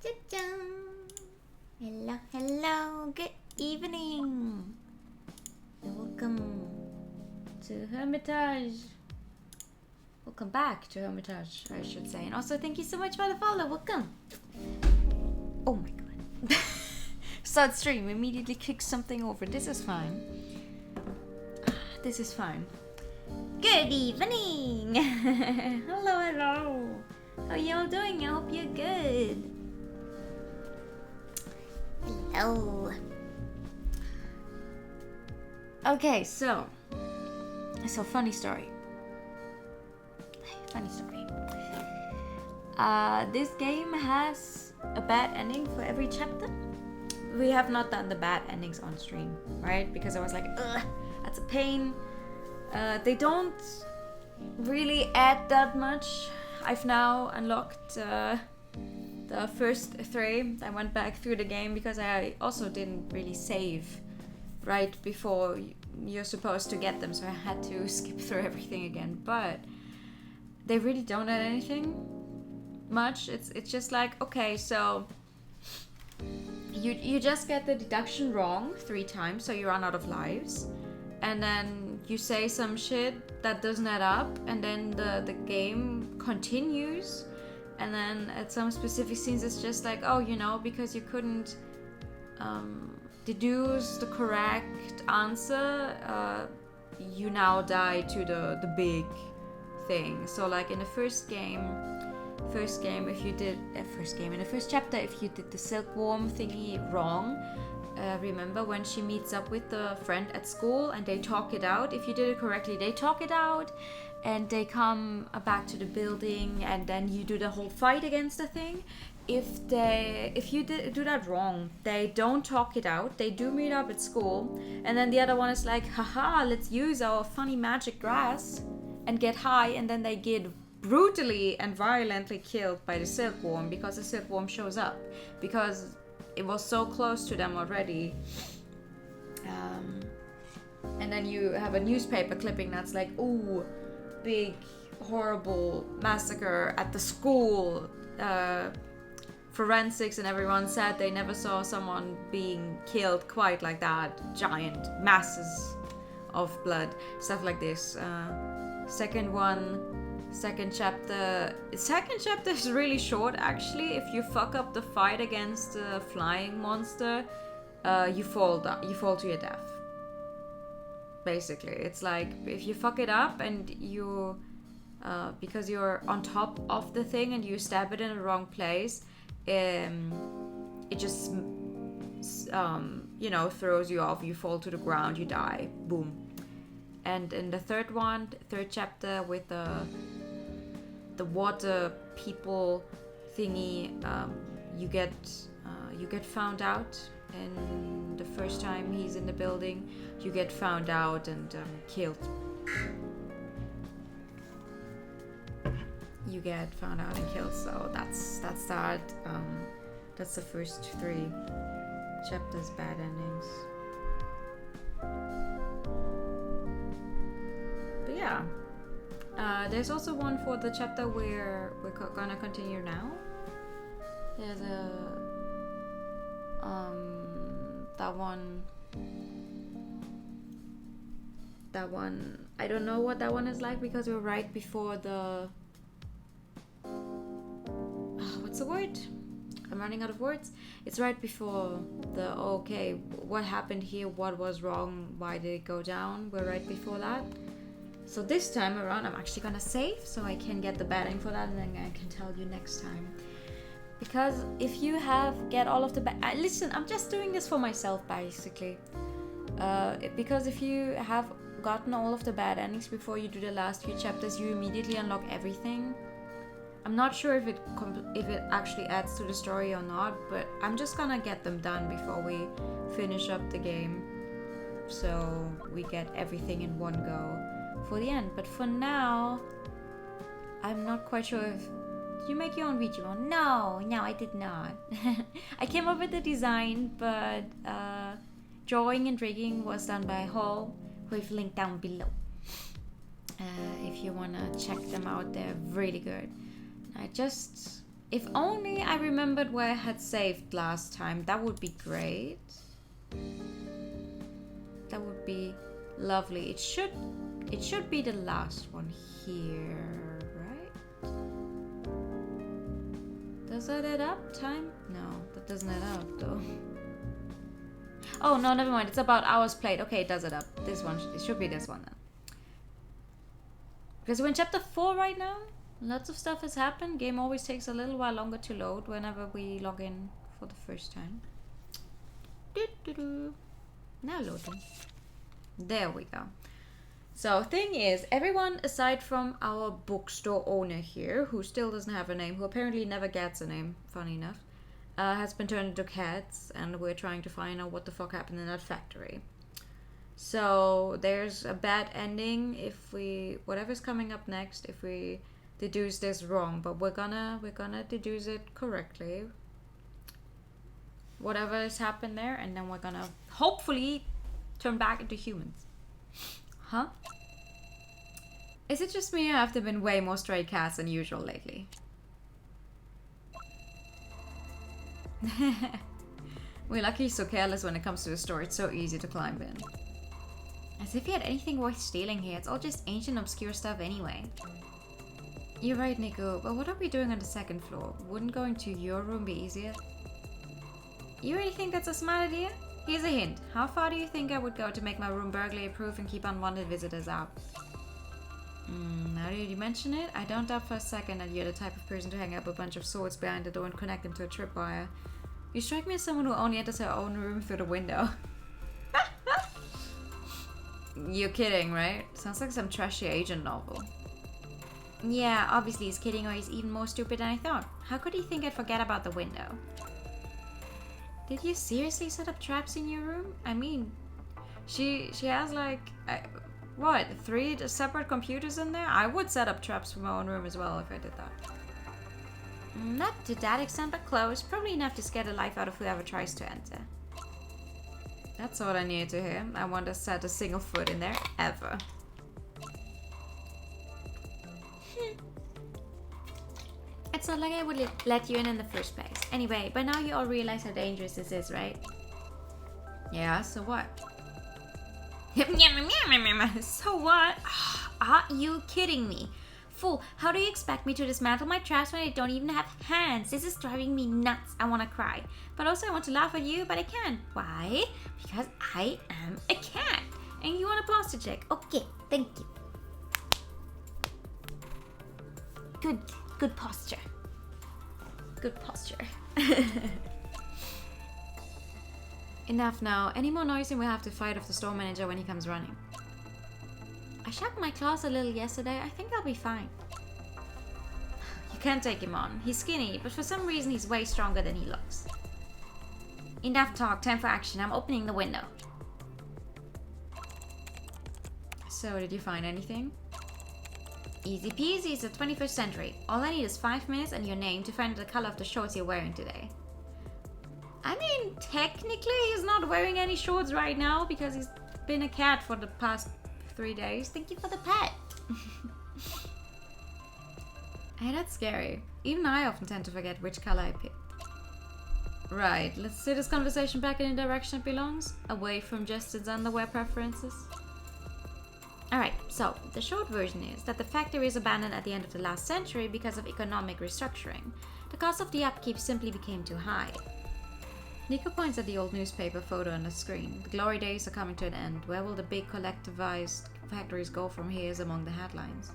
Cha-chang. Hello, hello, good evening. Welcome to Hermitage. Welcome back to Hermitage, I should say. And also, thank you so much for the follow. Welcome. Oh my god. Start stream, immediately kick something over. This is fine. This is fine. Good evening. Hello, hello. How y'all doing? I hope you're good. Hello. Okay, so funny story. Funny story. This game has a bad ending for every chapter. We have not done the bad endings on stream, right? Because I was like, ugh, that's a pain. They don't really add that much. I've now unlocked the first 3. I went back through the game because I also didn't really save right before you're supposed to get them, so I had to skip through everything again. But they really don't add anything much. It's just like, okay, so you just get the deduction wrong 3 times, so you run out of lives, and then you say some shit that doesn't add up, and then the game continues, and then at some specific scenes it's just like, oh, you know, because you couldn't deduce the correct answer, you now die to the big thing. So like in the first game, if you did in the first chapter, if you did the silkworm thingy wrong, remember when she meets up with the friend at school and they talk it out? If you did it correctly, they talk it out and they come back to the building, and then you do the whole fight against the thing. If you do that wrong, they don't talk it out. They do meet up at school, and then the other one is like, haha, let's use our funny magic grass and get high, and then they get brutally and violently killed by the silkworm because the silkworm shows up because it was so close to them already. And then you have a newspaper clipping that's like, ooh, big horrible massacre at the school, forensics, and everyone said they never saw someone being killed quite like that, giant masses of blood, stuff like this. Second chapter is really short actually. If you fuck up the fight against the flying monster, you fall to your death. Basically, it's like if you fuck it up and you because you're on top of the thing and you stab it in the wrong place, it just throws you off. You fall to the ground, you die, boom. And in the third chapter with the water people thingy, you get found out. And the first time he's in the building, you get found out and killed. You get found out and killed. So that's that. That's the first 3 chapters, bad endings. But yeah, there's also one for the chapter where we're gonna continue now. There's that one I don't know what that one is like because we're right before the what's the word? I'm running out of words. It's right before the okay, what happened here, what was wrong, why did it go down? We're right before that. So this time around I'm actually gonna save so I can get the batting for that, and then I can tell you next time. Because if you get all of the listen, I'm just doing this for myself basically. Because if you have gotten all of the bad endings before you do the last few chapters, you immediately unlock everything. I'm not sure if it actually adds to the story or not, but I'm just gonna get them done before we finish up the game, so we get everything in one go for the end. But for now, I'm not quite sure if... Did you make your own video? No, I did not. I came up with the design, but drawing and rigging was done by Hall, who I've linked down below. If you wanna check them out, they're really good. I just If only I remembered where I had saved last time. That would be great. That would be lovely. It should be the last one here, right? Does that add up? Time? No, that doesn't add up though. Oh no, never mind. It's about hours played. Okay, it does it up. This one, it should be this one then. Because we're in chapter 4 right now. Lots of stuff has happened. Game always takes a little while longer to load whenever we log in for the first time. Now loading. There we go. So thing is, everyone aside from our bookstore owner here, who still doesn't have a name, who apparently never gets a name, funny enough, has been turned into cats, and we're trying to find out what the fuck happened in that factory. So there's a bad ending if we, whatever's coming up next, if we deduce this wrong, but we're gonna deduce it correctly. Whatever has happened there, and then we're gonna hopefully turn back into humans. Huh? Is it just me or have there been way more stray cats than usual lately? We're lucky he's so careless when it comes to the store. It's so easy to climb in. As if he had anything worth stealing here. It's all just ancient, obscure stuff anyway. You're right, Nico. But what are we doing on the second floor? Wouldn't going to your room be easier? You really think that's a smart idea? Here's a hint. How far do you think I would go to make my room burglary-proof and keep unwanted visitors out? Now that you mention it, I don't doubt for a second that you're the type of person to hang up a bunch of swords behind the door and connect them to a tripwire. You strike me as someone who only enters her own room through the window. You're kidding, right? Sounds like some trashy agent novel. Yeah, obviously he's kidding, or he's even more stupid than I thought. How could he think I'd forget about the window? Did you seriously set up traps in your room? I mean, she has like, what, 3 separate computers in there? I would set up traps for my own room as well if I did that. Not to that extent, but close. Probably enough to scare the life out of whoever tries to enter. That's all I needed to hear. I want to set a single foot in there, ever. It's not like I would let you in the first place. Anyway, by now you all realize how dangerous this is, right? Yeah, so what? So what? Are you kidding me? Fool, how do you expect me to dismantle my traps when I don't even have hands? This is driving me nuts. I want to cry. But also I want to laugh at you, but I can't. Why? Because I am a cat. And you want a posture check? Okay, thank you. Good posture. Good posture. Enough now. Any more noise and we'll have to fight off the store manager when he comes running. I sharpened my claws a little yesterday. I think I'll be fine. You can't take him on. He's skinny, but for some reason he's way stronger than he looks. Enough talk. Time for action. I'm opening the window. So, did you find anything? Easy peasy, it's the 21st century. All I need is 5 minutes and your name to find out the color of the shorts you're wearing today. I mean, technically he's not wearing any shorts right now because he's been a cat for the past 3 days. Thank you for the pet. Hey, that's scary. Even I often tend to forget which color I picked. Right, let's steer this conversation back in the direction it belongs. Away from Justin's underwear preferences. Alright, so the short version is that the factory is abandoned at the end of the last century because of economic restructuring. The cost of the upkeep simply became too high. Nico points at the old newspaper photo on the screen. The glory days are coming to an end. Where will the big collectivized factories go from here is among the headlines.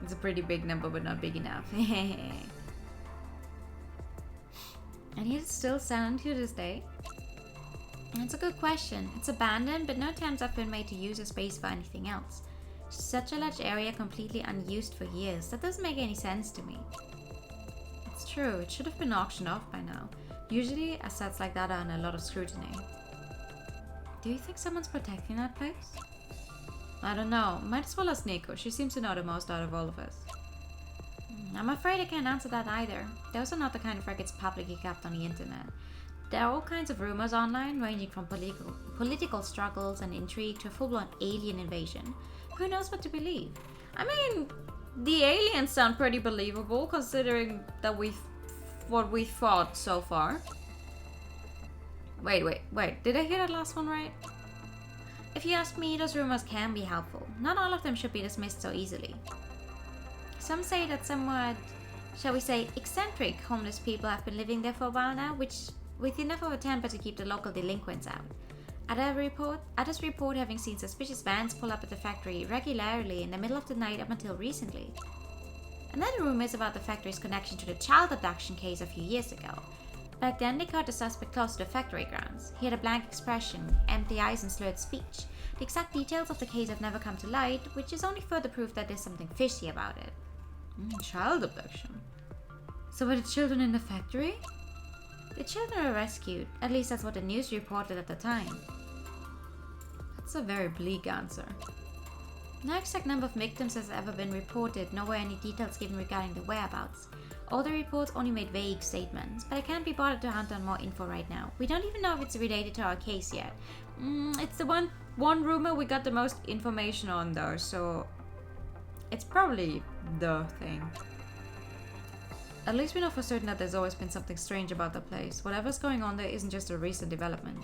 It's a pretty big number, but not big enough. And yet it's still standing to this day. That's a good question. It's abandoned, but no attempts have been made to use the space for anything else. Such a large area completely unused for years. That doesn't make any sense to me. It's true, it should have been auctioned off by now. Usually, assets like that are under a lot of scrutiny. Do you think someone's protecting that place? I don't know. Might as well ask Nico. She seems to know the most out of all of us. I'm afraid I can't answer that either. Those are not the kind of records publicly kept on the internet. There are all kinds of rumors online, ranging from political struggles and intrigue to a full-blown alien invasion. Who knows what to believe? I mean, the aliens sound pretty believable considering that what we thought so far. Wait. Did I hear that last one right? If you ask me, those rumors can be helpful. Not all of them should be dismissed so easily. Some say that somewhat, shall we say, eccentric homeless people have been living there for a while now, with enough of a temper to keep the local delinquents out. Others report having seen suspicious vans pull up at the factory regularly in the middle of the night up until recently. Another rumor is about the factory's connection to the child abduction case a few years ago. Back then, they caught the suspect close to the factory grounds. He had a blank expression, empty eyes, and slurred speech. The exact details of the case have never come to light, which is only further proof that there's something fishy about it. Child abduction? So were the children in the factory? The children were rescued. At least that's what the news reported at the time. That's a very bleak answer. No exact number of victims has ever been reported, nor were any details given regarding the whereabouts. All the reports only made vague statements, but I can't be bothered to hunt down more info right now. We don't even know if it's related to our case yet. It's the one rumor we got the most information on though, so it's probably the thing. At least we know for certain that there's always been something strange about the place. Whatever's going on there isn't just a recent development.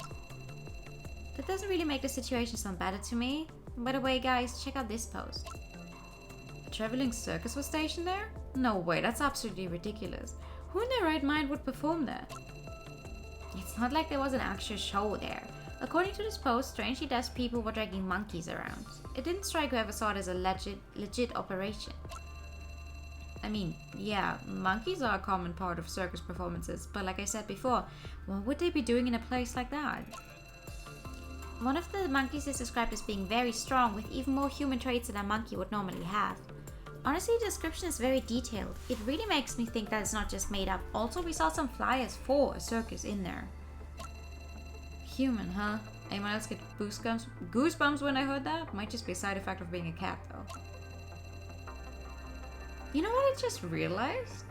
That doesn't really make the situation sound better to me. By the way, guys, check out this post. A traveling circus was stationed there? No way, that's absolutely ridiculous. Who in their right mind would perform there? It's not like there was an actual show there. According to this post, strangely deaf people were dragging monkeys around. It didn't strike whoever saw it as a legit operation. I mean, yeah, monkeys are a common part of circus performances, but like I said before, what would they be doing in a place like that? One of the monkeys is described as being very strong, with even more human traits than a monkey would normally have. Honestly, the description is very detailed. It really makes me think that it's not just made up. Also, we saw some flyers for a circus in there. Human, huh? Anyone else get goosebumps when I heard that? Might just be a side effect of being a cat, though. You know what I just realized?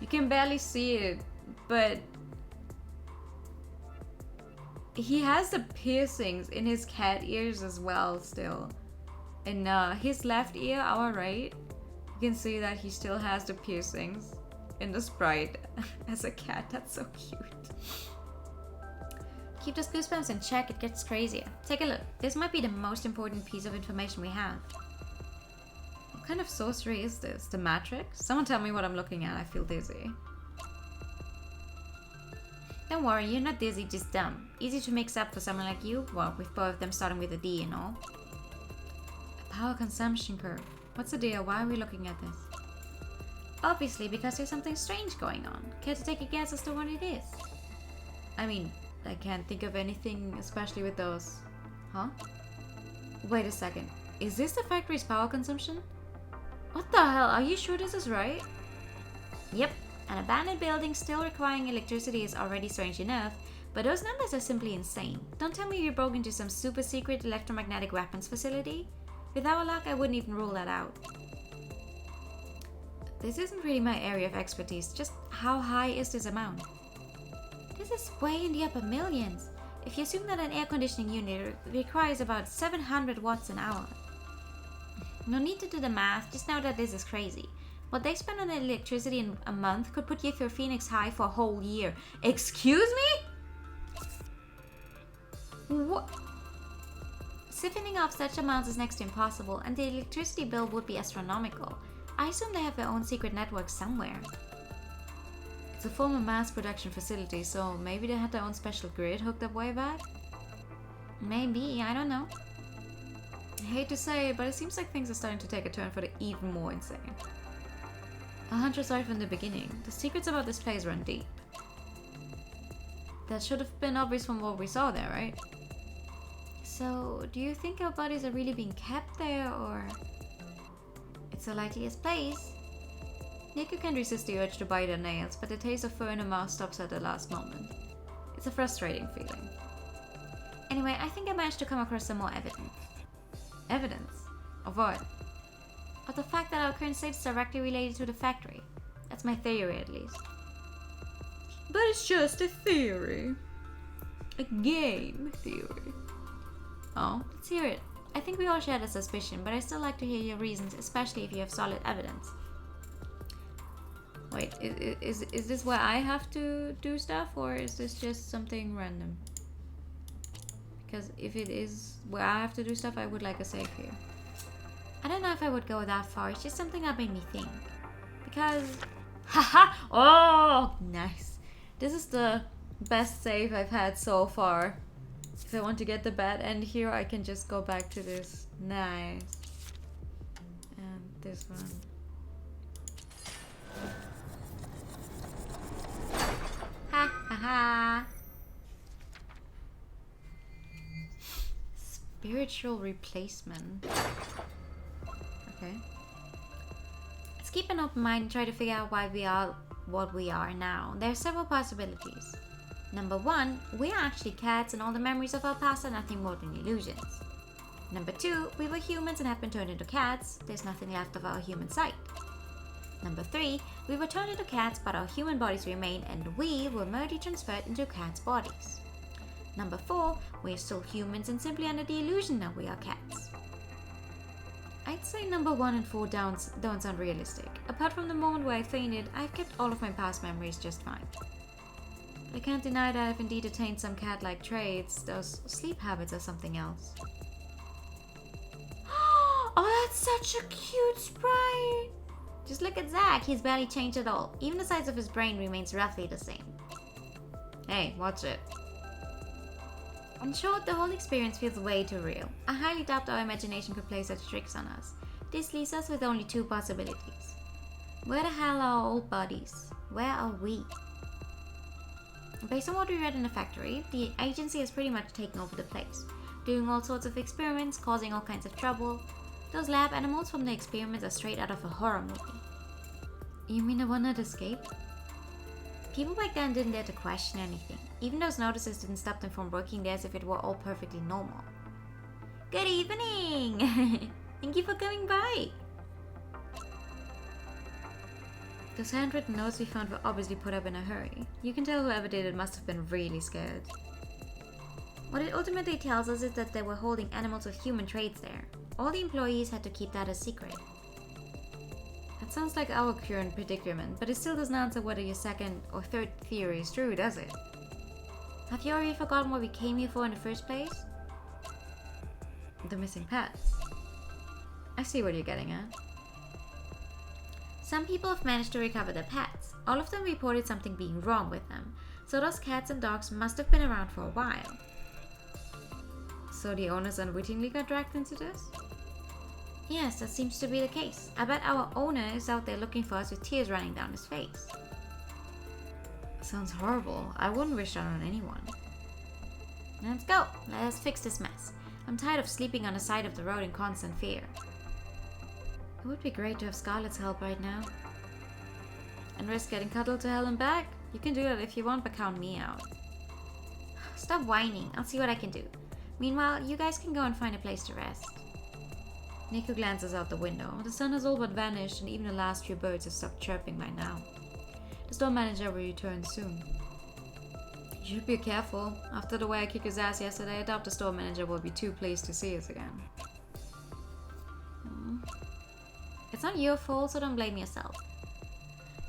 You can barely see it, but he has the piercings in his cat ears as well still. In his left ear, our right, you can see that he still has the piercings in the sprite as a cat. That's so cute. Keep those goosebumps in check, it gets crazier. Take a look. This might be the most important piece of information we have. What kind of sorcery is this? The Matrix? Someone tell me what I'm looking at. I feel dizzy. Don't worry, you're not dizzy, just dumb. Easy to mix up for someone like you. Well, with both of them starting with a D and all. A power consumption curve. What's the deal? Why are we looking at this? Obviously, because there's something strange going on. Care to take a guess as to what it is? I mean, I can't think of anything, especially with those. Huh? Wait a second. Is this the factory's power consumption? What the hell? Are you sure this is right? Yep. An abandoned building still requiring electricity is already strange enough, but those numbers are simply insane. Don't tell me you broke into some super secret electromagnetic weapons facility? With our luck, I wouldn't even rule that out. This isn't really my area of expertise. Just how high is this amount? This is way in the upper millions. If you assume that an air conditioning unit requires about 700 watts an hour. No need to do the math, just know that this is crazy. What they spend on electricity in a month could put you through Phoenix High for a whole year. Excuse me? What? Siphoning off such amounts is next to impossible, and the electricity bill would be astronomical. I assume they have their own secret network somewhere. It's a former mass production facility, so maybe they had their own special grid hooked up way back? Maybe, I don't know. I hate to say it, but it seems like things are starting to take a turn for the even more insane. 100 right from the beginning. The secrets about this place run deep. That should have been obvious from what we saw there, right? So, do you think our bodies are really being kept there, or... It's the likeliest place. Niku can't resist the urge to bite her nails, but the taste of fur in her mouth stops at the last moment. It's a frustrating feeling. Anyway, I think I managed to come across some more evidence. Evidence? Of what? Of the fact that our current state is directly related to the factory. That's my theory, at least. But it's just a theory. A game theory. Oh, let's hear it. I think we all share the suspicion, but I still like to hear your reasons, especially if you have solid evidence. Wait, is this where I have to do stuff, or is this just something random? Because if it is where I have to do stuff, I would like a save here. I don't know if I would go that far, it's just something that made me think. Because... Haha! Oh! Nice. This is the best save I've had so far. If I want to get the bad end here, I can just go back to this. Nice. And this one. Ha ha ha! Spiritual replacement. Okay. Let's keep an open mind and try to figure out why we are what we are now. There are several possibilities. Number 1, we are actually cats and all the memories of our past are nothing more than illusions. Number 2, we were humans and have been turned into cats. There's nothing left of our human side. Number 3, we were turned into cats but our human bodies remain and we were merely transferred into cats' bodies. Number 4, we are still humans and simply under the illusion that we are cats. I'd say number 1 and 4 don't sound realistic. Apart from the moment where I fainted, I've kept all of my past memories just fine. I can't deny that I've indeed attained some cat-like traits. Those sleep habits are something else. Oh, that's such a cute sprite! Just look at Zach, he's barely changed at all. Even the size of his brain remains roughly the same. Hey, watch it. In short, the whole experience feels way too real. I highly doubt our imagination could play such tricks on us. This leaves us with only 2 possibilities. Where the hell are our old bodies? Where are we? Based on what we read in the factory, the agency has pretty much taken over the place, doing all sorts of experiments, causing all kinds of trouble. Those lab animals from the experiments are straight out of a horror movie. You mean the one that escaped? People back then didn't dare to question anything. Even those notices didn't stop them from working there as if it were all perfectly normal. Good evening! Thank you for coming by! Those handwritten notes we found were obviously put up in a hurry. You can tell whoever did it must have been really scared. What it ultimately tells us is that they were holding animals with human traits there. All the employees had to keep that a secret. That sounds like our current predicament, but it still doesn't answer whether your second or third theory is true, does it? Have you already forgotten what we came here for in the first place? The missing pets. I see what you're getting at. Some people have managed to recover their pets. All of them reported something being wrong with them, so those cats and dogs must have been around for a while. So the owners unwittingly got dragged into this? Yes, that seems to be the case. I bet our owner is out there looking for us with tears running down his face. Sounds horrible. I wouldn't wish that on anyone. Let's go. Let us fix this mess. I'm tired of sleeping on the side of the road in constant fear. It would be great to have Scarlett's help right now. And risk getting cuddled to hell and back? You can do that if you want, but count me out. Stop whining. I'll see what I can do. Meanwhile, you guys can go and find a place to rest. Nico glances out the window. The sun has all but vanished and even the last few birds have stopped chirping by now. The store manager will return soon. You should be careful. After the way I kicked his ass yesterday, I doubt the store manager will be too pleased to see us again. It's not your fault, so don't blame yourself.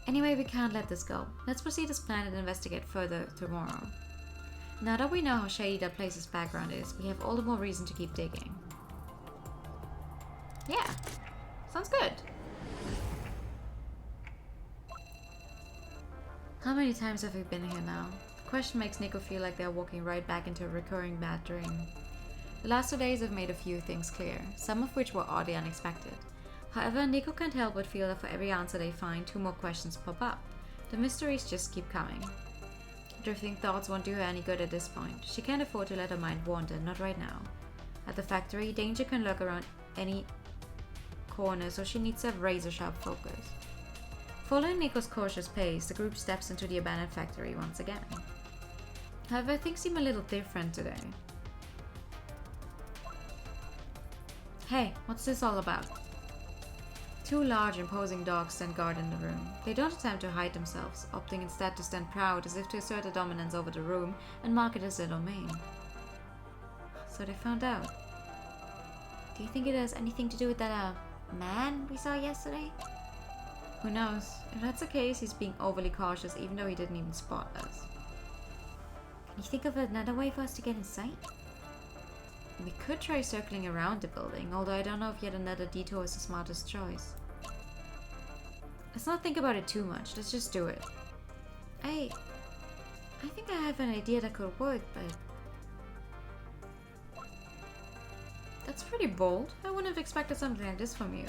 Anyway, we can't let this go. Let's proceed as planned and investigate further tomorrow. Now that we know how shady that place's background is, we have all the more reason to keep digging. Yeah, sounds good. How many times have we been here now? The question makes Nico feel like they're walking right back into a recurring bad dream. The last 2 days have made a few things clear, some of which were oddly unexpected. However, Nico can't help but feel that for every answer they find, 2 more questions pop up. The mysteries just keep coming. Drifting thoughts won't do her any good at this point. She can't afford to let her mind wander, not right now. At the factory, danger can lurk around any corner, so she needs to have razor-sharp focus. Following Nico's cautious pace, the group steps into the abandoned factory once again. However, things seem a little different today. Hey, what's this all about? 2 large, imposing dogs stand guard in the room. They don't attempt to hide themselves, opting instead to stand proud as if to assert their dominance over the room and mark it as their domain. So they found out. Do you think it has anything to do with that man we saw yesterday? Who knows? If that's the case, he's being overly cautious even though he didn't even spot us. Can you think of another way for us to get inside? We could try circling around the building, although I don't know if yet another detour is the smartest choice. Let's not think about it too much, let's just do it. I think I have an idea that could work, but... That's pretty bold. I wouldn't have expected something like this from you.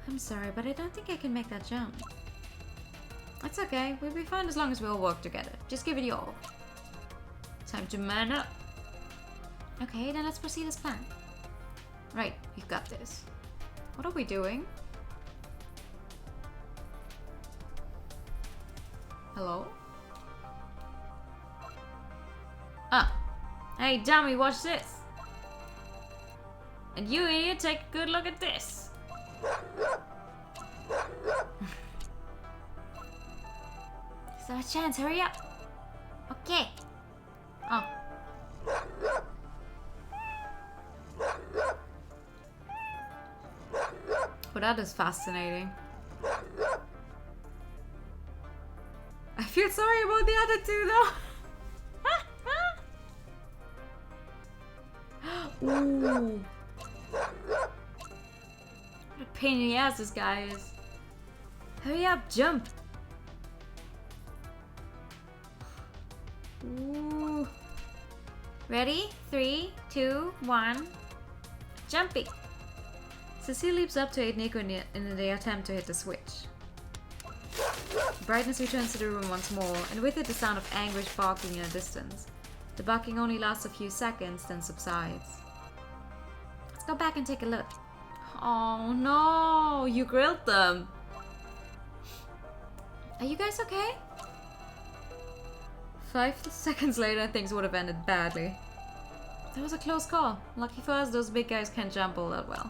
I'm sorry, but I don't think I can make that jump. That's okay, we'll be fine as long as we all work together. Just give it your all. Time to man up. Okay, then let's proceed as planned. Right, we've got this. What are we doing? Hello? Ah! Hey dummy, watch this! And you idiot, take a good look at this! So a chance, hurry up! Okay! Oh. But that is fascinating. I feel sorry about the other two though. Ooh. What a pain in the ass this guy is. Hurry up, jump. Ooh. Ready? 3, 2, 1. Jumping. Cecile leaps up to aid Nico in the attempt to hit the switch. Brightness returns to the room once more, and with it the sound of anguish barking in the distance. The barking only lasts a few seconds, then subsides. Let's go back and take a look. Oh no, you grilled them. Are you guys okay? 5 seconds later, things would have ended badly. That was a close call. Lucky for us, those big guys can't jump all that well.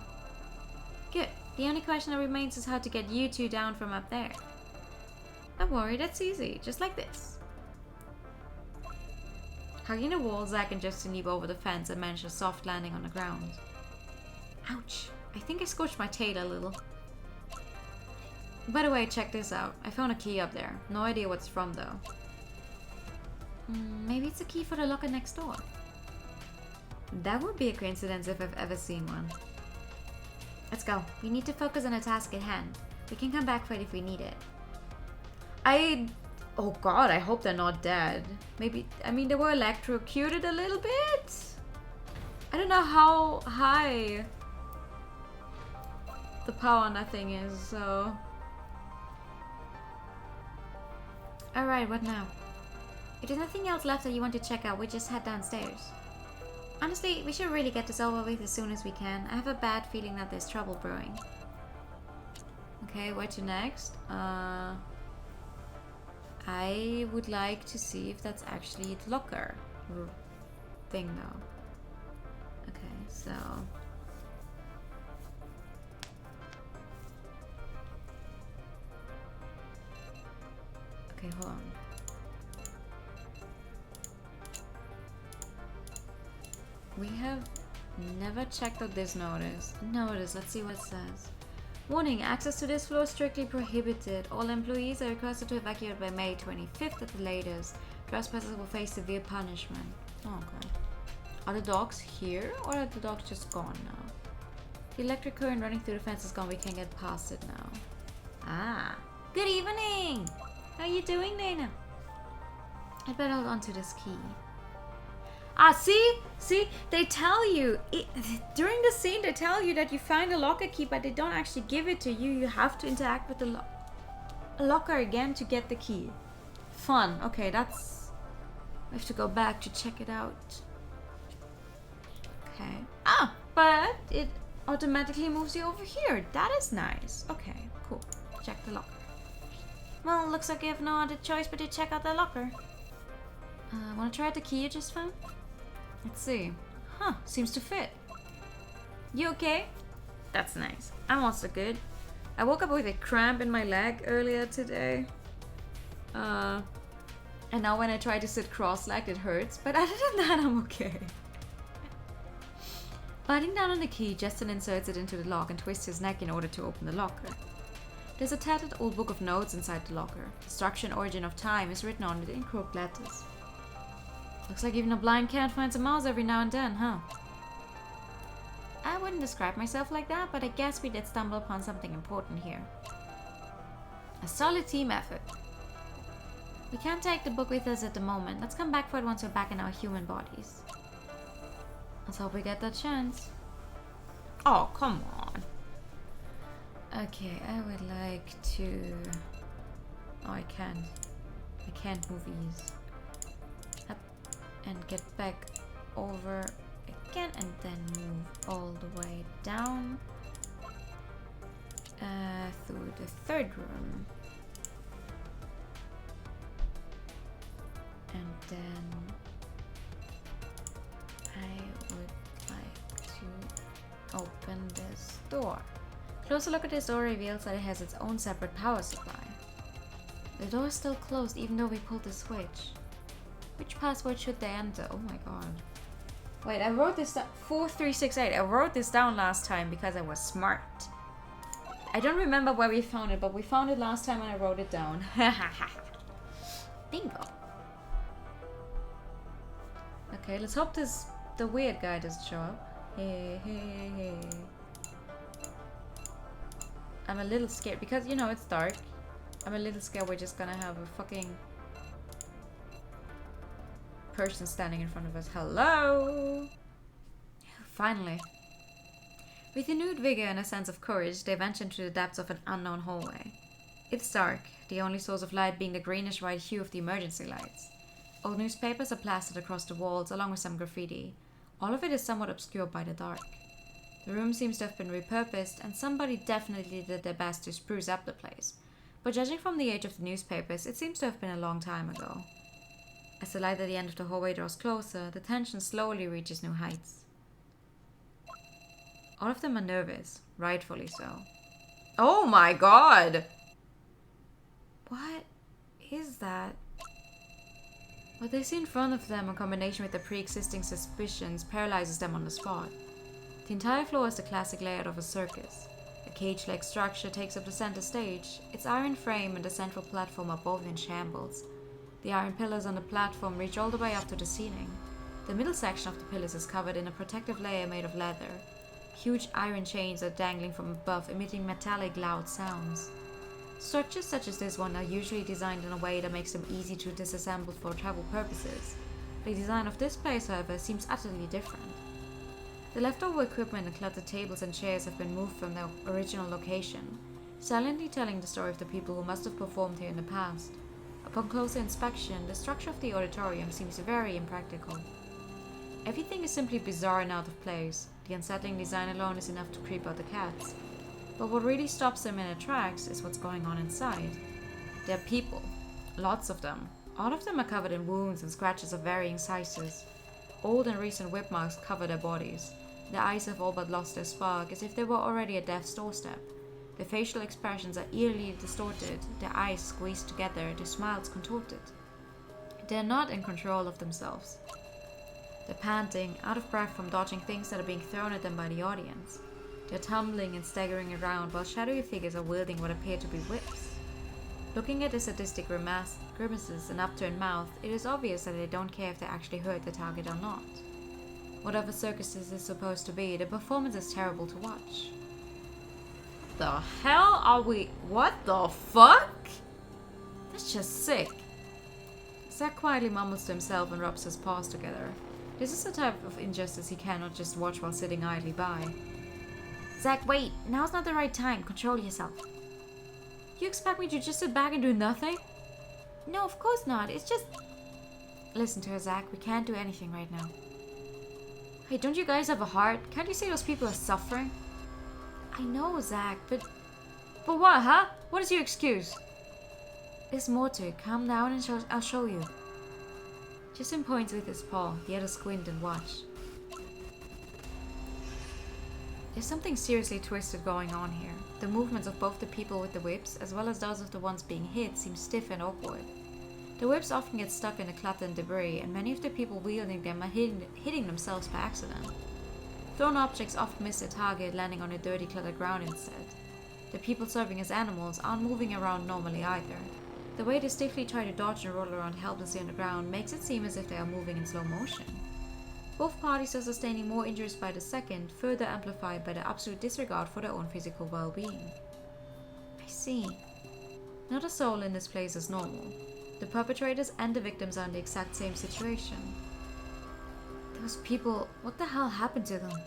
Good. The only question that remains is how to get you two down from up there. Don't worry, that's easy. Just like this. Hugging the wall, Zack and Justin leap over the fence and manage a soft landing on the ground. Ouch. I think I scorched my tail a little. By the way, check this out. I found a key up there. No idea what it's from though. Maybe it's a key for the locker next door. That would be a coincidence if I've ever seen one. Let's go. We need to focus on the task at hand. We can come back for it if we need it. Oh god, I hope they're not dead. Maybe, I mean, they were electrocuted a little bit? I don't know how high the power on that thing is, so... Alright, what now? If there's nothing else left that you want to check out, we just head downstairs. Honestly, we should really get this over with as soon as we can. I have a bad feeling that there's trouble brewing. Okay, where to next? I would like to see if that's actually the locker thing though. Okay, so... Okay, hold on. We have never checked out this notice. Let's see what it says. Warning, access to this floor is strictly prohibited. All employees are requested to evacuate by May 25th at the latest. Trespassers will face severe punishment. Oh, okay. Are the dogs here or are the dogs just gone now? The electric current running through the fence is gone. We can get past it now. Ah. Good evening! How are you doing, Nana? I'd better hold on to this key. Ah, see, they tell you, during the scene they tell you that you find a locker key, but they don't actually give it to you. You have to interact with the locker again to get the key. Fun. Okay, that's... I have to go back to check it out. Okay. Ah, but it automatically moves you over here. That is nice. Okay, cool. Check the locker. Well, looks like you have no other choice but to check out the locker. Wanna try out the key you just found? Let's see. Huh, seems to fit. You okay? That's nice. I'm also good. I woke up with a cramp in my leg earlier today. And now when I try to sit cross-legged it hurts, but other than that I'm okay. Biting down on the key, Justin inserts it into the lock and twists his neck in order to open the locker. There's a tattered old book of notes inside the locker. The structure and origin of time is written on it in crooked letters. Looks like even a blind cat finds a mouse every now and then, huh? I wouldn't describe myself like that, but I guess we did stumble upon something important here. A solid team effort. We can't take the book with us at the moment. Let's come back for it once we're back in our human bodies. Let's hope we get that chance. Oh, come on. Okay, I would like to... Oh, I can't move ease. Up and get back over again and then move all the way down through the third room. And then I would like to open this door. Closer look at this door reveals that it has its own separate power supply. The door is still closed even though we pulled the switch. Which password should they enter? Oh my god. Wait, I wrote this down. 4368. I wrote this down last time because I was smart. I don't remember where we found it, but we found it last time and I wrote it down. Bingo. Okay, let's hope the weird guy doesn't show up. Hey, hey, hey. I'm a little scared because, you know, it's dark. I'm a little scared we're just gonna have a fucking person standing in front of us. Hello! Finally. With renewed vigor and a sense of courage, they venture into the depths of an unknown hallway. It's dark, the only source of light being the greenish-white hue of the emergency lights. Old newspapers are plastered across the walls, along with some graffiti. All of it is somewhat obscured by the dark. The room seems to have been repurposed, and somebody definitely did their best to spruce up the place. But judging from the age of the newspapers, it seems to have been a long time ago. As the light at the end of the hallway draws closer, the tension slowly reaches new heights. All of them are nervous, rightfully so. Oh my god! What is that? What they see in front of them in combination with their pre-existing suspicions paralyzes them on the spot. The entire floor is the classic layout of a circus. A cage-like structure takes up the center stage. Its iron frame and the central platform are both in shambles. The iron pillars on the platform reach all the way up to the ceiling. The middle section of the pillars is covered in a protective layer made of leather. Huge iron chains are dangling from above, emitting metallic loud sounds. Structures such as this one are usually designed in a way that makes them easy to disassemble for travel purposes. The design of this place, however, seems utterly different. The leftover equipment and cluttered tables and chairs have been moved from their original location, silently telling the story of the people who must have performed here in the past. Upon closer inspection, the structure of the auditorium seems very impractical. Everything is simply bizarre and out of place. The unsettling design alone is enough to creep out the cats. But what really stops them in their tracks is what's going on inside. They're people. Lots of them. All of them are covered in wounds and scratches of varying sizes. Old and recent whip marks cover their bodies. Their eyes have all but lost their spark, as if they were already at death's doorstep. Their facial expressions are eerily distorted, their eyes squeezed together, their smiles contorted. They are not in control of themselves. They're panting, out of breath from dodging things that are being thrown at them by the audience. They're tumbling and staggering around while shadowy figures are wielding what appear to be whips. Looking at their sadistic grimaces and upturned mouth, it is obvious that they don't care if they actually hurt the target or not. Whatever circus this is supposed to be, the performance is terrible to watch. The hell are we? What the fuck? That's just sick. Zack quietly mumbles to himself and rubs his paws together. This is the type of injustice he cannot just watch while sitting idly by. Zack, wait! Now's not the right time. Control yourself. You expect me to just sit back and do nothing? No, of course not. It's just... Listen to her, Zack. We can't do anything right now. Hey, don't you guys have a heart? Can't you see those people are suffering? I know, Zack, but... But what, huh? What is your excuse? There's more to it. Calm down and I'll show you. Justin points with his paw. The others squint and watch. There's something seriously twisted going on here. The movements of both the people with the whips, as well as those of the ones being hit, seem stiff and awkward. The whips often get stuck in the clutter and debris, and many of the people wielding them are hitting themselves by accident. Thrown objects often miss their target, landing on a dirty, cluttered ground instead. The people serving as animals aren't moving around normally either. The way they stiffly try to dodge and roll around helplessly on the ground makes it seem as if they are moving in slow motion. Both parties are sustaining more injuries by the second, further amplified by the absolute disregard for their own physical well-being. I see. Not a soul in this place is normal. The perpetrators and the victims are in the exact same situation. Those people, what the hell happened to them?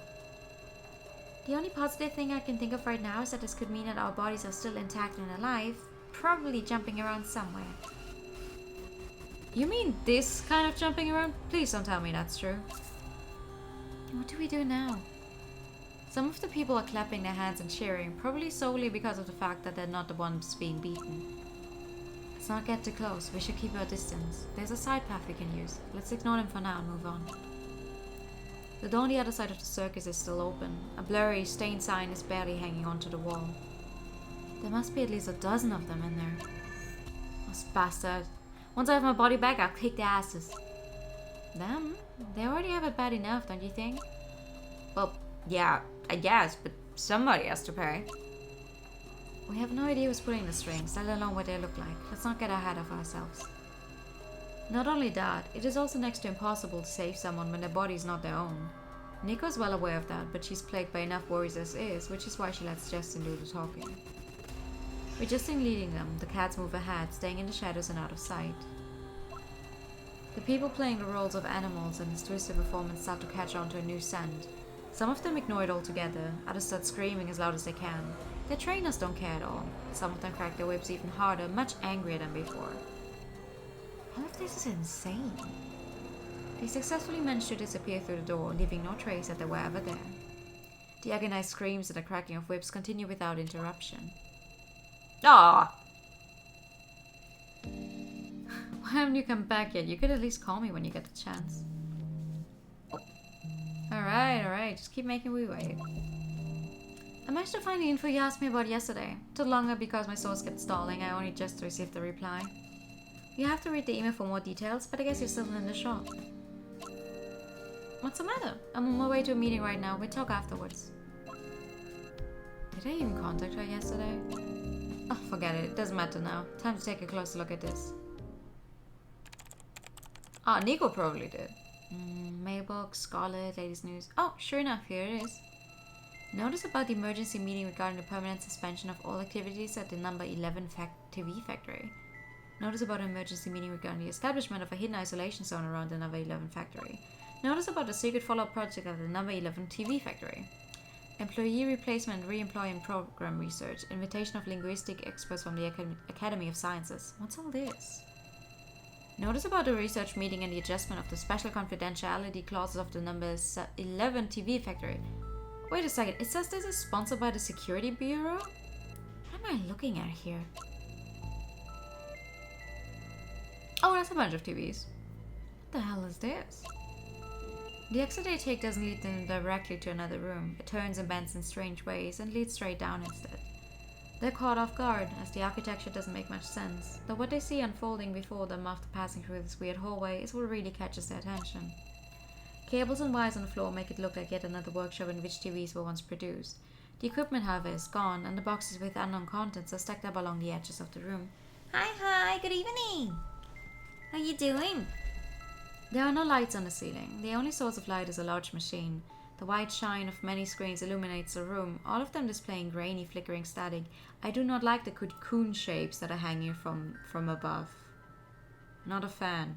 The only positive thing I can think of right now is that this could mean that our bodies are still intact and alive, probably jumping around somewhere. You mean this kind of jumping around? Please don't tell me that's true. What do we do now? Some of the people are clapping their hands and cheering, probably solely because of the fact that they're not the ones being beaten. Let's not get too close, we should keep our distance. There's a side path we can use. Let's ignore them for now and move on. The door on the other side of the circus is still open. A blurry, stained sign is barely hanging onto the wall. There must be at least a dozen of them in there. Those bastards. Once I have my body back, I'll kick their asses. Them? They already have it bad enough, don't you think? Well, yeah, I guess, but somebody has to pay. We have no idea who's pulling the strings, let alone what they look like. Let's not get ahead of ourselves. Not only that, it is also next to impossible to save someone when their body is not their own. Nico's well aware of that, but she's plagued by enough worries as is, which is why she lets Justin do the talking. With Justin leading them, the cats move ahead, staying in the shadows and out of sight. The people playing the roles of animals in this twisted performance start to catch on to a new scent. Some of them ignore it altogether, others start screaming as loud as they can. Their trainers don't care at all. Some of them crack their whips even harder, much angrier than before. All of this is insane. They successfully managed to disappear through the door, leaving no trace that they were ever there. The agonized screams and the cracking of whips continue without interruption. Ah! Why haven't you come back yet? You could at least call me when you get the chance. Alright, just keep making me wait. I managed to find the info you asked me about yesterday. It took longer because my source kept stalling. I only just received the reply. You have to read the email for more details, but I guess you're still in the shop. What's the matter? I'm on my way to a meeting right now. We'll talk afterwards. Did I even contact her yesterday? Oh, forget it. It doesn't matter now. Time to take a closer look at this. Ah, Nico probably did. Mailbox, Scarlet, Ladies News. Oh, sure enough, here it is. Notice about the emergency meeting regarding the permanent suspension of all activities at the number 11 TV factory. Notice about an emergency meeting regarding the establishment of a hidden isolation zone around the number 11 factory. Notice about the secret follow-up project at the number 11 TV factory. Employee replacement, re-employment program research. Invitation of linguistic experts from the Academy of Sciences. What's all this? Notice about the research meeting and the adjustment of the special confidentiality clauses of the number 11 TV factory. Wait a second, it says this is sponsored by the Security Bureau? What am I looking at here? Oh, that's a bunch of TVs. What the hell is this? The exit they take doesn't lead them directly to another room. It turns and bends in strange ways and leads straight down instead. They're caught off guard, as the architecture doesn't make much sense, though what they see unfolding before them after passing through this weird hallway is what really catches their attention. Cables and wires on the floor make it look like yet another workshop in which TVs were once produced. The equipment, however, is gone, and the boxes with unknown contents are stacked up along the edges of the room. Hi, good evening! How you doing? There are no lights on the ceiling. The only source of light is a large machine. The white shine of many screens illuminates the room, all of them displaying grainy, flickering static. I do not like the cocoon shapes that are hanging from above. Not a fan.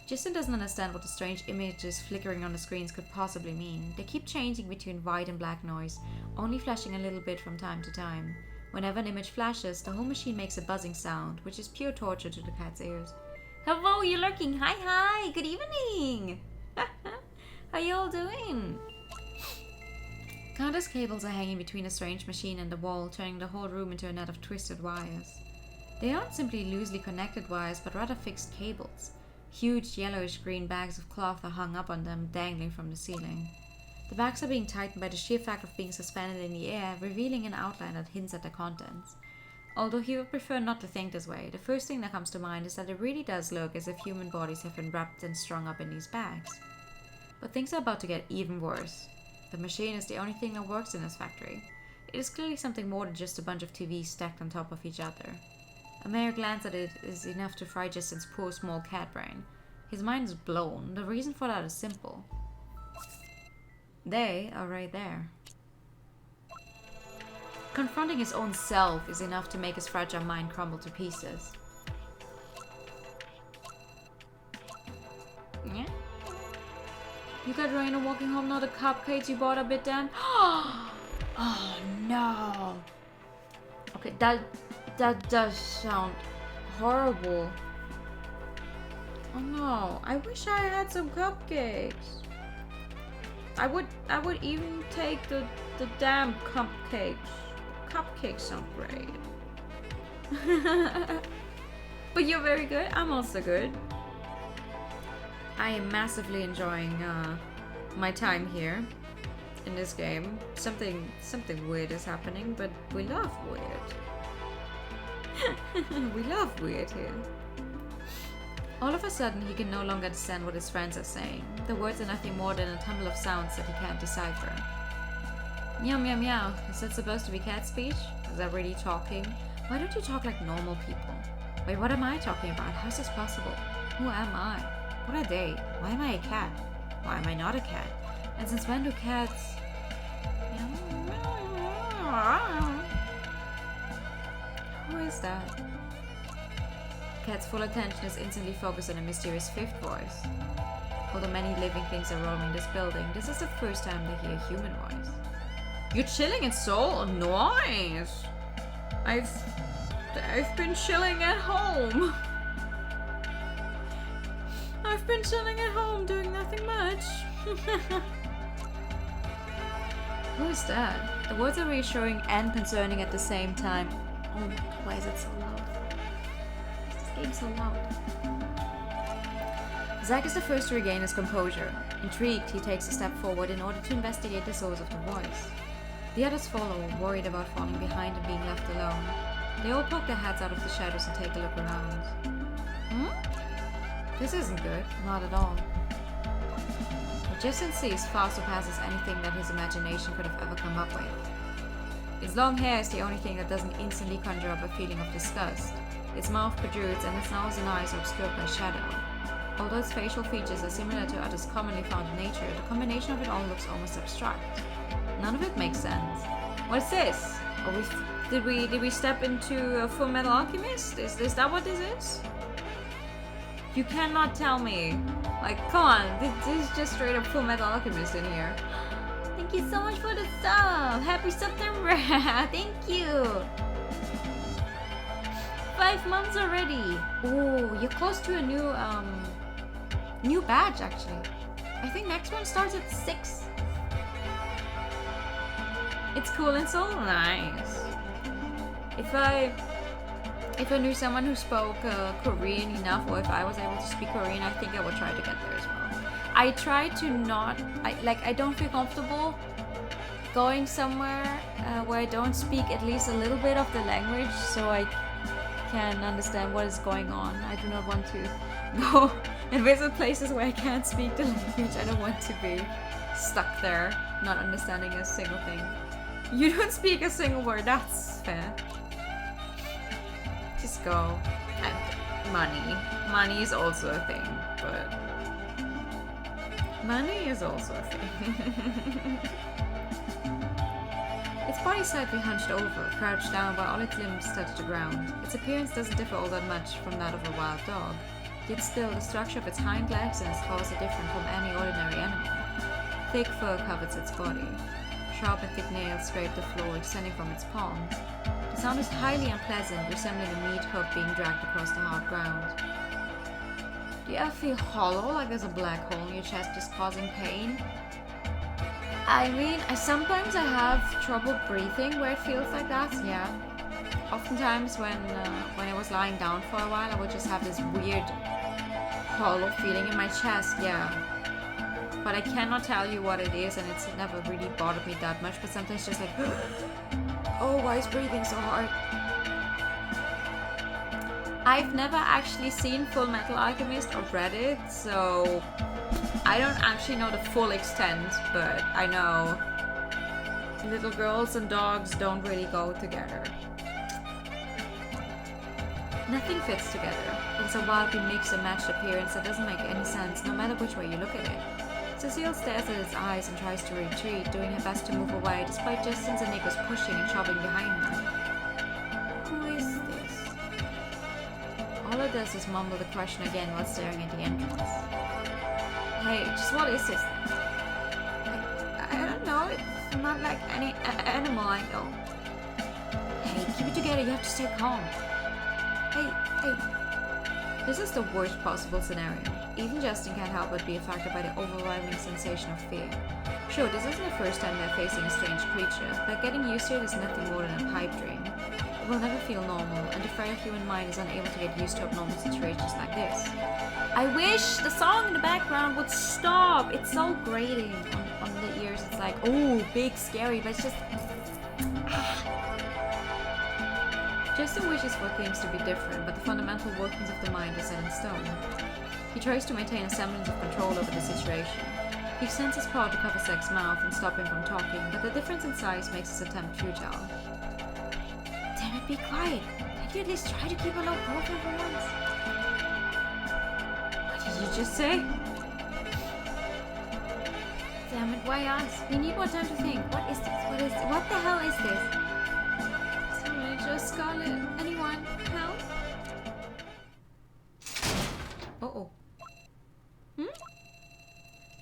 Justin doesn't understand what the strange images flickering on the screens could possibly mean. They keep changing between white and black noise, only flashing a little bit from time to time. Whenever an image flashes, the whole machine makes a buzzing sound, which is pure torture to the cat's ears. Hello, you're lurking. Hi, good evening. How you all doing? Countless cables are hanging between a strange machine and the wall, turning the whole room into a net of twisted wires. They aren't simply loosely connected wires, but rather fixed cables. Huge yellowish-green bags of cloth are hung up on them, dangling from the ceiling. The bags are being tightened by the sheer fact of being suspended in the air, revealing an outline that hints at their contents. Although he would prefer not to think this way, the first thing that comes to mind is that it really does look as if human bodies have been wrapped and strung up in these bags. But things are about to get even worse. The machine is the only thing that works in this factory. It is clearly something more than just a bunch of TVs stacked on top of each other. A mere glance at it is enough to fry Justin's poor small cat brain. His mind is blown. The reason for that is simple. They are right there. Confronting his own self is enough to make his fragile mind crumble to pieces. Yeah? You got Raina walking home, not the cupcakes you bought a bit then? Oh no. Okay, that does sound horrible. Oh no, I wish I had some cupcakes. I would even take the damn cupcakes. Cupcakes sound great. But you're very good. I'm also good. I am massively enjoying my time here in this game. Something weird is happening, but we love weird. We love weird here. All of a sudden, he can no longer understand what his friends are saying. The words are nothing more than a tumble of sounds that he can't decipher. Meow meow meow. Is that supposed to be cat speech? Is that really talking? Why don't you talk like normal people? Wait, what am I talking about? How's this possible? Who am I? What are they? Why am I a cat? Why am I not a cat? And since when do cats... Who is that? Cat's full attention is instantly focused on a mysterious fifth voice. Although many living things are roaming this building, this is the first time they hear a human voice. You're chilling in Seoul? Nice! I've been chilling at home. I've been chilling at home doing nothing much. Who is that? The words are reassuring and concerning at the same time. Oh my god, why is it so loud? Why is this game so loud? Zack is the first to regain his composure. Intrigued, he takes a step forward in order to investigate the source of the voice. The others follow, worried about falling behind and being left alone. They all poke their heads out of the shadows and take a look around. This isn't good, not at all. What Justin sees far surpasses anything that his imagination could have ever come up with. Its long hair is the only thing that doesn't instantly conjure up a feeling of disgust. Its mouth protrudes and its nose and eyes are obscured by shadow. Although its facial features are similar to others commonly found in nature, the combination of it all looks almost abstract. None of it makes sense. What's this? Did we step into a Full Metal Alchemist? Is that what this is? You cannot tell me. Like, come on, this is just straight up Full Metal Alchemist in here. Thank you so much for the sub. Happy September. Thank you. 5 months already. Oh, you're close to a new badge actually. I think next one starts at 6. It's cool and so nice. If I knew someone who spoke Korean enough, or if I was able to speak Korean, I think I would try to get there as well. I try to not, I don't feel comfortable going somewhere where I don't speak at least a little bit of the language, so I can understand what is going on. I do not want to go and visit places where I can't speak the language. I don't want to be stuck there, not understanding a single thing. You don't speak a single word, that's fair. Just go. Money is also a thing, but money is also a thing. Its body slightly hunched over, crouched down while all its limbs touched the ground. Its appearance doesn't differ all that much from that of a wild dog, yet still the structure of its hind legs and its claws are different from any ordinary animal. Thick fur covers its body. Sharp and thick nails scrape the floor extending from its palms. The sound is highly unpleasant, resembling a meat hoof being dragged across the hard ground. Do you ever feel hollow, like there's a black hole in your chest just causing pain? I mean, sometimes I have trouble breathing where it feels like that, yeah. Oftentimes when I was lying down for a while, I would just have this weird hollow feeling in my chest, yeah. But I cannot tell you what it is, and it's never really bothered me that much, but sometimes just like, oh, why is breathing so hard? I've never actually seen Full Metal Alchemist or read it, so I don't actually know the full extent, but I know little girls and dogs don't really go together. Nothing fits together. It's a wildly mixed and matched appearance that doesn't make any sense, no matter which way you look at it. Cecile stares at his eyes and tries to retreat, doing her best to move away, despite Justin's and Nico's pushing and shoving behind her. Who is this? All it does is mumble the question again while staring at the entrance. Hey, just what is this? I don't know. It's not like any animal I know. Hey, keep it together. You have to stay calm. Hey. This is the worst possible scenario. Even Justin can't help but be affected by the overwhelming sensation of fear. Sure, this isn't the first time they're facing a strange creature, but getting used to it is nothing more than a pipe dream. It will never feel normal, and the frail human mind is unable to get used to abnormal situations like this. I wish the song in the background would stop! It's so grating on the ears. It's like, oh, big, scary, but it's just... Justin wishes for things to be different, but the fundamental workings of the mind are set in stone. He tries to maintain a semblance of control over the situation. He extends his paw to cover Zek's mouth and stop him from talking, but the difference in size makes his attempt futile. Damn it, be quiet! Can't you at least try to keep a low profile for once? What did you just say? Damn it, why us? We need more time to think. What is this? What the hell is this? Scarlet, anyone? Help? Uh-oh.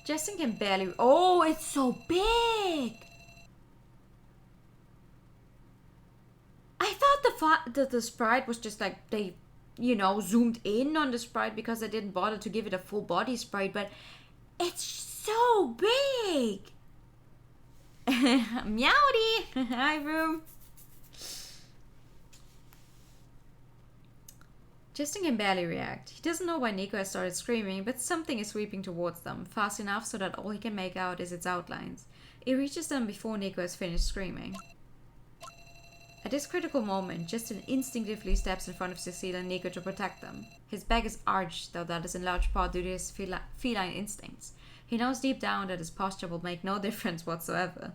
Justin can barely... Oh, it's so big! I thought the sprite was just like, they, zoomed in on the sprite because they didn't bother to give it a full body sprite, but it's so big! Meowdy! Hi, room. Justin can barely react. He doesn't know why Nico has started screaming, but something is sweeping towards them, fast enough so that all he can make out is its outlines. It reaches them before Nico has finished screaming. At this critical moment, Justin instinctively steps in front of Cecile and Nico to protect them. His back is arched, though that is in large part due to his feline instincts. He knows deep down that his posture will make no difference whatsoever.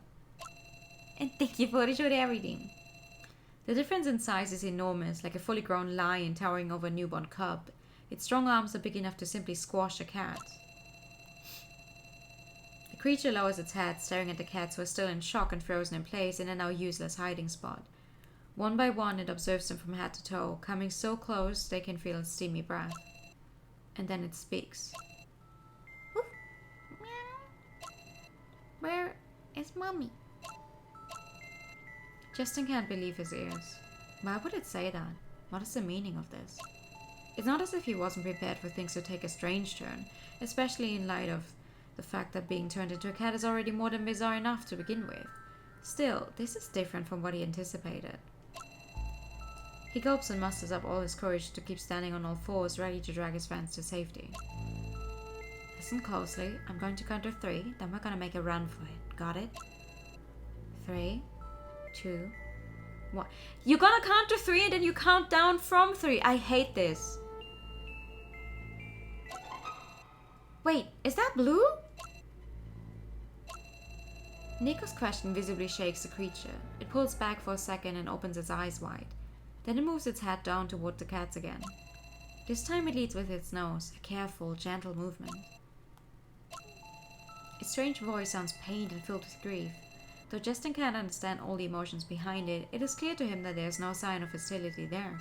And thank you for the short everything. The difference in size is enormous, like a fully grown lion towering over a newborn cub. Its strong arms are big enough to simply squash a cat. The creature lowers its head, staring at the cats who are still in shock and frozen in place in a now useless hiding spot. One by one, it observes them from head to toe, coming so close they can feel its steamy breath. And then it speaks. Woof. Meow. Where is Mommy? Justin can't believe his ears. Why would it say that? What is the meaning of this? It's not as if he wasn't prepared for things to take a strange turn, especially in light of the fact that being turned into a cat is already more than bizarre enough to begin with. Still, this is different from what he anticipated. He gulps and musters up all his courage to keep standing on all fours, ready to drag his friends to safety. Listen closely. I'm going to count to 3, then we're gonna make a run for it. Got it? 3, 2, 1. You're gonna count to 3 and then you count down from 3. I hate this. Wait, is that blue? Nico's question visibly shakes the creature. It pulls back for a second and opens its eyes wide. Then it moves its head down toward the cats again. This time it leads with its nose, a careful, gentle movement. Its strange voice sounds pained and filled with grief. Though Justin can't understand all the emotions behind it, it is clear to him that there is no sign of hostility there.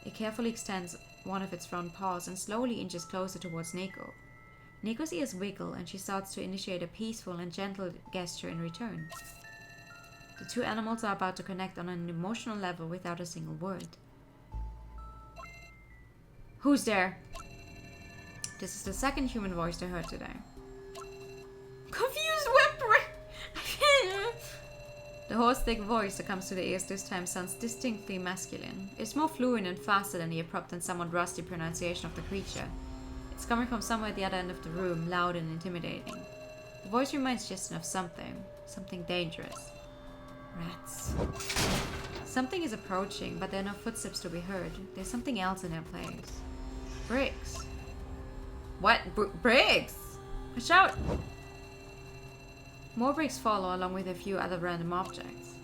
It carefully extends one of its front paws and slowly inches closer towards Nico. Nico's ears wiggle and she starts to initiate a peaceful and gentle gesture in return. The two animals are about to connect on an emotional level without a single word. Who's there? This is the second human voice they heard today. Confused whimpering! The hoarse, thick voice that comes to the ears this time sounds distinctly masculine. It's more fluent and faster than the abrupt and somewhat rusty pronunciation of the creature. It's coming from somewhere at the other end of the room, loud and intimidating. The voice reminds Justin of something dangerous. Rats. Something is approaching, but there are no footsteps to be heard. There's something else in their place. Bricks. What? Bricks? Watch out! More bricks follow along with a few other random objects.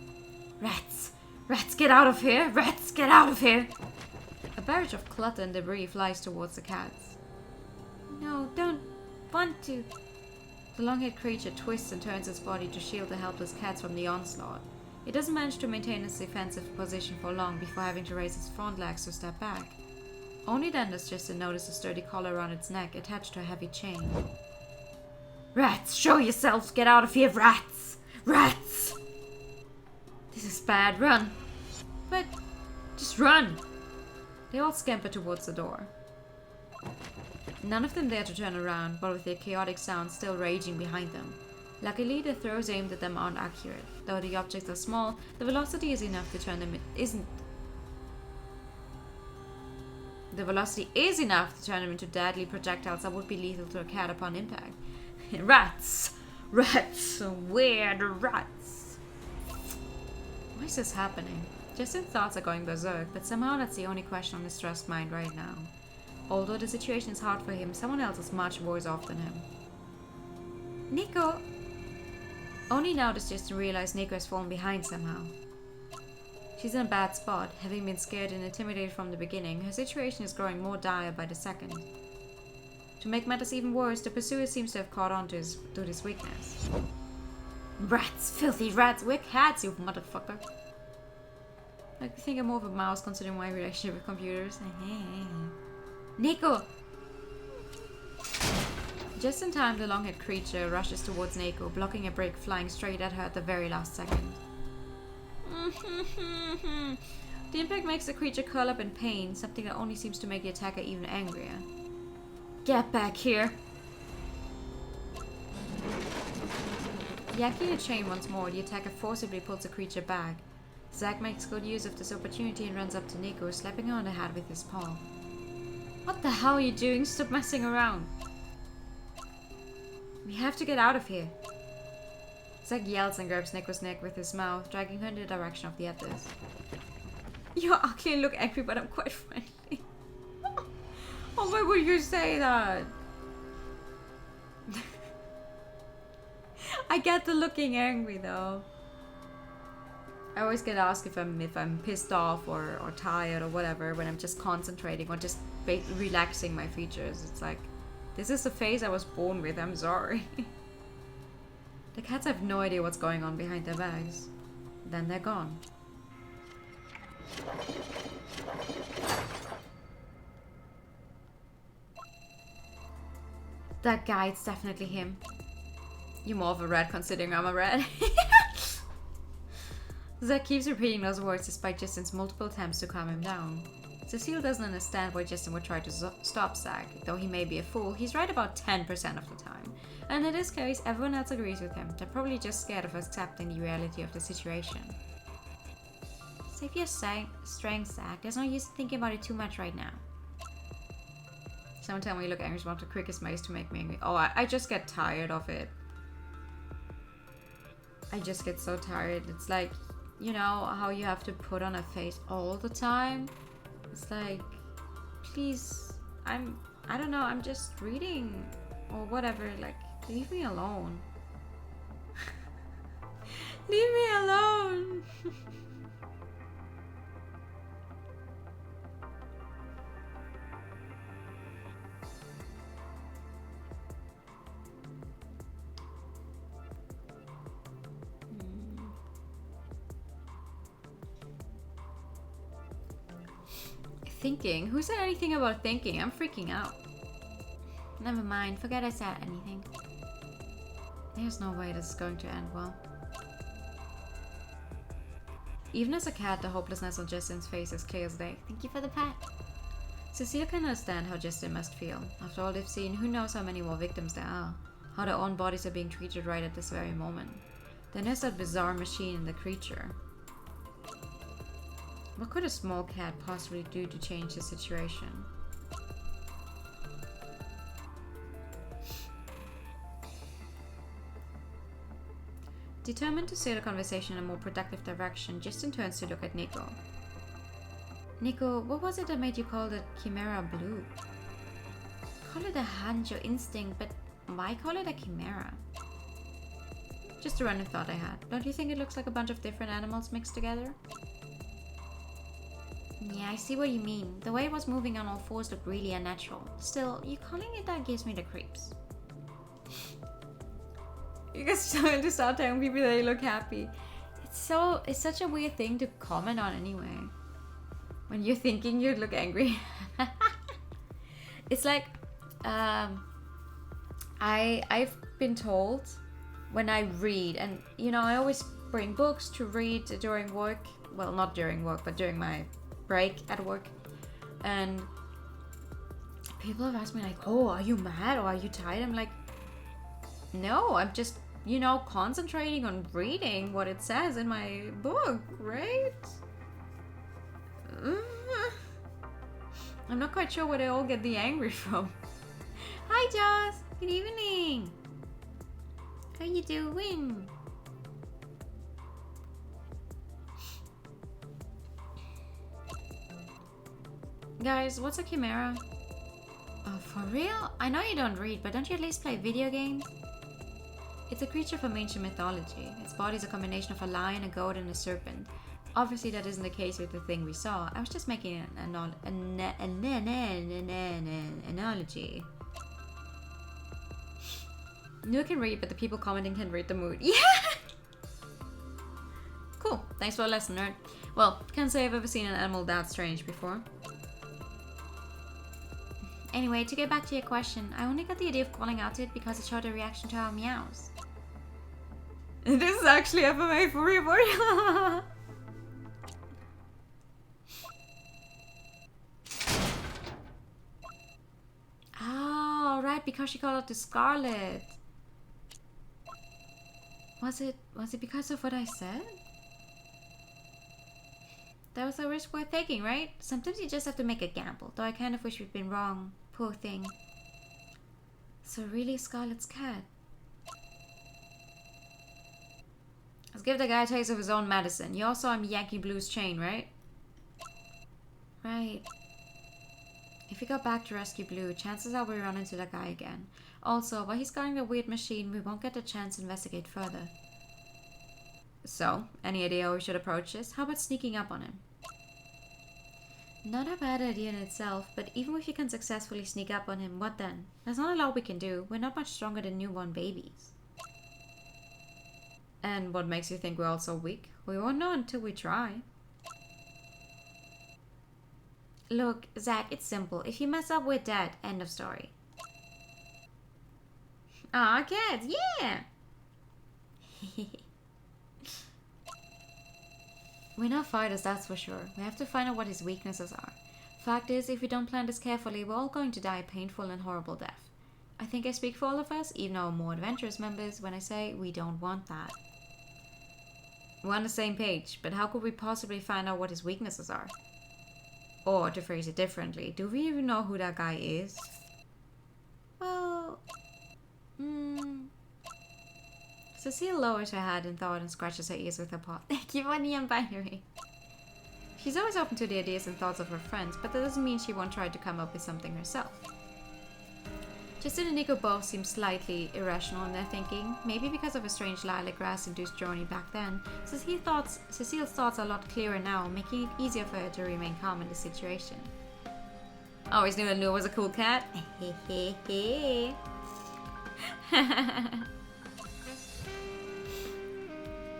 Rats! Rats, get out of here! Rats, get out of here! A barrage of clutter and debris flies towards the cats. No, don't want to. The long-haired creature twists and turns its body to shield the helpless cats from the onslaught. It doesn't manage to maintain its defensive position for long before having to raise its front legs to step back. Only then does Justin notice a sturdy collar around its neck attached to a heavy chain. Rats, show yourselves! Get out of here, rats! Rats! This is bad, run! But, just run! They all scamper towards the door. None of them dare to turn around, but with their chaotic sounds still raging behind them. Luckily, the throws aimed at them aren't accurate. Though the objects are small, the velocity is enough to turn them into deadly projectiles that would be lethal to a cat upon impact. Rats! Rats! Weird rats! Why is this happening? Justin's thoughts are going berserk, but somehow that's the only question on his stressed mind right now. Although the situation is hard for him, someone else is much worse off than him. Nico! Only now does Justin realize Nico has fallen behind somehow. She's in a bad spot. Having been scared and intimidated from the beginning, her situation is growing more dire by the second. To make matters even worse, the pursuer seems to have caught on to this weakness. Rats! Filthy rats! We're cats, you motherfucker! I think I'm more of a mouse considering my relationship with computers. Nico! Just in time, the long-haired creature rushes towards Nico, blocking a brick flying straight at her at the very last second. The impact makes the creature curl up in pain, something that only seems to make the attacker even angrier. Get back here! Yanking the chain once more, the attacker forcibly pulls the creature back. Zack makes good use of this opportunity and runs up to Nico, slapping her on the head with his paw. What the hell are you doing? Stop messing around! We have to get out of here! Zack yells and grabs Nico's neck with his mouth, dragging her in the direction of the others. You're ugly and look angry, but I'm quite friendly. Oh, why would you say that? I get the looking angry though. I always get asked if I'm pissed off or tired or whatever when I'm just concentrating or just relaxing my features. It's like, this is the face I was born with, I'm sorry. The cats have no idea what's going on behind their backs. Then they're gone. That guy, it's definitely him. You're more of a rat considering I'm a rat. Zack keeps repeating those words despite Justin's multiple attempts to calm him down. Cecile doesn't understand why Justin would try to stop Zack. Though he may be a fool, he's right about 10% of the time. And in this case, everyone else agrees with him. They're probably just scared of accepting the reality of the situation. Save your strength, Zack. There's no use thinking about it too much right now. Someone tell me you look angry is one of the quickest ways to make me angry. Oh, I just get tired of it. I just get so tired. It's like, you know how you have to put on a face all the time? It's like, please, I don't know, I'm just reading or whatever, like, leave me alone. Leave me alone. Thinking? Who said anything about thinking? I'm freaking out. Never mind, forget I said anything. There's no way this is going to end well. Even as a cat, the hopelessness on Justin's face is clear as day. Thank you for the pet. Cecile can understand how Justin must feel. After all they've seen, who knows how many more victims there are. How their own bodies are being treated right at this very moment. Then there's that bizarre machine and the creature. What could a small cat possibly do to change the situation? Determined to steer the conversation in a more productive direction, Justin turns to look at Nico. Nico, what was it that made you call the Chimera blue? Call it a hunch or instinct, but Why call it a chimera? Just a random thought I had. Don't you think it looks like a bunch of different animals mixed together? Yeah, I see what you mean. The way it was moving on all fours looked really unnatural. Still, you calling it that gives me the creeps. You guys trying to start telling people they look happy. It's such a weird thing to comment on anyway. When you're thinking you'd look angry. It's like, I've been told when I read, and you know, I always bring books to read during work. Well, not during work, but during my break at work. And people have asked me like, oh, are you mad or are you tired? I'm like, no, I'm just, you know, concentrating on reading what it says in my book, right? I'm not quite sure where they all get the angry from. Hi, Joss. Good evening. How you doing? Guys, what's a chimera? Oh, for real? I know you don't read, but don't you at least play video games? It's a creature from ancient mythology. Its body is a combination of a lion, a goat, and a serpent. Obviously, that isn't the case with the thing we saw. I was just making an analogy. You can read, but the people commenting can read the mood. Yeah! Cool. Thanks for the lesson, nerd. Well, can't say I've ever seen an animal that strange before. Anyway, to get back to your question, I only got the idea of calling out to it because it showed a reaction to our meows. This is actually FMA for report. Oh, right, because she called out to Scarlet. Was it because of what I said? That was a risk worth taking, right? Sometimes you just have to make a gamble, though I kind of wish we'd been wrong. Poor thing. So really Scarlet's cat? Let's give the guy a taste of his own medicine. You all saw him Yankee Blue's chain, right? Right. If we go back to rescue Blue, chances are we run into that guy again. Also, while he's guarding the weird machine, we won't get the chance to investigate further. So, any idea how we should approach this? How about sneaking up on him? Not a bad idea in itself, but even if you can successfully sneak up on him, what then? There's not a lot we can do. We're not much stronger than newborn babies. And what makes you think we're all so weak? We won't know until we try. Look, Zach, it's simple. If you mess up, we're dead. End of story. Aw, cats, yeah! We're not fighters, that's for sure. We have to find out what his weaknesses are. Fact is, if we don't plan this carefully, we're all going to die a painful and horrible death. I think I speak for all of us, even our more adventurous members, when I say we don't want that. We're on the same page, but how could we possibly find out what his weaknesses are? Or, to phrase it differently, do we even know who that guy is? Well... Cecile lowers her head in thought and scratches her ears with her paw. Thank you, Bonnie and Binary. She's always open to the ideas and thoughts of her friends, but that doesn't mean she won't try to come up with something herself. Justin and Nico both seem slightly irrational in their thinking, maybe because of a strange lilac grass-induced journey back then. Cecile's thoughts are a lot clearer now, making it easier for her to remain calm in the situation. Always knew Lua was a cool cat.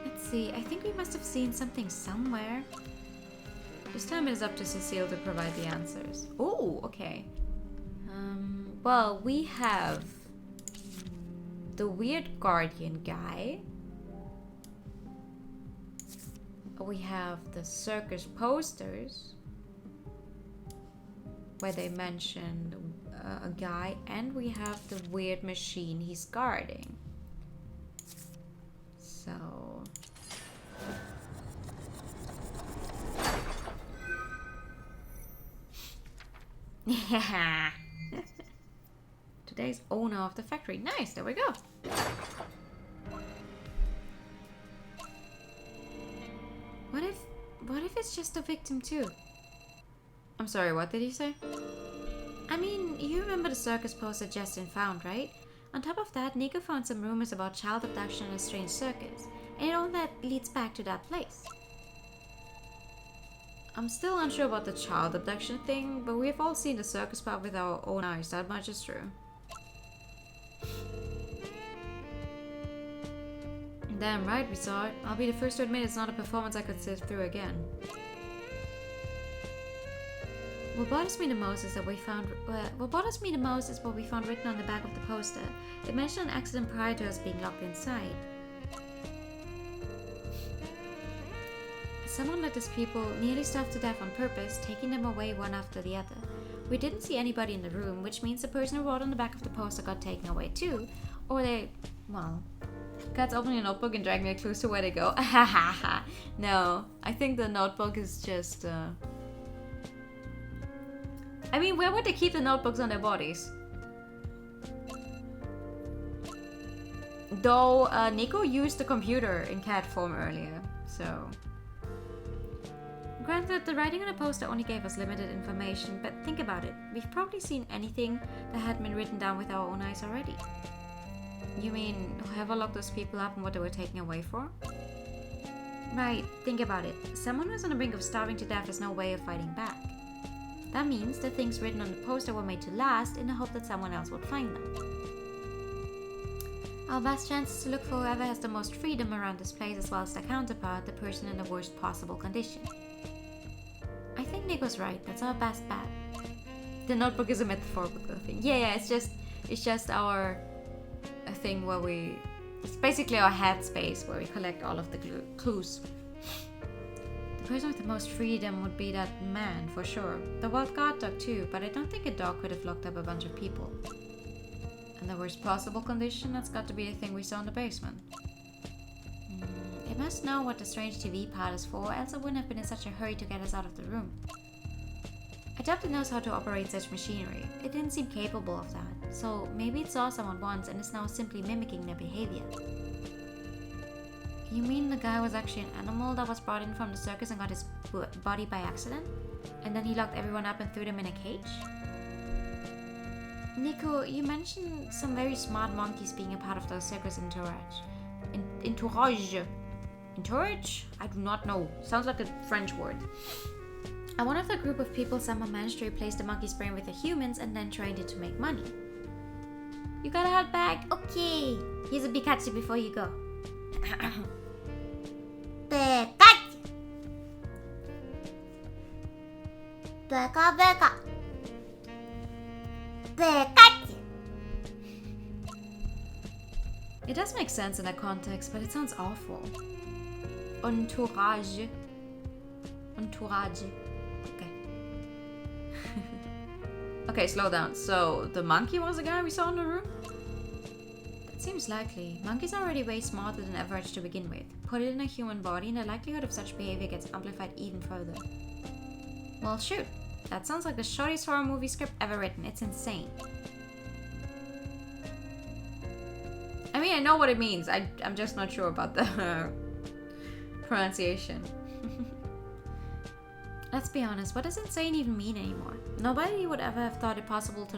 Let's see, I think we must have seen something somewhere. This time it is up to Cecile to provide the answers. Oh, okay. Well, we have the weird guardian guy. We have the circus posters, where they mentioned a guy, and we have the weird machine he's guarding. So... yeah. Today's owner of the factory. Nice, there we go. What if it's just a victim too? I'm sorry, what did you say? I mean, you remember the circus poster Justin found, right? On top of that, Nico found some rumors about child abduction in a strange circus, and all that leads back to that place. I'm still unsure about the child abduction thing, but we've all seen the circus part with our own eyes, that much is true. Damn right we saw it. I'll be the first to admit it's not a performance I could sit through again. What bothers me the most is what we found written on the back of the poster. It mentioned an accident prior to us being locked inside. Someone let his people nearly starve to death on purpose, taking them away one after the other. We didn't see anybody in the room, which means the person who wrote on the back of the poster got taken away too. Or they, well, cats open your notebook and drag me clues to where they go. No, I think the notebook is just, I mean, where would they keep the notebooks on their bodies? Though, Nico used the computer in cat form earlier, so... Granted, the writing on the poster only gave us limited information, but think about it. We've probably seen anything that had been written down with our own eyes already. You mean, whoever locked those people up and what they were taken away for? Right, think about it. Someone who's on the brink of starving to death has no way of fighting back. That means the things written on the poster were made to last in the hope that someone else would find them. Our best chance is to look for whoever has the most freedom around this place as well as their counterpart, the person in the worst possible condition. I think Nico's right, that's our best bet. The notebook is a metaphorical thing. Yeah, it's just our a thing where it's basically our headspace where we collect all of the clues. The person with the most freedom would be that man, for sure. The wild guard dog too, but I don't think a dog could have locked up a bunch of people. And the worst possible condition, that's got to be the thing we saw in the basement. It must know what the strange TV part is for, else it wouldn't have been in such a hurry to get us out of the room. I doubt it knows how to operate such machinery. It didn't seem capable of that, so maybe it saw someone once and is now simply mimicking their behavior. You mean the guy was actually an animal that was brought in from the circus and got his body by accident? And then he locked everyone up and threw them in a cage? Nico, you mentioned some very smart monkeys being a part of the circus entourage. Entourage? I do not know. Sounds like a French word. And one of the group of people somehow managed to replace the monkey's brain with the humans and then trained it to make money. You got a hot bag? Okay. Here's a Pikachu before you go. Pikachu! Pika. Pikachu! It does make sense in that context, but it sounds awful. Entourage. Okay. Okay, slow down. So, the monkey was the guy we saw in the room? That seems likely. Monkeys are already way smarter than average to begin with. Put it in a human body and the likelihood of such behavior gets amplified even further. Well, shoot. That sounds like the shortest horror movie script ever written. It's insane. I mean, I know what it means. I'm just not sure about the pronunciation. Let's be honest, what does insane even mean anymore? Nobody would ever have thought it possible to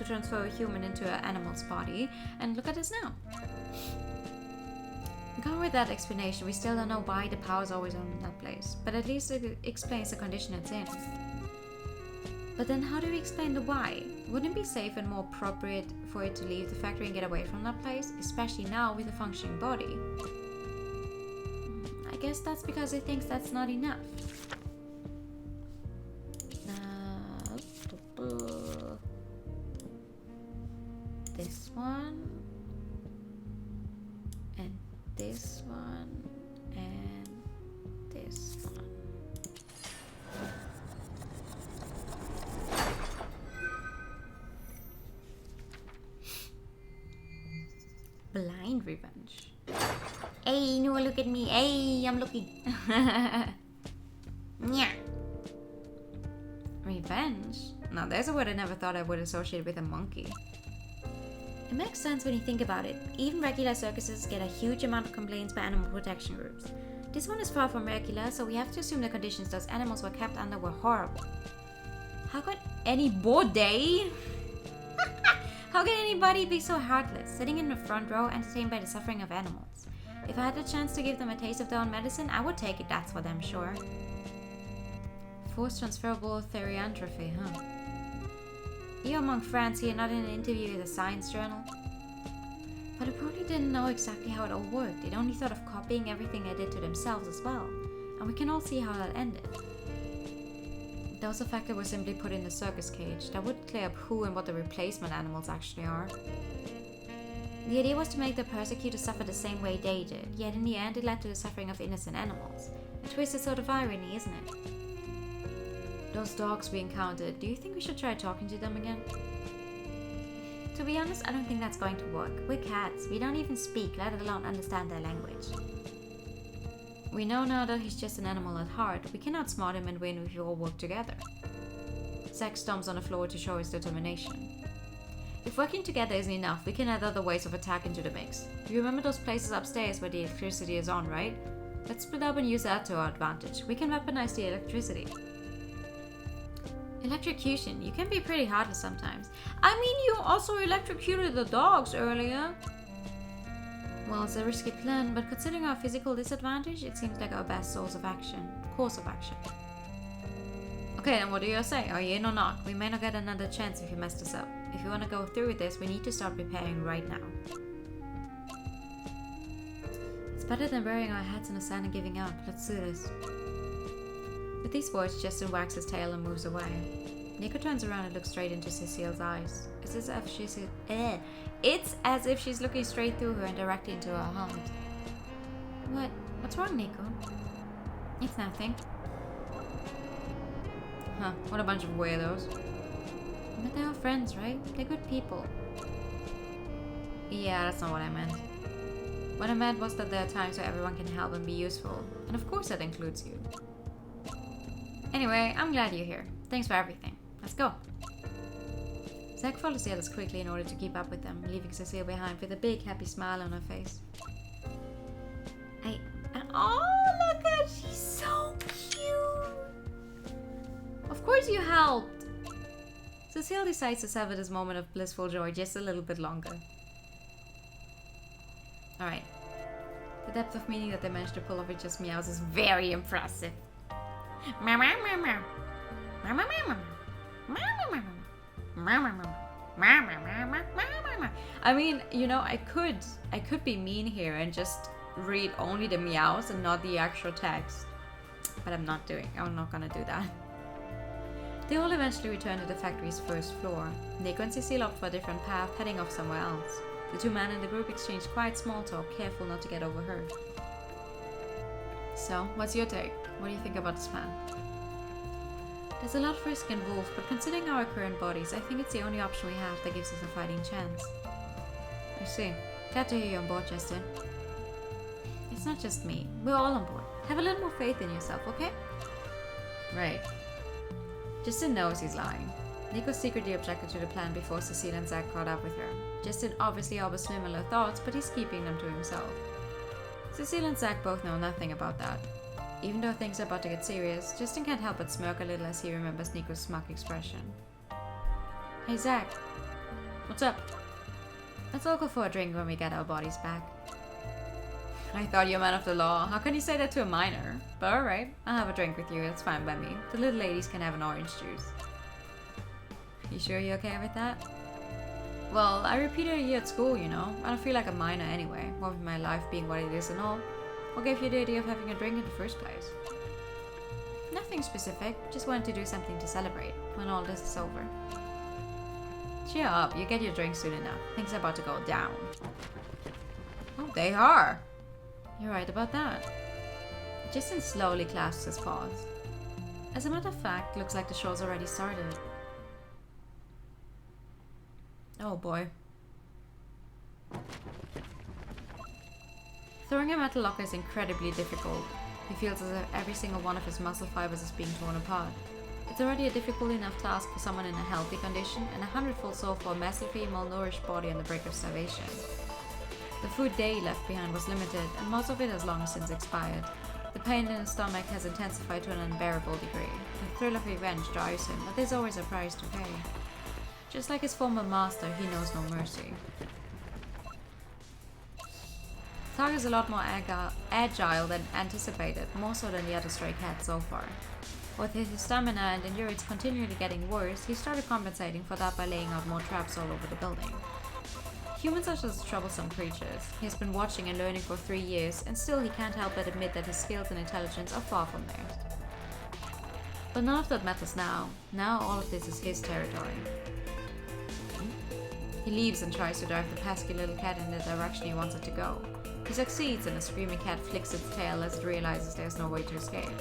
transfer a human into an animal's body, and look at us now. Going with that explanation, we still don't know why the power is always on in that place, but at least it explains the condition it's in. But then how do we explain the why? Wouldn't it be safe and more appropriate for it to leave the factory and get away from that place, especially now with a functioning body? I guess that's because it thinks that's not enough. This one, and this one, and this one. Blind revenge. Hey, no, look at me. Hey, I'm looking. Yeah. Revenge? Now there's a word I never thought I would associate with a monkey. It makes sense when you think about it. Even regular circuses get a huge amount of complaints by animal protection groups. This one is far from regular, so we have to assume the conditions those animals were kept under were horrible. How could How can anybody be so heartless, sitting in the front row entertained by the suffering of animals? If I had the chance to give them a taste of their own medicine, I would take it, that's for damn sure. Forced transferable therianthropy, huh? You're among friends here, not in an interview with a science journal. But they probably didn't know exactly how it all worked. They'd only thought of copying everything they did to themselves as well. And we can all see how that ended. That was the fact that we're simply put in the circus cage. That would clear up who and what the replacement animals actually are. The idea was to make the persecutors suffer the same way they did, yet in the end it led to the suffering of innocent animals. A twisted sort of irony, isn't it? Those dogs we encountered, do you think we should try talking to them again? To be honest, I don't think that's going to work. We're cats. We don't even speak, let alone understand their language. We know now that he's just an animal at heart. We can outsmart him and win if we all work together. Zack stomps on the floor to show his determination. If working together isn't enough, we can add other ways of attack into the mix. You remember those places upstairs where the electricity is on, right? Let's split up and use that to our advantage. We can weaponize the electricity. Electrocution. You can be pretty heartless sometimes. I mean, you also electrocuted the dogs earlier. Well, it's a risky plan, but considering our physical disadvantage, it seems like our best course of action. Okay, then what do you say? Are you in or not? We may not get another chance if you mess this up. If you want to go through with this, we need to start preparing right now. It's better than burying our heads in the sand and giving up. Let's do this. With these words, Justin wags his tail and moves away. Nico turns around and looks straight into Cecile's eyes. It's as if she's looking straight through her and directly into her heart. What's wrong, Nico? It's nothing. Huh, what a bunch of weirdos. But they're all friends, right? They're good people. Yeah, that's not what I meant. What I meant was that there are times where everyone can help and be useful. And of course that includes you. Anyway, I'm glad you're here. Thanks for everything. Let's go. Zack follows the others quickly in order to keep up with them, leaving Cecile behind with a big happy smile on her face. Oh, look at her! She's so cute! Of course you helped! Cecile decides to savor this moment of blissful joy just a little bit longer. Alright. The depth of meaning that they managed to pull off with just meows is very impressive. I mean, you know, I could be mean here and just read only the meows and not the actual text. But I'm not gonna do that. They all eventually return to the factory's first floor. Nico and Cecile opt for a different path, heading off somewhere else. The two men in the group exchange quiet small talk, careful not to get overheard. So, what's your take? What do you think about this plan? There's a lot of risk involved, but considering our current bodies, I think it's the only option we have that gives us a fighting chance. I see. Glad to hear you're on board, Justin. It's not just me. We're all on board. Have a little more faith in yourself, okay? Right. Justin knows he's lying. Nico secretly objected to the plan before Cecile and Zack caught up with her. Justin obviously harbors similar thoughts, but he's keeping them to himself. Cecile and Zack both know nothing about that. Even though things are about to get serious, Justin can't help but smirk a little as he remembers Nico's smug expression. Hey Zack. What's up? Let's all go for a drink when we get our bodies back. I thought you were a man of the law. How can you say that to a minor? But alright, I'll have a drink with you, that's fine by me. The little ladies can have an orange juice. You sure you're okay with that? Well, I repeated a year at school, you know. I don't feel like a minor anyway, more with my life being what it is and all. What gave you the idea of having a drink in the first place? Nothing specific, just wanted to do something to celebrate when all this is over. Cheer up, you get your drink soon enough. Things are about to go down. Oh, they are! You're right about that. Justin slowly clasps his paws. As a matter of fact, looks like the show's already started. Oh boy. Throwing a metal locker is incredibly difficult. He feels as if every single one of his muscle fibers is being torn apart. It's already a difficult enough task for someone in a healthy condition, and 100-fold so for a massively malnourished body on the brink of starvation. The food they left behind was limited, and most of it has long since expired. The pain in his stomach has intensified to an unbearable degree. The thrill of revenge drives him, but there's always a price to pay. Just like his former master, he knows no mercy. Targ is a lot more agile than anticipated, more so than the other stray cats so far. With his stamina and endurance continually getting worse, he started compensating for that by laying out more traps all over the building. Humans are just troublesome creatures. He has been watching and learning for 3 years, and still he can't help but admit that his skills and intelligence are far from theirs. But none of that matters now. Now all of this is his territory. He leaves and tries to drive the pesky little cat in the direction he wants it to go. He succeeds, and the screaming cat flicks its tail as it realizes there's no way to escape.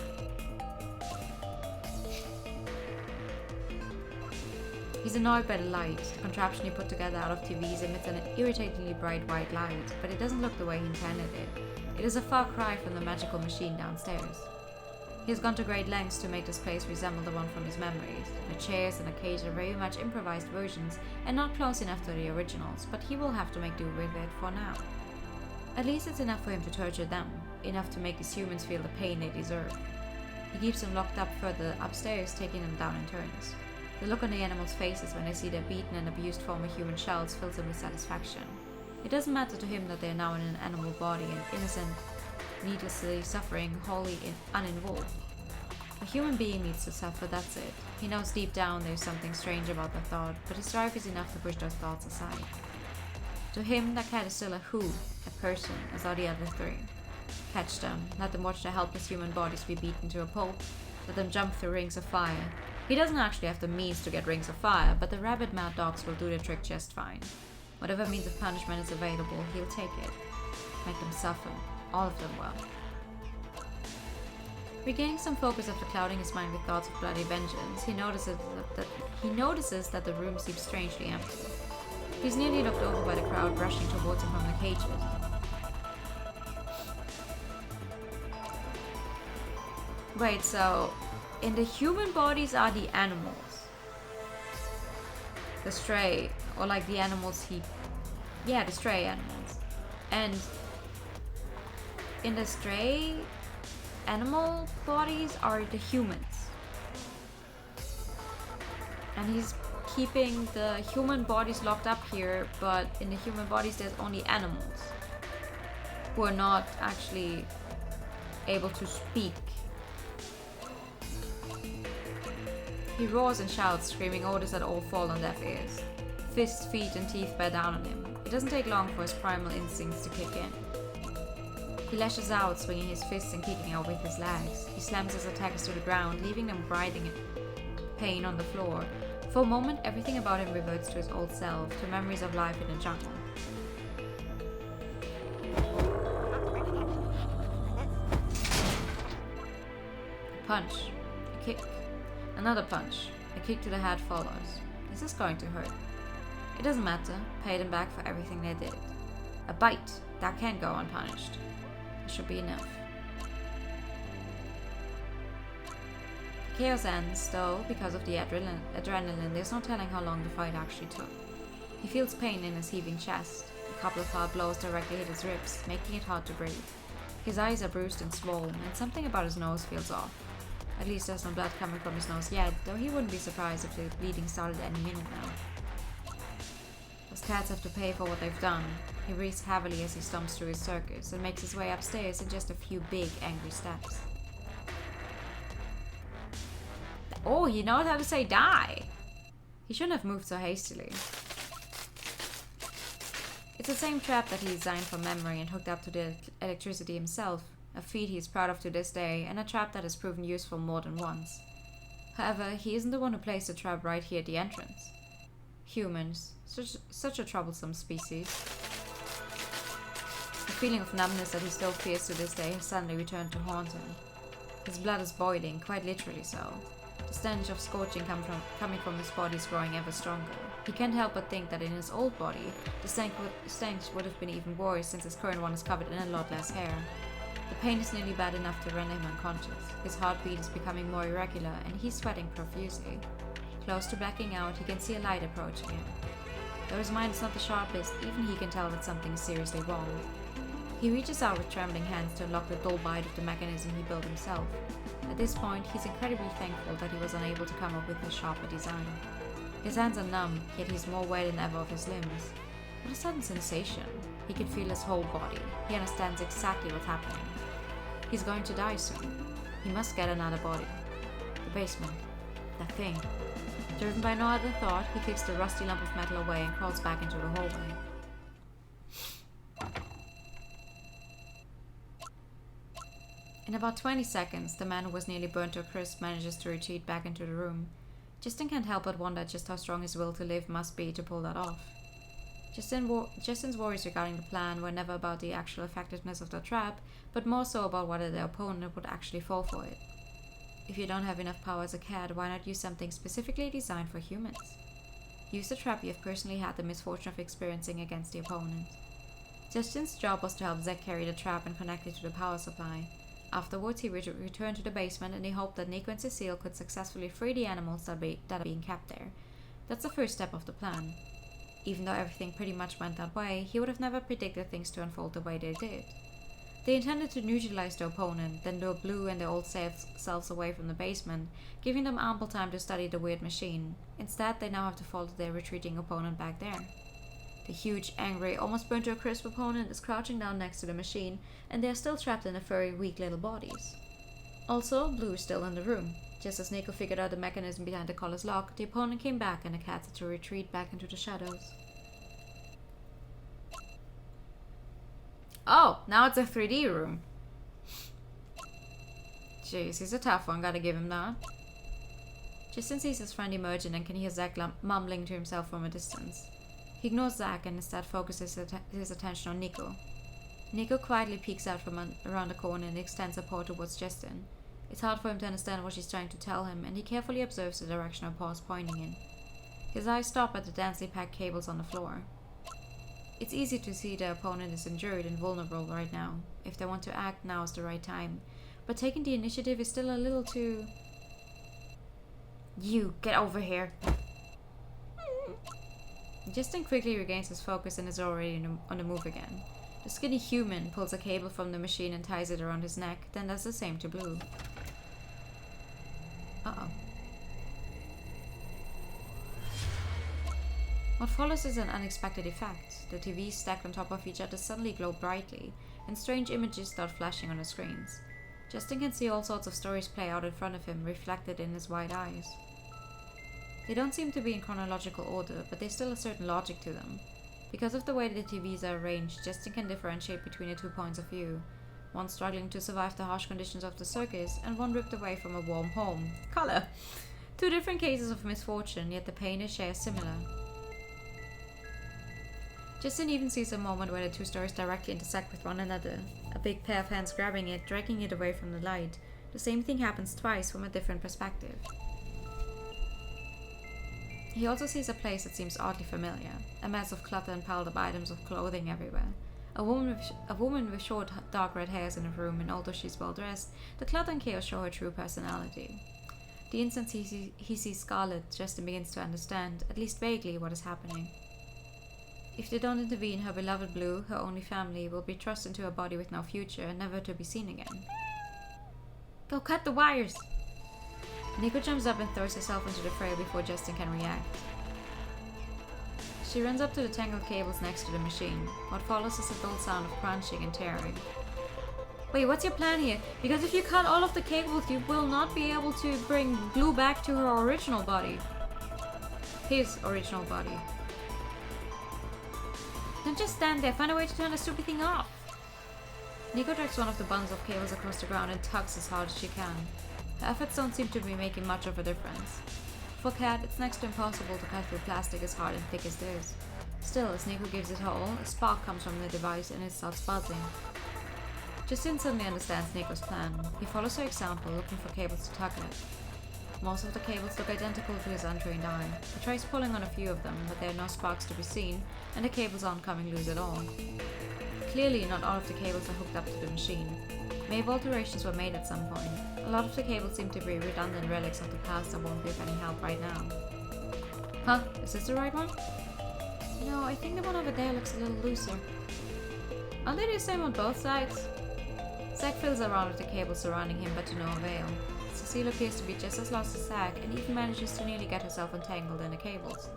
He's annoyed by the light. The contraption he put together out of TVs emits an irritatingly bright white light, but it doesn't look the way he intended it. It is a far cry from the magical machine downstairs. He has gone to great lengths to make this place resemble the one from his memories. The chairs and the cage are very much improvised versions and not close enough to the originals, but he will have to make do with it for now. At least it's enough for him to torture them, enough to make these humans feel the pain they deserve. He keeps them locked up further upstairs, taking them down in turns. The look on the animals' faces when they see their beaten and abused former human shells fills them with satisfaction. It doesn't matter to him that they are now in an animal body and innocent, needlessly suffering, wholly uninvolved. A human being needs to suffer, that's it. He knows deep down there's something strange about the thought, but his drive is enough to push those thoughts aside. To him, that cat is still a person, as are the other 3. Catch them, let them watch their helpless human bodies be beaten to a pulp, let them jump through rings of fire. He doesn't actually have the means to get rings of fire, but the rabid mad dogs will do the trick just fine. Whatever means of punishment is available, he'll take it. Make them suffer. All of them will. Regaining some focus after clouding his mind with thoughts of bloody vengeance, he notices that the room seems strangely empty. He's nearly knocked over by the crowd rushing towards him from the cages. Wait, so in the human bodies are the animals. The stray, or like the animals the stray animals. And in the stray animal bodies are the humans. And he's keeping the human bodies locked up here, but in the human bodies there's only animals who are not actually able to speak. He roars and shouts, screaming orders that all fall on deaf ears. Fists, feet, and teeth bear down on him. It doesn't take long for his primal instincts to kick in. He lashes out, swinging his fists and kicking out with his legs. He slams his attackers to the ground, leaving them writhing in pain on the floor. For a moment, everything about him reverts to his old self, to memories of life in the jungle. A punch. A kick. Another punch. A kick to the head follows. This is going to hurt. It doesn't matter. Pay them back for everything they did. A bite. That can't go unpunished. It should be enough. Chaos ends, though, because of the adrenaline, there's no telling how long the fight actually took. He feels pain in his heaving chest. A couple of hard blows directly hit his ribs, making it hard to breathe. His eyes are bruised and swollen, and something about his nose feels off. At least there's no blood coming from his nose yet, though he wouldn't be surprised if the bleeding started any minute now. Those cats have to pay for what they've done. He breathes heavily as he stomps through his circus and makes his way upstairs in just a few big, angry steps. Oh, he knows how to say die! He shouldn't have moved so hastily. It's the same trap that he designed from memory and hooked up to the electricity himself, a feat he is proud of to this day, and a trap that has proven useful more than once. However, he isn't the one who placed the trap right here at the entrance. Humans, such a troublesome species. The feeling of numbness that he still fears to this day has suddenly returned to haunt him. His blood is boiling, quite literally so. The stench of scorching coming from his body is growing ever stronger. He can't help but think that in his old body, the stench would have been even worse, since his current one is covered in a lot less hair. The pain is nearly bad enough to render him unconscious. His heartbeat is becoming more irregular, and he's sweating profusely. Close to blacking out, he can see a light approaching him. Though his mind is not the sharpest, even he can tell that something is seriously wrong. He reaches out with trembling hands to unlock the dull bite of the mechanism he built himself. At this point, he's incredibly thankful that he was unable to come up with a sharper design. His hands are numb, yet he's more aware than ever of his limbs. What a sudden sensation. He can feel his whole body. He understands exactly what's happening. He's going to die soon. He must get another body. The basement. That thing. Driven by no other thought, he kicks the rusty lump of metal away and crawls back into the hallway. In about 20 seconds, the man who was nearly burnt to a crisp manages to retreat back into the room. Justin can't help but wonder just how strong his will to live must be to pull that off. Justin's worries regarding the plan were never about the actual effectiveness of the trap, but more so about whether the opponent would actually fall for it. If you don't have enough power as a cat, why not use something specifically designed for humans? Use the trap you have personally had the misfortune of experiencing against the opponent. Justin's job was to help Zack carry the trap and connect it to the power supply. Afterwards, he returned to the basement and he hoped that Nico and Cecile could successfully free the animals that are being kept there. That's the first step of the plan. Even though everything pretty much went that way, he would have never predicted things to unfold the way they did. They intended to neutralize the opponent, then lure Blue and their old selves away from the basement, giving them ample time to study the weird machine. Instead, they now have to follow their retreating opponent back there. The huge, angry, almost burnt to a crisp opponent is crouching down next to the machine, and they are still trapped in their furry, weak little bodies. Also, Blue is still in the room. Just as Nico figured out the mechanism behind the collar's lock, the opponent came back and the cats had to retreat back into the shadows. Oh, now it's a 3D room. Jeez, he's a tough one, gotta give him that. Justin sees his friend emerge and can hear Zack mumbling to himself from a distance. He ignores Zack and instead focuses his attention on Nico. Nico quietly peeks out from around the corner and extends a paw towards Justin. It's hard for him to understand what she's trying to tell him, and he carefully observes the direction her paw is pointing in. His eyes stop at the densely packed cables on the floor. It's easy to see the opponent is injured and vulnerable right now. If they want to act, now is the right time. But taking the initiative is still a little too... You, get over here! Justin quickly regains his focus and is already on the move again. The skinny human pulls a cable from the machine and ties it around his neck, then does the same to Blue. Uh-oh. What follows is an unexpected effect. The TVs stacked on top of each other suddenly glow brightly, and strange images start flashing on the screens. Justin can see all sorts of stories play out in front of him, reflected in his wide eyes. They don't seem to be in chronological order, but there's still a certain logic to them. Because of the way the TVs are arranged, Justin can differentiate between the 2 points of view. One struggling to survive the harsh conditions of the circus, and one ripped away from a warm home. Color! 2 different cases of misfortune, yet the pain they share is similar. Justin even sees a moment where the 2 stories directly intersect with one another. A big pair of hands grabbing it, dragging it away from the light. The same thing happens twice from a different perspective. He also sees a place that seems oddly familiar. A mess of clutter and piled up items of clothing everywhere. A woman with short, dark red hair is in a room, and although she's well dressed, the clutter and chaos show her true personality. The instant he sees Scarlet, Justin begins to understand, at least vaguely, what is happening. If they don't intervene, her beloved Blue, her only family, will be thrust into a body with no future, never to be seen again. Go cut the wires! Nico jumps up and throws herself into the fray before Justin can react. She runs up to the tangled cables next to the machine. What follows is a dull sound of crunching and tearing. Wait, what's your plan here? Because if you cut all of the cables, you will not be able to bring Blue back to her original body. His original body. Don't just stand there, find a way to turn the stupid thing off. Nico drags one of the bundles of cables across the ground and tugs as hard as she can. Her efforts don't seem to be making much of a difference. For Cat, it's next to impossible to cut through plastic as hard and thick as this. Still, as Nico gives it her all, a spark comes from the device and it starts buzzing. Justin suddenly understands Nico's plan. He follows her example, looking for cables to tug at. Most of the cables look identical to his untrained eye. He tries pulling on a few of them, but there are no sparks to be seen, and the cables aren't coming loose at all. Clearly, not all of the cables are hooked up to the machine. Maybe alterations were made at some point. A lot of the cables seem to be redundant relics of the past that won't be of any help right now. Huh? Is this the right one? No, I think the one over there looks a little looser. Aren't they the same on both sides? Zack fiddles around with the cables surrounding him, but to no avail. Cecile appears to be just as lost as Zack and even manages to nearly get herself entangled in the cables.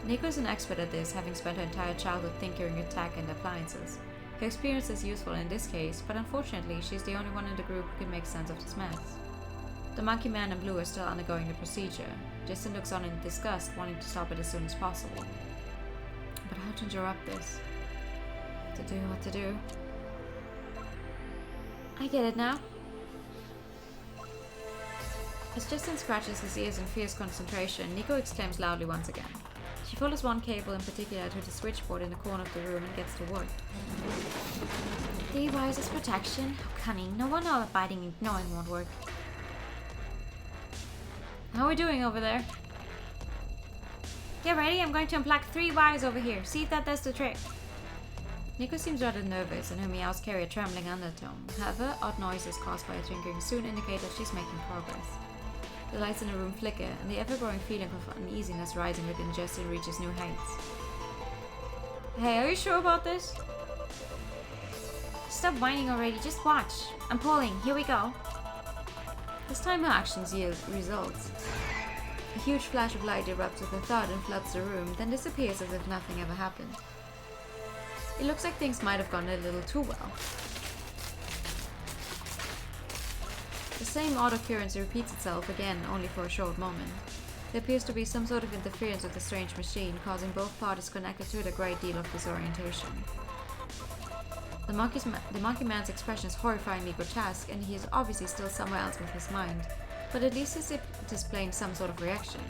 Nico is an expert at this, having spent her entire childhood tinkering with tech and appliances. Her experience is useful in this case, but unfortunately she's the only one in the group who can make sense of this mess. The Monkey Man and Blue are still undergoing the procedure. Justin looks on in disgust, wanting to stop it as soon as possible. But how to interrupt this? What to do? I get it now. As Justin scratches his ears in fierce concentration, Nico exclaims loudly once again. She follows one cable in particular to the switchboard in the corner of the room and gets to work. 3 wires as protection? How cunning. No wonder all the biting and ignoring won't work. How are we doing over there? Get ready, I'm going to unplug 3 wires over here. See if that does the trick. Nico seems rather nervous and her meows carry a trembling undertone. However, odd noises caused by her tinkering soon indicate that she's making progress. The lights in the room flicker, and the ever-growing feeling of uneasiness rising within Justin reaches new heights. Hey, are you sure about this? Stop whining already, just watch. I'm pulling, here we go. This time her actions yield results. A huge flash of light erupts with a thud and floods the room, then disappears as if nothing ever happened. It looks like things might have gone a little too well. The same odd occurrence repeats itself again, only for a short moment. There appears to be some sort of interference with the strange machine, causing both parties connected to it a great deal of disorientation. The Monkey Man's expression is horrifyingly grotesque, and he is obviously still somewhere else with his mind, but at least he's displaying some sort of reaction.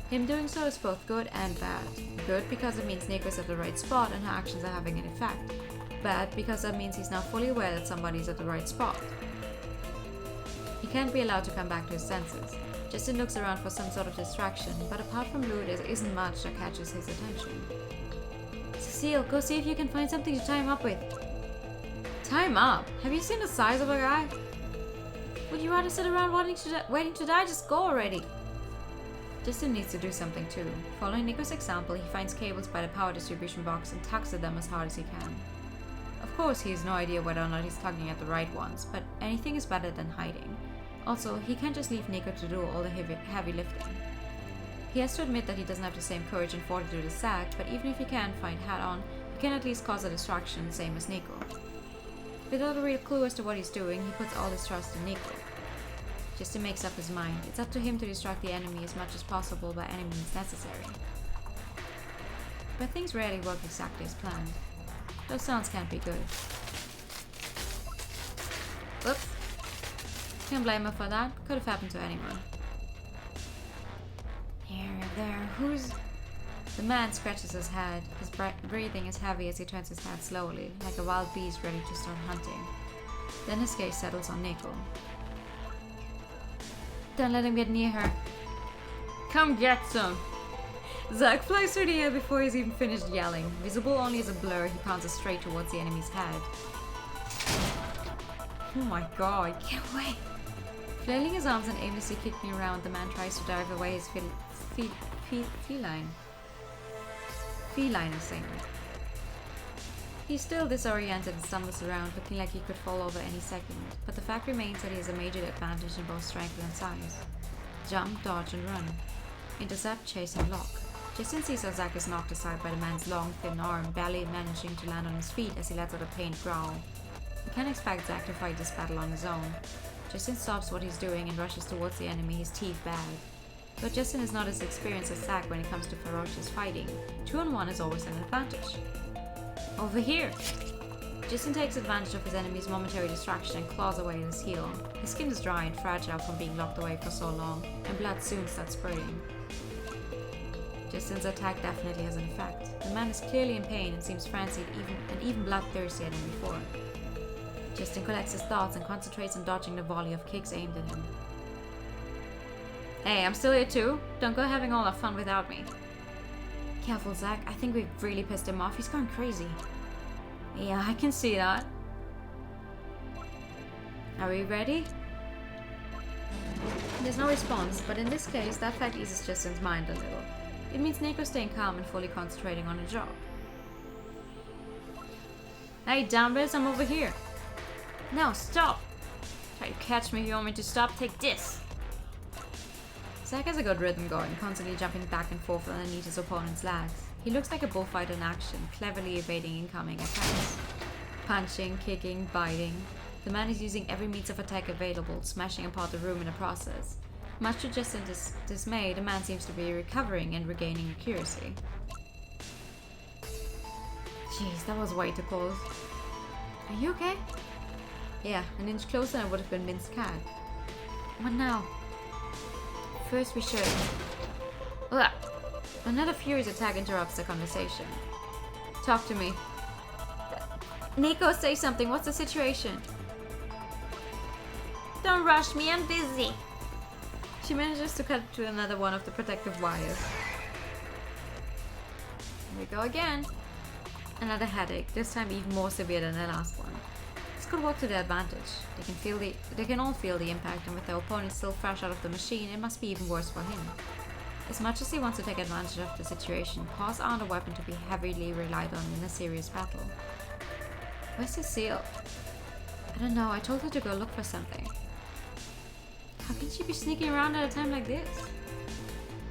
Him doing so is both good and bad. Good because it means Nico's at the right spot and her actions are having an effect. Bad because that means he's now fully aware that somebody's at the right spot. He can't be allowed to come back to his senses. Justin looks around for some sort of distraction, but apart from Blue, there isn't much that catches his attention. Cecile, go see if you can find something to tie him up with. Tie him up? Have you seen the size of a guy? Would you rather sit around waiting to die? Just go already. Justin needs to do something too. Following Nico's example, he finds cables by the power distribution box and tugs at them as hard as he can. Of course, he has no idea whether or not he's tugging at the right ones, but anything is better than hiding. Also, he can't just leave Nico to do all the heavy lifting. He has to admit that he doesn't have the same courage and fortitude as Zack, but even if he can't find hat-on, he can at least cause a distraction, same as Nico. Without a real clue as to what he's doing, he puts all his trust in Nico. Justin makes up his mind. It's up to him to distract the enemy as much as possible by any means necessary. But things rarely work exactly as planned. Those sounds can't be good. Whoops. Can't blame her for that. Could have happened to anyone. Here, there, who's... The man scratches his head. His breathing is heavy as he turns his head slowly, like a wild beast ready to start hunting. Then his gaze settles on Nico. Don't let him get near her. Come get some! Zack flies through the air before he's even finished yelling. Visible only as a blur, he pounces straight towards the enemy's head. Oh my god, get away! Flailing his arms and aimlessly kicking around, the man tries to drive away his feline assailant. He's still disoriented and stumbles around, looking like he could fall over any second, but the fact remains that he has a major advantage in both strength and size. Jump, dodge, and run. Intercept, chase, and block. Justin sees how Zack is knocked aside by the man's long, thin arm, barely managing to land on his feet as he lets out a pained growl. He can't expect Zack to fight this battle on his own. Justin stops what he's doing and rushes towards the enemy, his teeth bared. Though Justin is not as experienced as Zack when it comes to ferocious fighting, 2-on-1 is always an advantage. Over here! Justin takes advantage of his enemy's momentary distraction and claws away at his heel. His skin is dry and fragile from being locked away for so long, and blood soon starts spurting. Justin's attack definitely has an effect. The man is clearly in pain and seems frenzied and even bloodthirstier than before. Justin collects his thoughts and concentrates on dodging the volley of kicks aimed at him. Hey, I'm still here too. Don't go having all that fun without me. Careful, Zack. I think we've really pissed him off. He's going crazy. Yeah, I can see that. Are we ready? There's no response, but in this case, that fact eases Justin's mind a little. It means Nico's staying calm and fully concentrating on the job. Hey, downwards, I'm over here. No, stop! Try to catch me if you want me to stop. Take this! Zack has a good rhythm going, constantly jumping back and forth underneath his opponent's legs. He looks like a bullfighter in action, cleverly evading incoming attacks. Punching, kicking, biting. The man is using every means of attack available, smashing apart the room in the process. Much to Justin's dismay, the man seems to be recovering and regaining accuracy. Jeez, that was way too close. Are you okay? Yeah, an inch closer and I would have been minced cat. What now? First we should... Ugh. Another furious attack interrupts the conversation. Talk to me. Nico, say something. What's the situation? Don't rush me, I'm busy. She manages to cut to another one of the protective wires. Here we go again. Another headache, this time even more severe than the last one. This could work to their advantage. They can all feel the impact, and with their opponent still fresh out of the machine, it must be even worse for him. As much as he wants to take advantage of the situation, paws aren't a weapon to be heavily relied on in a serious battle. Where's Cecile? I don't know, I told her to go look for something. How can she be sneaking around at a time like this?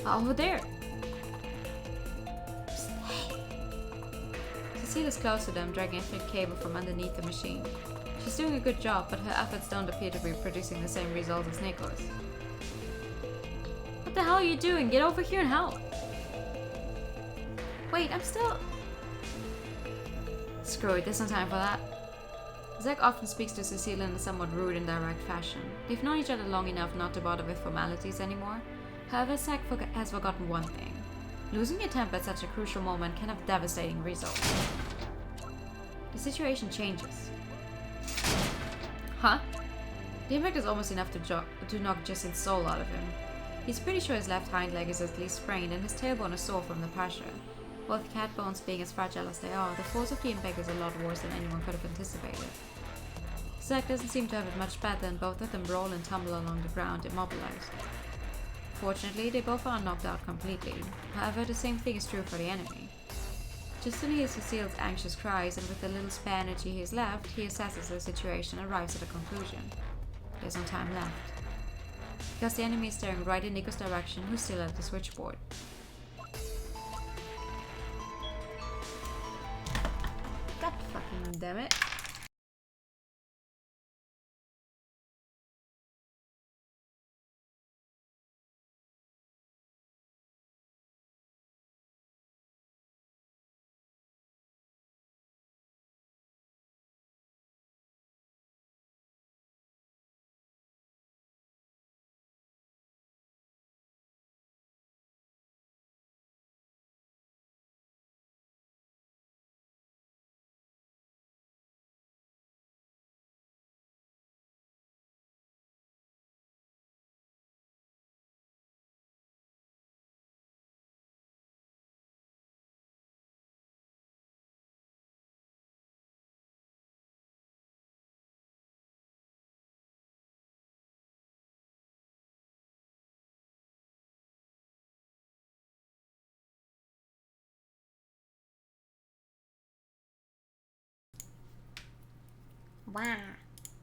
Over there! Hey! Cecile is close to them, dragging a thick cable from underneath the machine. She's doing a good job, but her efforts don't appear to be producing the same results as Nico's. What the hell are you doing? Get over here and help! Wait, I'm still... Screw it, there's no time for that. Zack often speaks to Cecile in a somewhat rude and direct fashion. They've known each other long enough not to bother with formalities anymore. However, Zack has forgotten one thing. Losing your temper at such a crucial moment can have devastating results. The situation changes. Huh? The impact is almost enough to knock Justin's soul out of him. He's pretty sure his left hind leg is at least sprained and his tailbone is sore from the pressure. Both cat bones being as fragile as they are, the force of the impact is a lot worse than anyone could have anticipated. Zack doesn't seem to have it much better, and both of them roll and tumble along the ground, immobilized. Fortunately, they both aren't knocked out completely. However, the same thing is true for the enemy. Justin hears Cecile's anxious cries, and with the little spare energy he has left, he assesses the situation and arrives at a conclusion. There's no time left. Because the enemy is staring right in Nico's direction, who's still at the switchboard. God fucking damn it. Wow.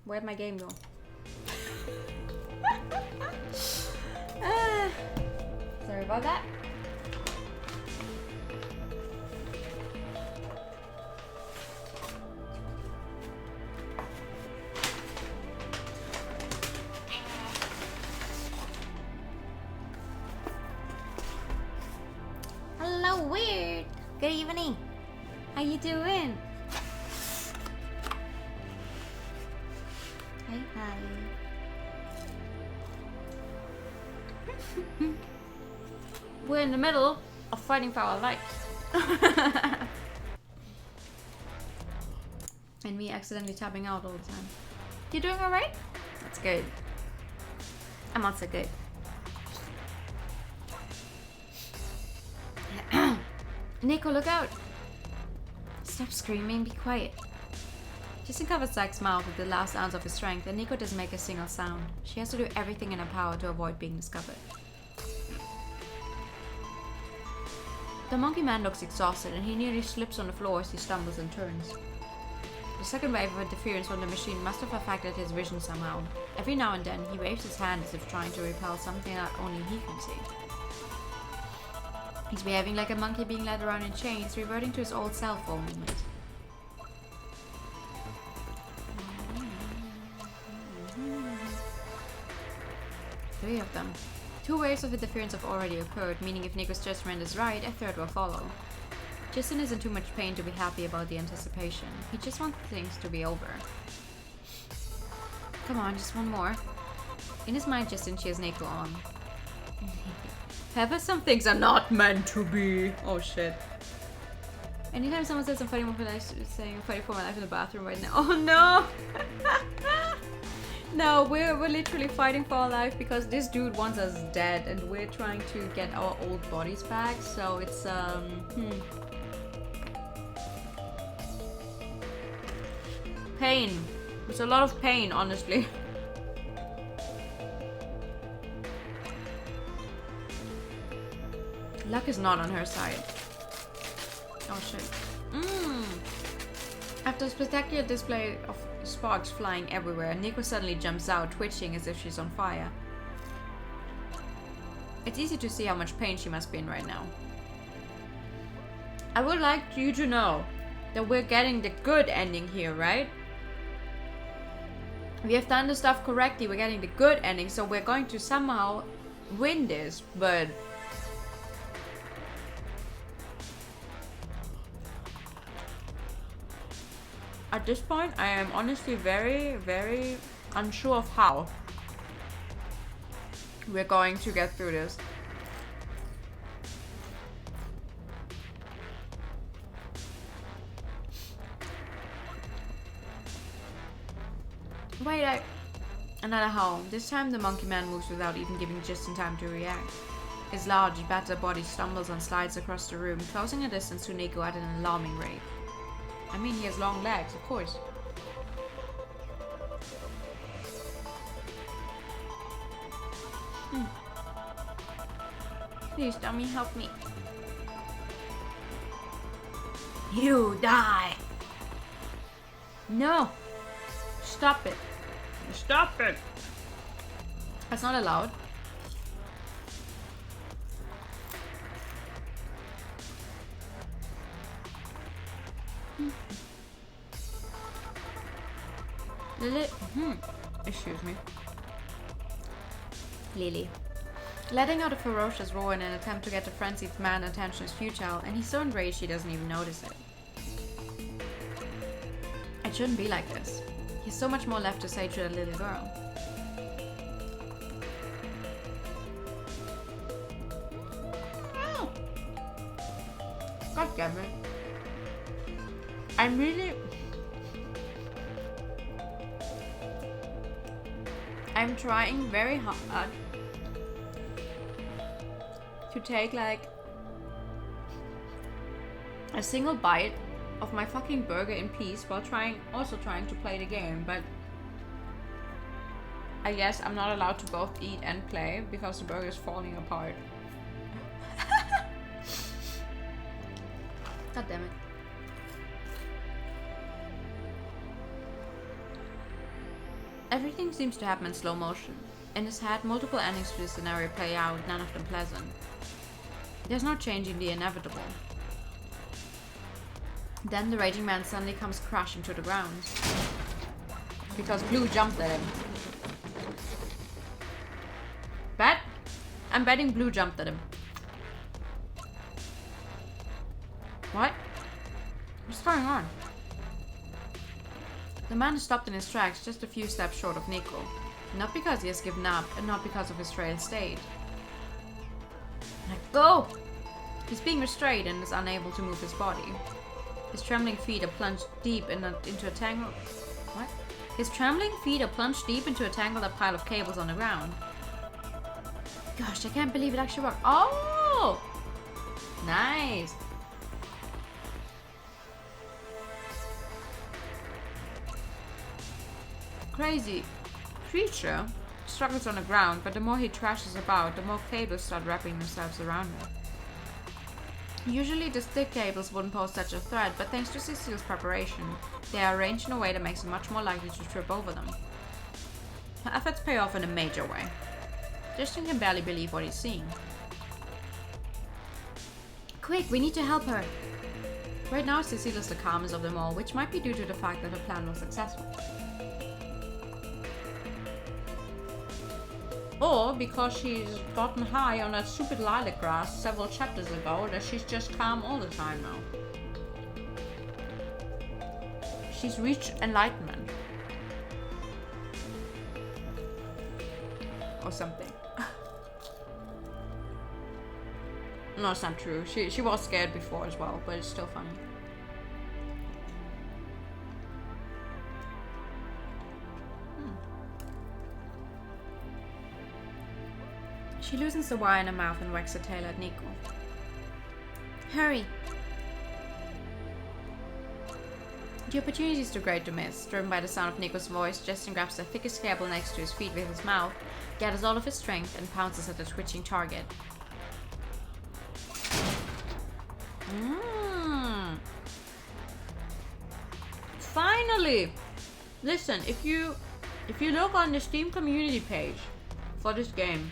Where'd my game go? Sorry about that. Hello, Weird. Good evening. How you doing? Hi. We're in the middle of fighting for our lives. And me accidentally tapping out all the time. You doing alright? That's good. I'm not so good. Nico, look out! Stop screaming, be quiet. Justin covers Zack's mouth with the last ounce of his strength, and Nico doesn't make a single sound. She has to do everything in her power to avoid being discovered. The monkey man looks exhausted, and he nearly slips on the floor as he stumbles and turns. The second wave of interference from the machine must have affected his vision somehow. Every now and then, he waves his hand as if trying to repel something that only he can see. He's behaving like a monkey being led around in chains, reverting to his old self for a moment. Three of them. 2 waves of interference have already occurred, meaning if Nico's judgment is right, a third will follow. Justin is in too much pain to be happy about the anticipation. He just wants things to be over. Come on, just one more. In his mind, Justin cheers Nico on. However, some things are not meant to be. Oh shit. Anytime someone says I'm fighting for my life, saying I'm fighting for my life in the bathroom right now. Oh no! No, we're literally fighting for our life because this dude wants us dead and we're trying to get our old bodies back, so it's pain. There's a lot of pain, honestly. Luck is not on her side. Oh shit. After a spectacular display of sparks flying everywhere, Nico suddenly jumps out, twitching as if she's on fire. It's easy to see how much pain she must be in right now. I would like you to know that we're getting the good ending here, right? We have done the stuff correctly, we're getting the good ending, so we're going to somehow win this, but... At this point, I am honestly very, very unsure of how we're going to get through this. Wait, another hole. This time the monkey man moves without even giving Justin time to react. His large, battered body stumbles and slides across the room, closing a distance to Nico at an alarming rate. I mean, he has long legs, of course. Please, dummy, help me. You die! No! Stop it! Stop it! That's not allowed. Lily, excuse me. Lily. Letting out a ferocious roar in an attempt to get the frenzied man's attention is futile, and he's so enraged he doesn't even notice it. It shouldn't be like this. He's so much more left to say to the little girl. Oh. God damn it. I'm trying very hard to take like a single bite of my fucking burger in peace while also trying to play the game, but I guess I'm not allowed to both eat and play because the burger is falling apart. God damn it. Everything seems to happen in slow motion. In his head, multiple endings to this scenario play out, none of them pleasant. There's no changing the inevitable. Then the raging man suddenly comes crashing to the ground. Because Blue jumped at him. Bet? I'm betting Blue jumped at him. What? What's going on? The man is stopped in his tracks just a few steps short of Nico. Not because he has given up, and not because of his frail state. Let go! He's being restrained and is unable to move his body. His trembling feet are plunged deep into a tangled... What? His trembling feet are plunged deep into a tangled up pile of cables on the ground. Gosh, I can't believe it actually worked. Oh! Nice! Crazy creature struggles on the ground, but the more he thrashes about, the more cables start wrapping themselves around him. Usually the stick tables wouldn't pose such a threat, but thanks to Cecile's preparation, they are arranged in a way that makes it much more likely to trip over them. Her efforts pay off in a major way. Justin can barely believe what he's seeing. Quick, we need to help her! Right now, Cecile is the calmest of them all, which might be due to the fact that her plan was successful. Or because she's gotten high on that stupid lilac grass several chapters ago that she's just calm all the time now. She's reached enlightenment. Or something. No, it's not true. She was scared before as well, but it's still funny. She loosens the wire in her mouth and wags her tail at Nico. Hurry! The opportunity is too great to miss. Driven by the sound of Nico's voice, Justin grabs the thickest cable next to his feet with his mouth, gathers all of his strength, and pounces at the twitching target. Finally! Listen, if you look on the Steam community page for this game,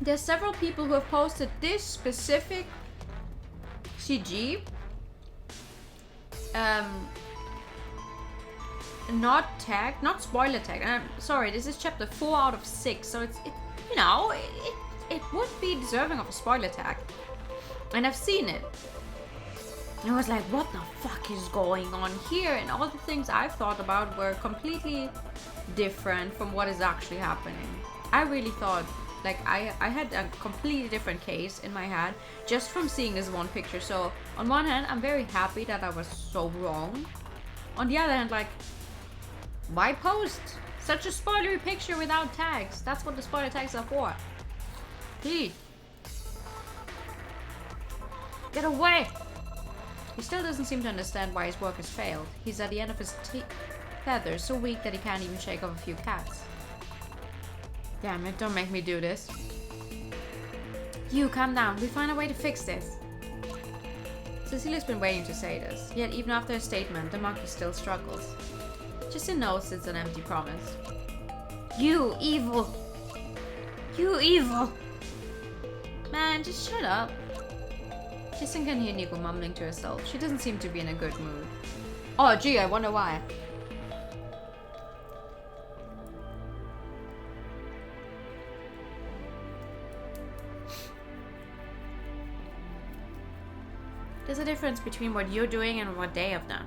there's several people who have posted this specific CG. Not tagged, not spoiler tagged. I'm sorry, this is chapter 4 out of 6, so it would be deserving of a spoiler tag. And I've seen it. And I was like, what the fuck is going on here? And all the things I've thought about were completely different from what is actually happening. I really thought, like, I had a completely different case in my head just from seeing this one picture. So on one hand, I'm very happy that I was so wrong. On the other hand, like, why post such a spoilery picture without tags? That's what the spoiler tags are for. Please. Get away! He still doesn't seem to understand why his work has failed. He's at the end of his tether, so weak that he can't even shake off a few cats. Damn it, don't make me do this. You, calm down. We find a way to fix this. Cecilia's been waiting to say this, yet even after her statement, the monkey still struggles. Justin knows it's an empty promise. You evil! You evil! Man, just shut up. Justin can hear Nico mumbling to herself. She doesn't seem to be in a good mood. Oh gee, I wonder why. There's a difference between what you're doing and what they have done.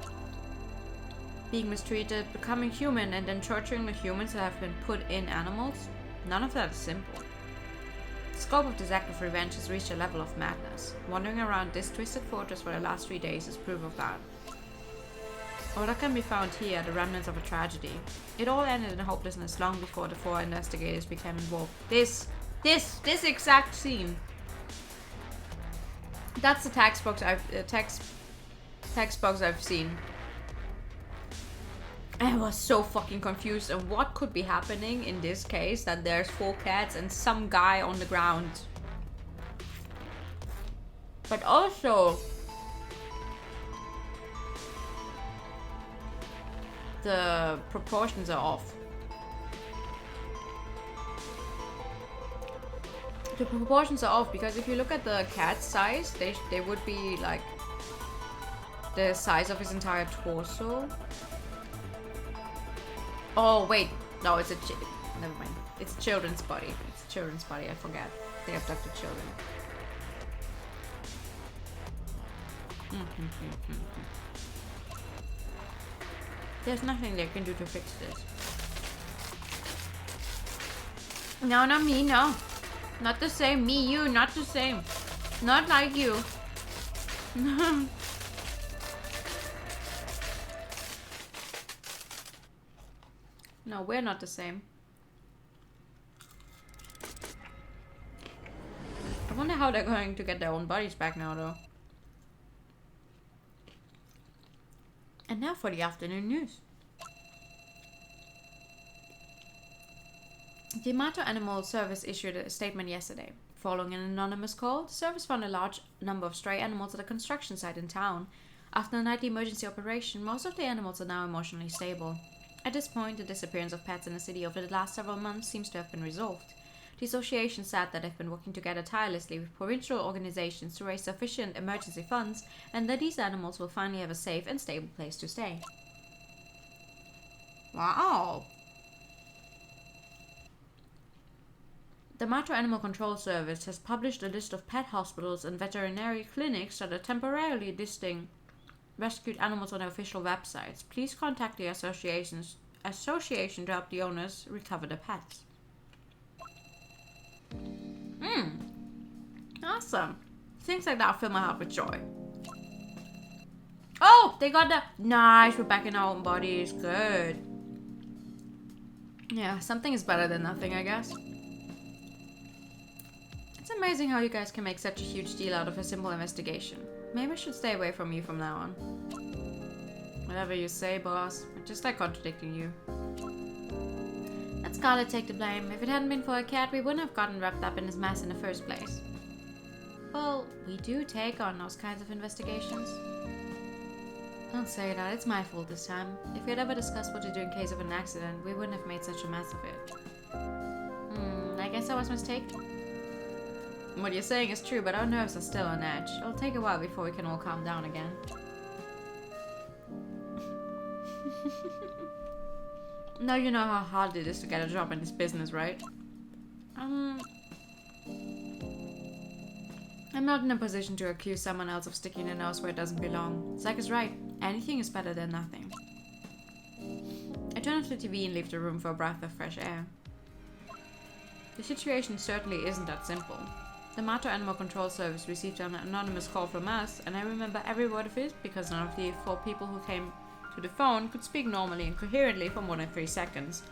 Being mistreated, becoming human, and then torturing the humans that have been put in animals. None of that is simple. The scope of this act of revenge has reached a level of madness. Wandering around this twisted fortress for the last 3 days is proof of that. All that can be found here are the remnants of a tragedy. It all ended in hopelessness long before the 4 investigators became involved. This exact scene. That's the text box I've seen. I was so fucking confused on what could be happening in this case, that there's 4 cats and some guy on the ground. But also, the proportions are off. The proportions are off because if you look at the cat's size, they would be like the size of his entire torso. Oh wait, no, it's never mind. It's a children's body. It's a children's body. I forget. They abducted children. There's nothing they can do to fix this. No, not me. No, not the same. Me, you, not the same. Not like you. No, we're not the same. I wonder how they're going to get their own bodies back now, though. And now for the afternoon news. The Yamato Animal Service issued a statement yesterday. Following an anonymous call, the service found a large number of stray animals at a construction site in town. After a nightly emergency operation, most of the animals are now emotionally stable. At this point, the disappearance of pets in the city over the last several months seems to have been resolved. The association said that they've been working together tirelessly with provincial organizations to raise sufficient emergency funds, and that these animals will finally have a safe and stable place to stay. Wow! The Mato Animal Control Service has published a list of pet hospitals and veterinary clinics that are temporarily listing rescued animals on their official websites. Please contact the association to help the owners recover the pets. Awesome. Things like that fill my heart with joy. Oh, they got the... Nice, we're back in our own bodies. Good. Yeah, something is better than nothing, I guess. It's amazing how you guys can make such a huge deal out of a simple investigation. Maybe I should stay away from you from now on. Whatever you say, boss. I just like contradicting you. Let Scarlet take the blame. If it hadn't been for a cat, we wouldn't have gotten wrapped up in this mess in the first place. Well, we do take on those kinds of investigations. Don't say that. It's my fault this time. If we had ever discussed what to do in case of an accident, we wouldn't have made such a mess of it. I guess I was mistaken. What you're saying is true, but our nerves are still on edge. It'll take a while before we can all calm down again. Now you know how hard it is to get a job in this business, right? I'm not in a position to accuse someone else of sticking their nose where it doesn't belong. Zach is right. Anything is better than nothing. I turn off the TV and leave the room for a breath of fresh air. The situation certainly isn't that simple. The Mato Animal Control Service received an anonymous call from us, and I remember every word of it because none of the 4 people who came to the phone could speak normally and coherently for more than 3 seconds.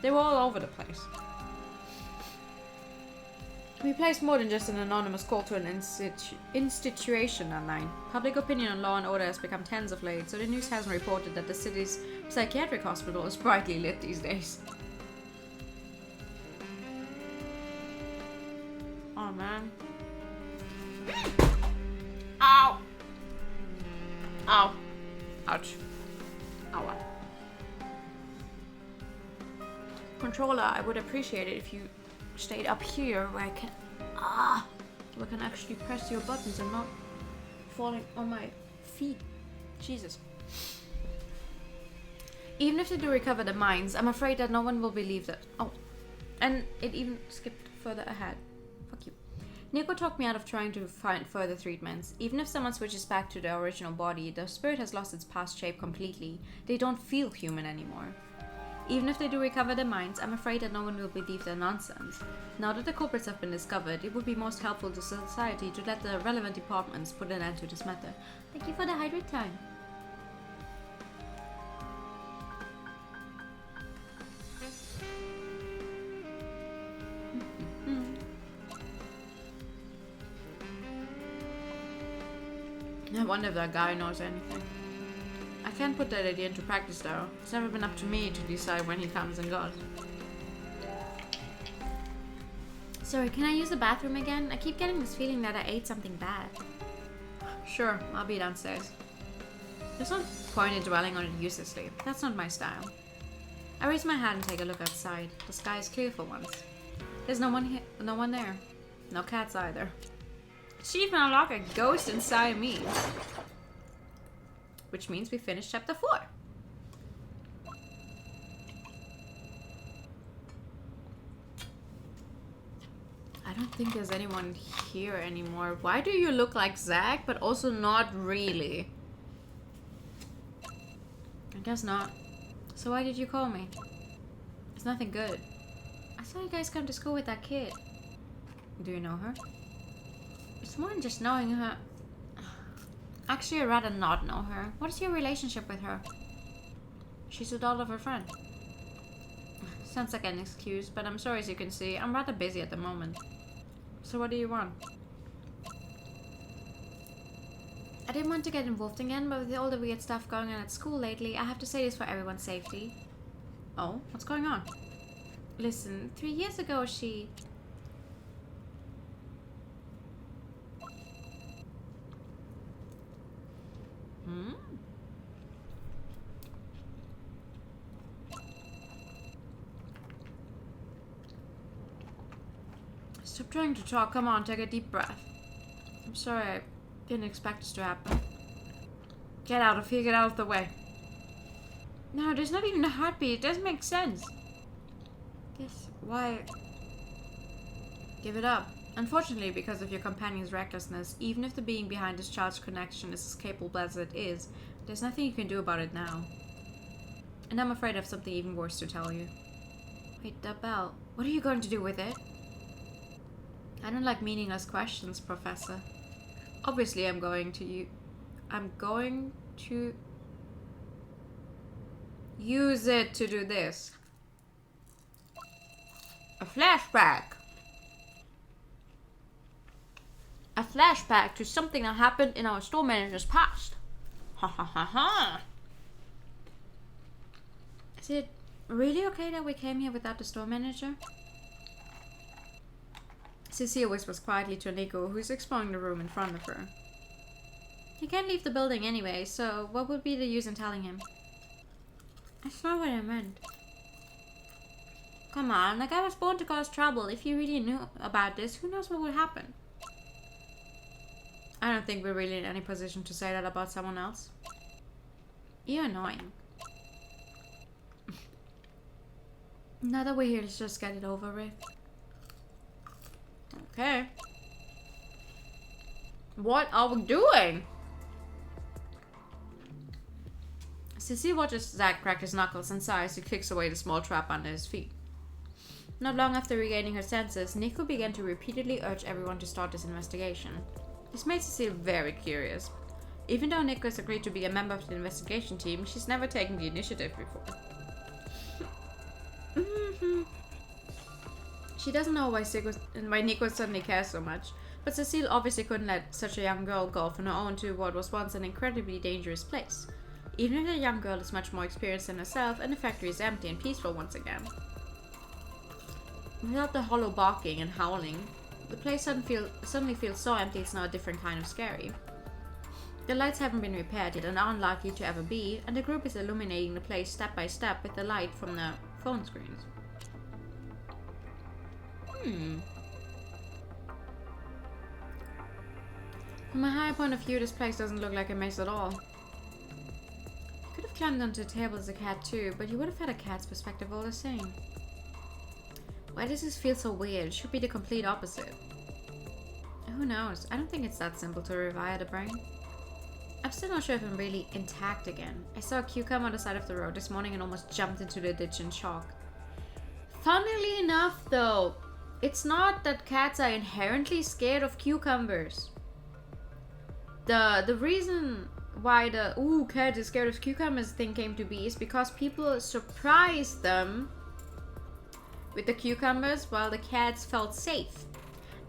They were all over the place. We placed more than just an anonymous call to an institution online. Public opinion on law and order has become tense of late, so the news hasn't reported that the city's psychiatric hospital is brightly lit these days. Oh man. Ow! Ow. Ouch. Ow. Controller, I would appreciate it if you stayed up here where I can actually press your buttons and not falling on my feet. Jesus. Even if they do recover the mines, I'm afraid that no one will believe that. Oh, and it even skipped further ahead. Fuck you. Nico talked me out of trying to find further treatments. Even if someone switches back to their original body, their spirit has lost its past shape completely. They don't feel human anymore. Even if they do recover their minds, I'm afraid that no one will believe their nonsense. Now that the culprits have been discovered, it would be most helpful to society to let the relevant departments put an end to this matter. Thank you for the hydrate time. I wonder if that guy knows anything. I can't put that idea into practice though. It's never been up to me to decide when he comes and goes. Sorry, can I use the bathroom again? I keep getting this feeling that I ate something bad. Sure, I'll be downstairs. There's no point in dwelling on it uselessly. That's not my style. I raise my hand and take a look outside. The sky is clear for once. There's no one here, no one there. No cats either. Achievement unlock, a ghost in Siamese. Which means we finished chapter 4. I don't think there's anyone here anymore. Why do you look like Zach, but also not really? I guess not. So why did you call me? It's nothing good. I saw you guys come to school with that kid. Do you know her? It's more than just knowing her. Actually, I'd rather not know her. What is your relationship with her? She's the daughter of her friend. Sounds like an excuse, but I'm sorry, as you can see, I'm rather busy at the moment. So what do you want? I didn't want to get involved again, but with all the weird stuff going on at school lately, I have to say this for everyone's safety. Oh, what's going on? Listen, 3 years ago Stop trying to talk. Come on, take a deep breath. I'm sorry, I didn't expect this to happen. Get out of here, get out of the way. No, there's not even a heartbeat. It doesn't make sense. Yes, why? Give it up. Unfortunately, because of your companion's recklessness, even if the being behind this child's connection is as capable as it is, there's nothing you can do about it now. And I'm afraid I have something even worse to tell you. Wait, that bell. What are you going to do with it? I don't like meaningless questions, Professor. Obviously, I'm going to use it to do this. A flashback. A flashback to something that happened in our store manager's past. Ha ha ha ha. Is it really okay that we came here without the store manager? Cecile whispers quietly to Nico, who's exploring the room in front of her. He can't leave the building anyway, so what would be the use in telling him? That's not what I meant. Come on, the guy was born to cause trouble. If you really knew about this, who knows what would happen? I don't think we're really in any position to say that about someone else. You're annoying. Now that we're here, let's just get it over with. Okay. What are we doing? Cecile watches Zack crack his knuckles and sighs. He kicks away the small trap under his feet. Not long after regaining her senses, Nico began to repeatedly urge everyone to start this investigation. This made Cecile very curious. Even though Nico has agreed to be a member of the investigation team, she's never taken the initiative before. She doesn't know why Nico suddenly cares so much, but Cecile obviously couldn't let such a young girl go off on her own to what was once an incredibly dangerous place. Even if the young girl is much more experienced than herself and the factory is empty and peaceful once again. Without the hollow barking and howling, the place suddenly feels so empty it's now a different kind of scary. The lights haven't been repaired yet and are unlikely to ever be, and the group is illuminating the place step by step with the light from the phone screens. From a higher point of view, this place doesn't look like a maze at all. You could have climbed onto the table as a cat too, but you would have had a cat's perspective all the same. Why does this feel so weird? It should be the complete opposite. Who knows? I don't think it's that simple to rewire the brain. I'm still not sure if I'm really intact again. I saw a cucumber on the side of the road this morning and almost jumped into the ditch in shock. Funnily enough though, it's not that cats are inherently scared of cucumbers. The reason why the cat is scared of cucumbers thing came to be is because people surprised them with the cucumbers while the cats felt safe.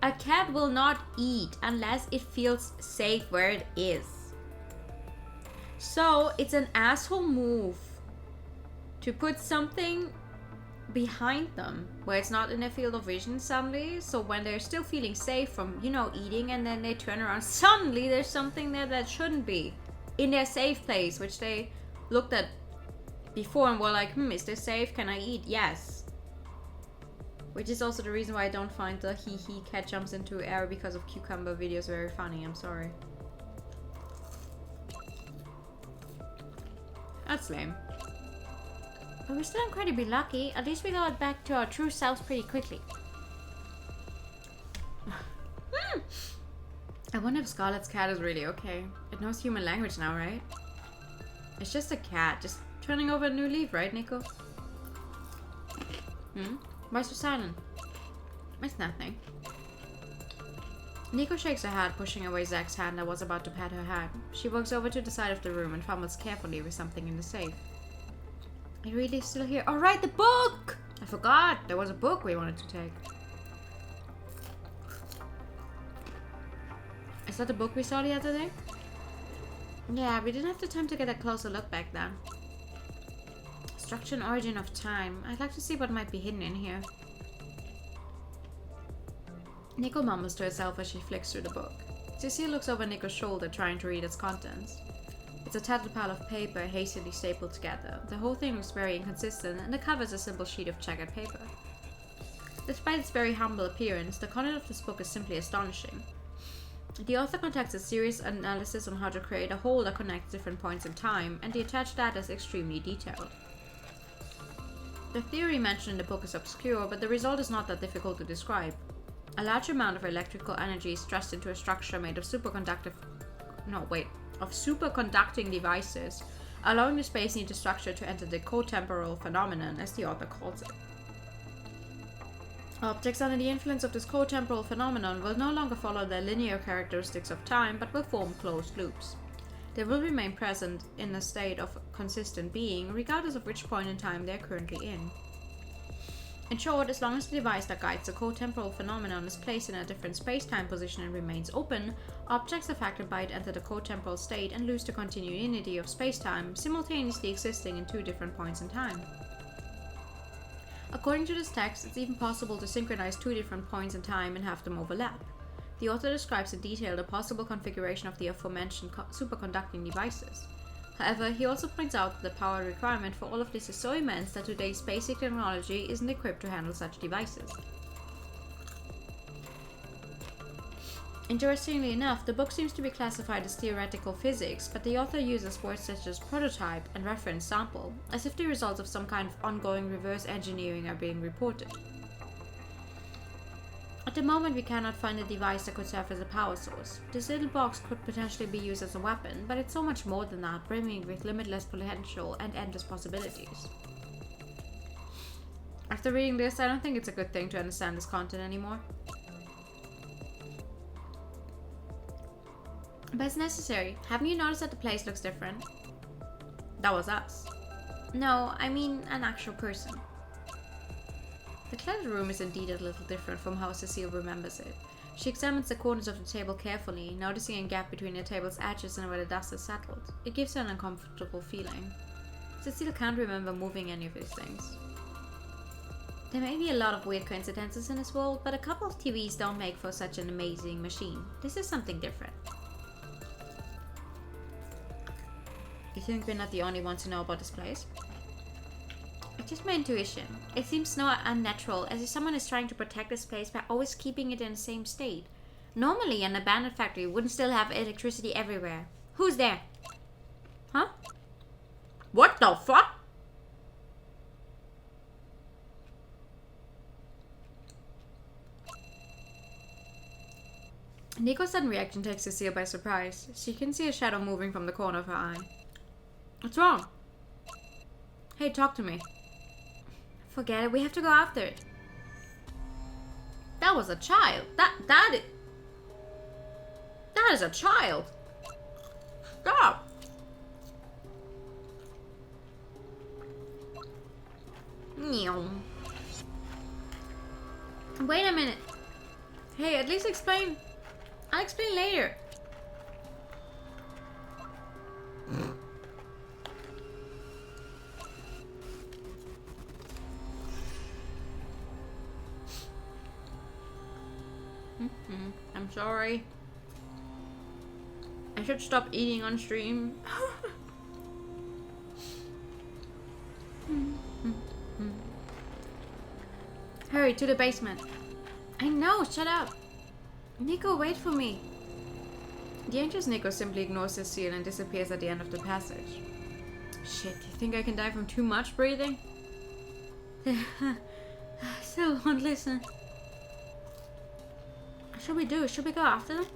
A cat will not eat unless it feels safe where it is. So it's an asshole move to put something behind them where it's not in their field of vision suddenly, so when they're still feeling safe from, eating, and then they turn around, suddenly there's something there that shouldn't be in their safe place, which they looked at before and were like, is this safe? Can I eat? Yes. Which is also the reason why I don't find the hee cat jumps into air because of cucumber videos very funny. I'm sorry. That's lame. But we're still incredibly lucky. At least we got back to our true selves pretty quickly. I wonder if Scarlett's cat is really okay. It knows human language now, right? It's just a cat, just turning over a new leaf, right, Nico? Why so silent? It's nothing. Nico shakes her head, pushing away Zack's hand that was about to pat her head. She walks over to the side of the room and fumbles carefully with something in the safe. Are you really still here? Oh, right, the book! I forgot. There was a book we wanted to take. Is that the book we saw the other day? Yeah, we didn't have the time to get a closer look back then. Structure and origin of time. I'd like to see what might be hidden in here. Nico mumbles to herself as she flicks through the book. Cecile looks over Nico's shoulder, trying to read its contents. It's a tattered pile of paper, hastily stapled together. The whole thing looks very inconsistent, and the cover is a simple sheet of checkered paper. Despite its very humble appearance, the content of this book is simply astonishing. The author conducts a serious analysis on how to create a whole that connects different points in time, and the attached data is extremely detailed. The theory mentioned in the book is obscure, but the result is not that difficult to describe. A large amount of electrical energy is thrust into a structure made of superconducting devices, allowing the space-needed structure to enter the cotemporal phenomenon, as the author calls it. Objects under the influence of this cotemporal phenomenon will no longer follow the linear characteristics of time, but will form closed loops. They will remain present in a state of consistent being, regardless of which point in time they are currently in. In short, as long as the device that guides the cotemporal phenomenon is placed in a different space-time position and remains open, objects affected by it enter the cotemporal state and lose the continuity of space-time, simultaneously existing in two different points in time. According to this text, it's even possible to synchronize two different points in time and have them overlap. The author describes in detail the possible configuration of the aforementioned superconducting devices. However, he also points out that the power requirement for all of this is so immense that today's basic technology isn't equipped to handle such devices. Interestingly enough, the book seems to be classified as theoretical physics, but the author uses words such as prototype and reference sample, as if the results of some kind of ongoing reverse engineering are being reported. At the moment, we cannot find a device that could serve as a power source. This little box could potentially be used as a weapon, but it's so much more than that, brimming with limitless potential and endless possibilities. After reading this, I don't think it's a good thing to understand this content anymore. But it's necessary. Haven't you noticed that the place looks different? That was us. No, I mean an actual person. The cluttered room is indeed a little different from how Cecile remembers it. She examines the corners of the table carefully, noticing a gap between the table's edges and where the dust has settled. It gives her an uncomfortable feeling. Cecile can't remember moving any of these things. There may be a lot of weird coincidences in this world, but a couple of TVs don't make for such an amazing machine. This is something different. You think we're not the only ones who know about this place? It's just my intuition. It seems so unnatural, as if someone is trying to protect this place by always keeping it in the same state. Normally, an abandoned factory wouldn't still have electricity everywhere. Who's there? Huh? What the fuck? Nico's sudden reaction takes Cecile by surprise. She can see a shadow moving from the corner of her eye. What's wrong? Hey, talk to me. Forget it, we have to go after it. That was a child. That is a child. Stop. Wait a minute. Hey, at least explain. I'll explain later. I'm sorry. I should stop eating on stream. Hurry to the basement. I know, shut up. Nico, wait for me. The anxious Nico simply ignores Cecile and disappears at the end of the passage. Shit, you think I can die from too much breathing? Still won't listen. What should we do? Should we go after them?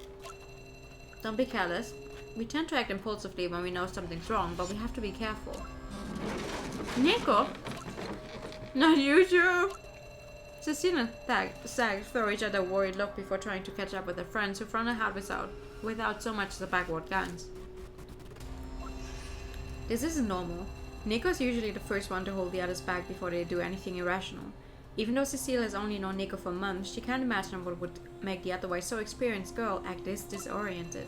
Don't be careless. We tend to act impulsively when we know something's wrong, but we have to be careful. Nico? Not you too? Cecile and Sag throw each other a worried look before trying to catch up with their friends who run ahead without so much as a backward glance. This isn't normal. Nico's usually the first one to hold the others back before they do anything irrational. Even though Cecile has only known Nico for months, she can't imagine what would make the otherwise so experienced girl act this disoriented.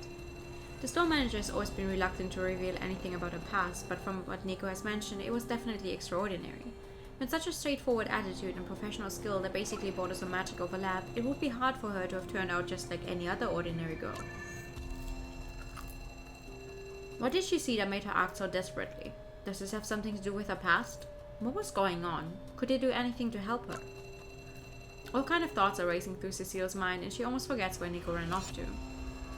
The store manager has always been reluctant to reveal anything about her past, but from what Nico has mentioned, it was definitely extraordinary. With such a straightforward attitude and professional skill that basically borders on magic overlap, it would be hard for her to have turned out just like any other ordinary girl. What did she see that made her act so desperately? Does this have something to do with her past? What was going on? Could they do anything to help her? All kind of thoughts are racing through Cecile's mind, and she almost forgets where Nico ran off to.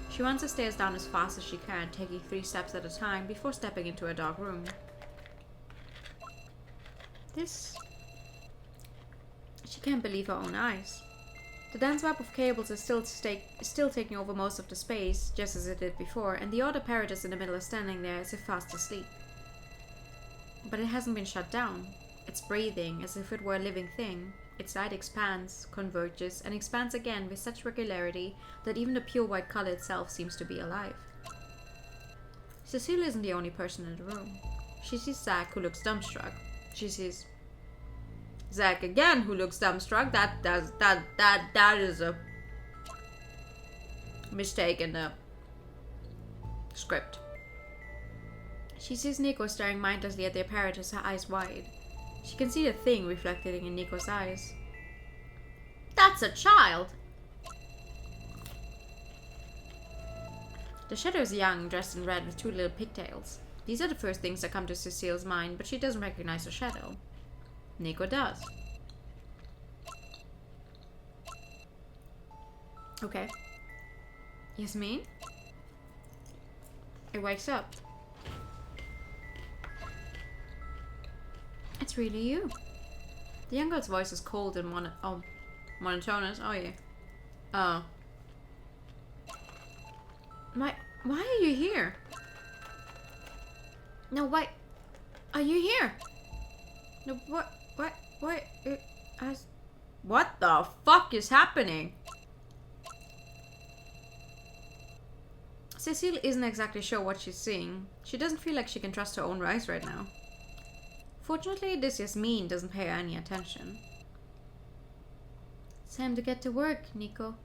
She runs the stairs down as fast as she can, taking 3 steps at a time before stepping into a dark room. She can't believe her own eyes. The dense web of cables is still taking over most of the space, just as it did before, and the odd apparatus in the middle is standing there as if fast asleep. But it hasn't been shut down. It's breathing, as if it were a living thing. Its light expands, converges, and expands again with such regularity that even the pure white color itself seems to be alive. Cecile isn't the only person in the room. She sees Zach, who looks dumbstruck. She sees Zach again, who looks dumbstruck. That is a mistake in the script. She sees Nico staring mindlessly at the apparatus, her eyes wide. She can see the thing reflected in Nico's eyes. That's a child! The shadow is young, dressed in red with 2 little pigtails. These are the first things that come to Cecile's mind, but she doesn't recognize the shadow. Nico does. Okay. Yasmin? It wakes up. It's really you. The young girl's voice is cold and monotonous. Oh yeah. Oh. Why are you here? No, why are you here? No, what the fuck is happening? Cecile isn't exactly sure what she's seeing. She doesn't feel like she can trust her own eyes right now. Fortunately, this Yasmin doesn't pay her any attention. It's time to get to work, Nico.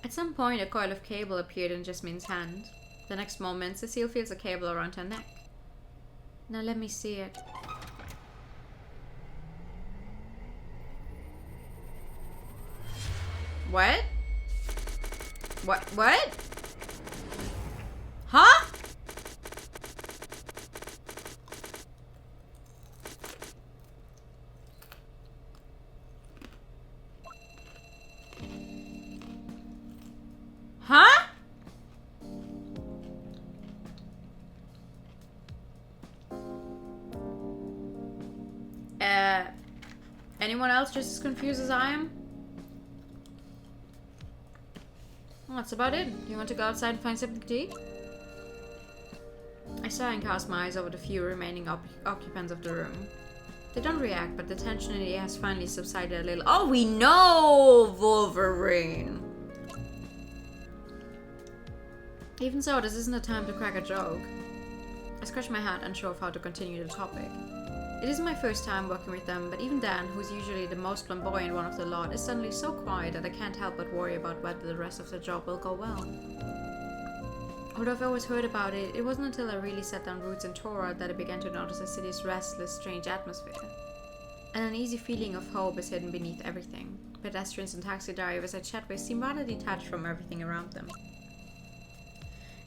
At some point, a coil of cable appeared in Yasmin's hand. The next moment, Cecile feels a cable around her neck. Now let me see it. What? What? Huh? Huh? Anyone else just as confused as I am? Well, that's about it. You want to go outside and find something to eat? I sigh and cast my eyes over the few remaining occupants of the room. They don't react, but the tension in the air has finally subsided a little. Oh, we know Wolverine! Even so, this isn't a time to crack a joke. I scratch my head, unsure of how to continue the topic. It isn't my first time working with them, but even Dan, who's usually the most flamboyant one of the lot, is suddenly so quiet that I can't help but worry about whether the rest of the job will go well. Although I've always heard about it, it wasn't until I really set down roots in Tora that I began to notice the city's restless, strange atmosphere. An uneasy feeling of hope is hidden beneath everything. Pedestrians and taxi drivers I chat with seem rather detached from everything around them.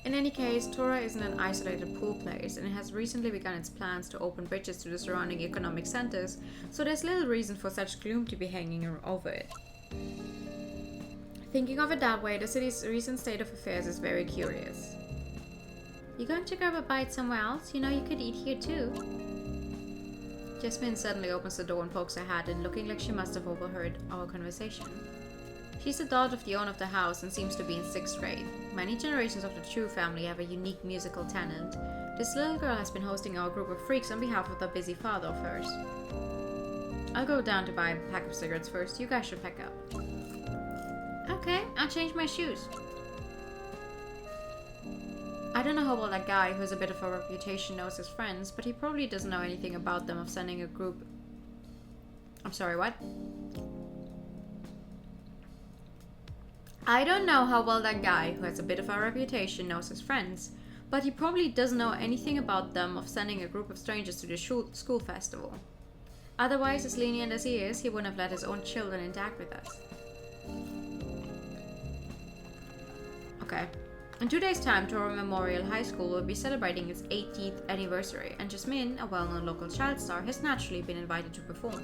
In any case, Tora isn't an isolated pool place, and it has recently begun its plans to open bridges to the surrounding economic centers, so there's little reason for such gloom to be hanging over it. Thinking of it that way, the city's recent state of affairs is very curious. You going to grab a bite somewhere else? You know you could eat here too. Jasmine suddenly opens the door and pokes her head in, looking like she must have overheard our conversation. She's the daughter of the owner of the house and seems to be in 6th grade. Many generations of the True family have a unique musical talent. This little girl has been hosting our group of freaks on behalf of the busy father of hers. I'll go down to buy a pack of cigarettes first. You guys should pack up. Okay, I'll change my shoes. I don't know how well that guy, who has a bit of a reputation, knows his friends, but he probably doesn't know anything about them of sending a group... I'm sorry, what? I don't know how well that guy, who has a bit of a reputation, knows his friends, but he probably doesn't know anything about them of sending a group of strangers to the school festival. Otherwise, as lenient as he is, he wouldn't have let his own children interact with us. Okay. In 2 days' time, Toro Memorial High School will be celebrating its 18th anniversary, and Jasmine, a well-known local child star, has naturally been invited to perform.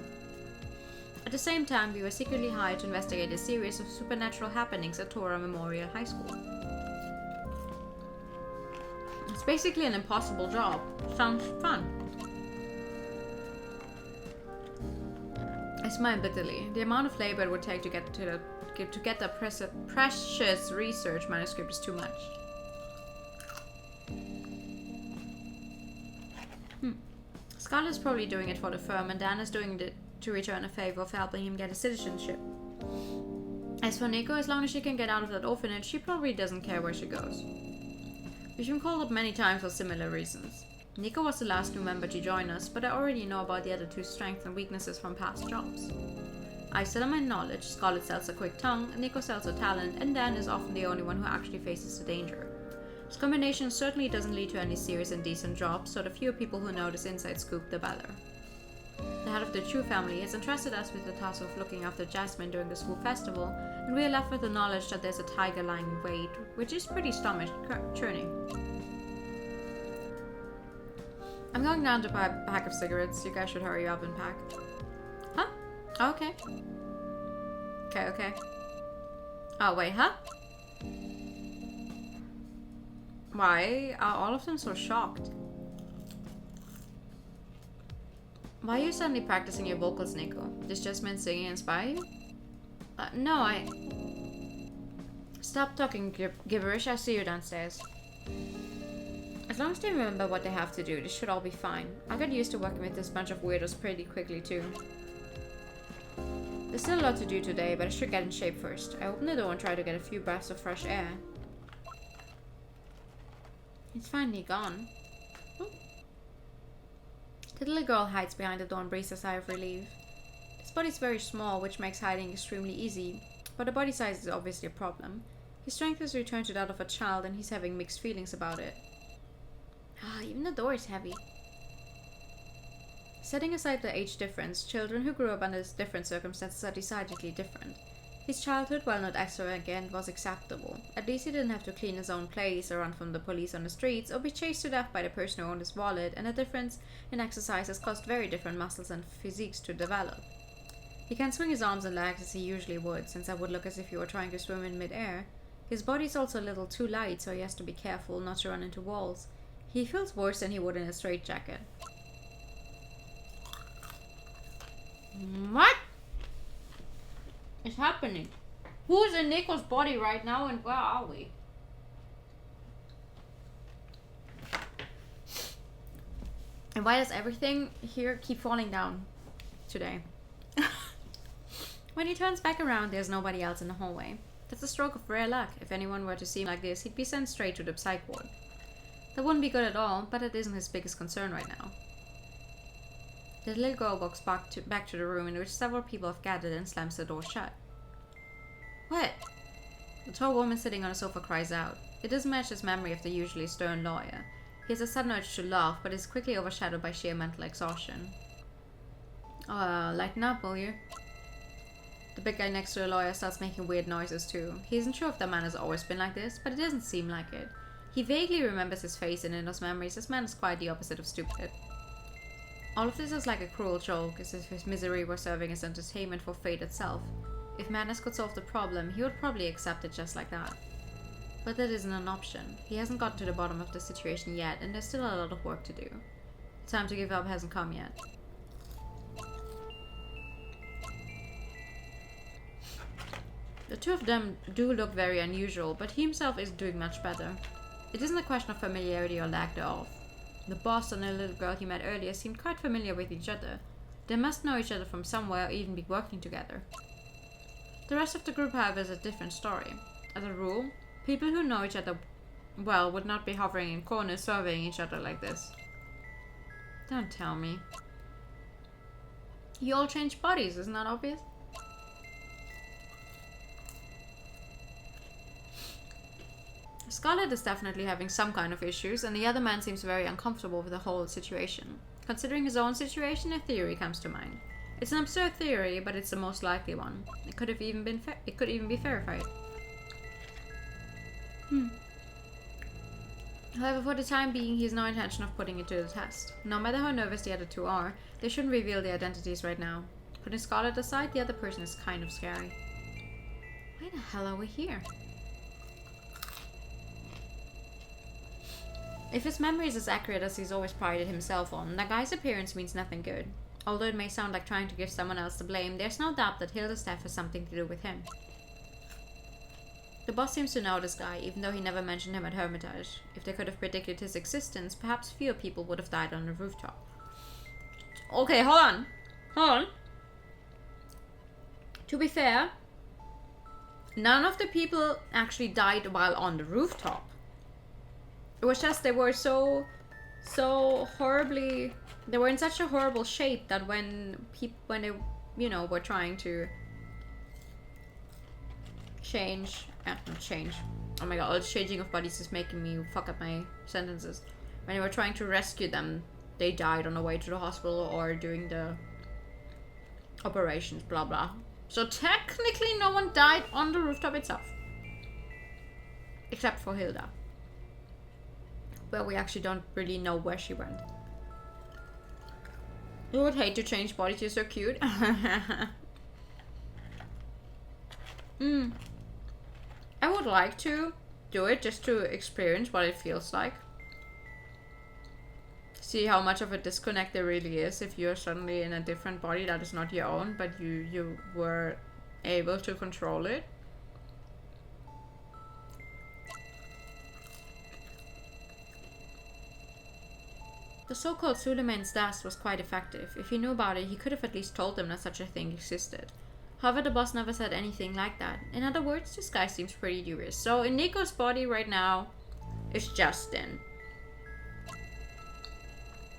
At the same time, we were secretly hired to investigate a series of supernatural happenings at Torah Memorial High School. It's basically an impossible job. Sounds fun. I smiled bitterly. The amount of labor it would take to get the precious research manuscript is too much. Scarlett's probably doing it for the firm, and Dan is doing it to return a favor of helping him get his citizenship. As for Nico, as long as she can get out of that orphanage, she probably doesn't care where she goes. We've been called up many times for similar reasons. Nico was the last new member to join us, but I already know about the other two strengths and weaknesses from past jobs. I sell my knowledge, Scarlett sells a quick tongue, Nico sells her talent, and Dan is often the only one who actually faces the danger. This combination certainly doesn't lead to any serious and decent jobs, so the fewer people who know this inside scoop, the better. The head of the Chu family has entrusted us with the task of looking after Jasmine during the school festival, and we are left with the knowledge that there's a tiger lying in wait, which is pretty stomach churning. I'm going down to buy a pack of cigarettes. You guys should hurry up and pack. Huh? Oh, okay. Okay. Oh, wait, huh? Why are all of them so shocked? Why are you suddenly practicing your vocals, Nico? Does Jasmine singing inspire you? No, I... Stop talking gibberish, I'll see you downstairs. As long as they remember what they have to do, this should all be fine. I'll get used to working with this bunch of weirdos pretty quickly too. There's still a lot to do today, but I should get in shape first. I open the door and try to get a few breaths of fresh air. It's finally gone. Oh. The little girl hides behind the door and breathes a sigh of relief. His body's very small, which makes hiding extremely easy, but the body size is obviously a problem. His strength has returned to that of a child, and he's having mixed feelings about it. Even the door is heavy. Setting aside the age difference, children who grew up under different circumstances are decidedly different. His childhood, while not extravagant, was acceptable. At least he didn't have to clean his own place or run from the police on the streets or be chased to death by the person who owned his wallet, and the difference in exercise has caused very different muscles and physiques to develop. He can swing his arms and legs as he usually would, since that would look as if he were trying to swim in mid-air. His body's also a little too light, so he has to be careful not to run into walls. He feels worse than he would in a straitjacket. What is happening? Who is in Nico's body right now, and where are we? And why does everything here keep falling down today? When he turns back around, there's nobody else in the hallway. That's a stroke of rare luck. If anyone were to see him like this, he'd be sent straight to the psych ward. That wouldn't be good at all, but it isn't his biggest concern right now. The little girl walks back to the room in which several people have gathered and slams the door shut. What? The tall woman sitting on a sofa cries out. It doesn't match his memory of the usually stern lawyer. He has a sudden urge to laugh, but is quickly overshadowed by sheer mental exhaustion. Lighten up, will you? The big guy next to the lawyer starts making weird noises too. He isn't sure if the man has always been like this, but it doesn't seem like it. He vaguely remembers his face, and in those memories, this man is quite the opposite of stupid. All of this is like a cruel joke, as if his misery were serving as entertainment for fate itself. If madness could solve the problem, he would probably accept it just like that. But that isn't an option. He hasn't gotten to the bottom of the situation yet, and there's still a lot of work to do. The time to give up hasn't come yet. The two of them do look very unusual, but he himself is doing much better. It isn't a question of familiarity or lack thereof. The boss and the little girl he met earlier seemed quite familiar with each other. They must know each other from somewhere or even be working together. The rest of the group, however, is a different story. As a rule, people who know each other well would not be hovering in corners surveying each other like this. Don't tell me. You all change bodies, isn't that obvious? Scarlett is definitely having some kind of issues, and the other man seems very uncomfortable with the whole situation. Considering his own situation, a theory comes to mind. It's an absurd theory, but it's the most likely one. It could even be verified. However, for the time being, he has no intention of putting it to the test. No matter how nervous the other two are, they shouldn't reveal their identities right now. Putting Scarlet aside, the other person is kind of scary. Why the hell are we here? If his memory is as accurate as he's always prided himself on, the guy's appearance means nothing good. Although it may sound like trying to give someone else the blame, there's no doubt that Hilda's death has something to do with him. The boss seems to know this guy, even though he never mentioned him at Hermitage. If they could have predicted his existence, perhaps fewer people would have died on the rooftop. Okay, hold on. Hold on. To be fair, none of the people actually died while on the rooftop. It was just they were so horribly... They were in such a horrible shape that when they, you know, were trying to change... not change. Oh my god, all the changing of bodies is making me fuck up my sentences. When they were trying to rescue them, they died on the way to the hospital or during the operations, blah blah. So technically no one died on the rooftop itself. Except for Hilda. But we actually don't really know where she went. You would hate to change bodies, you're so cute. I would like to do it just to experience what it feels like. See how much of a disconnect there really is if you're suddenly in a different body that is not your own, but you were able to control it. The so-called Suleiman's dust was quite effective. If he knew about it, he could have at least told them that such a thing existed. However, the boss never said anything like that. In other words, this guy seems pretty dubious. So in Nico's body right now is Justin.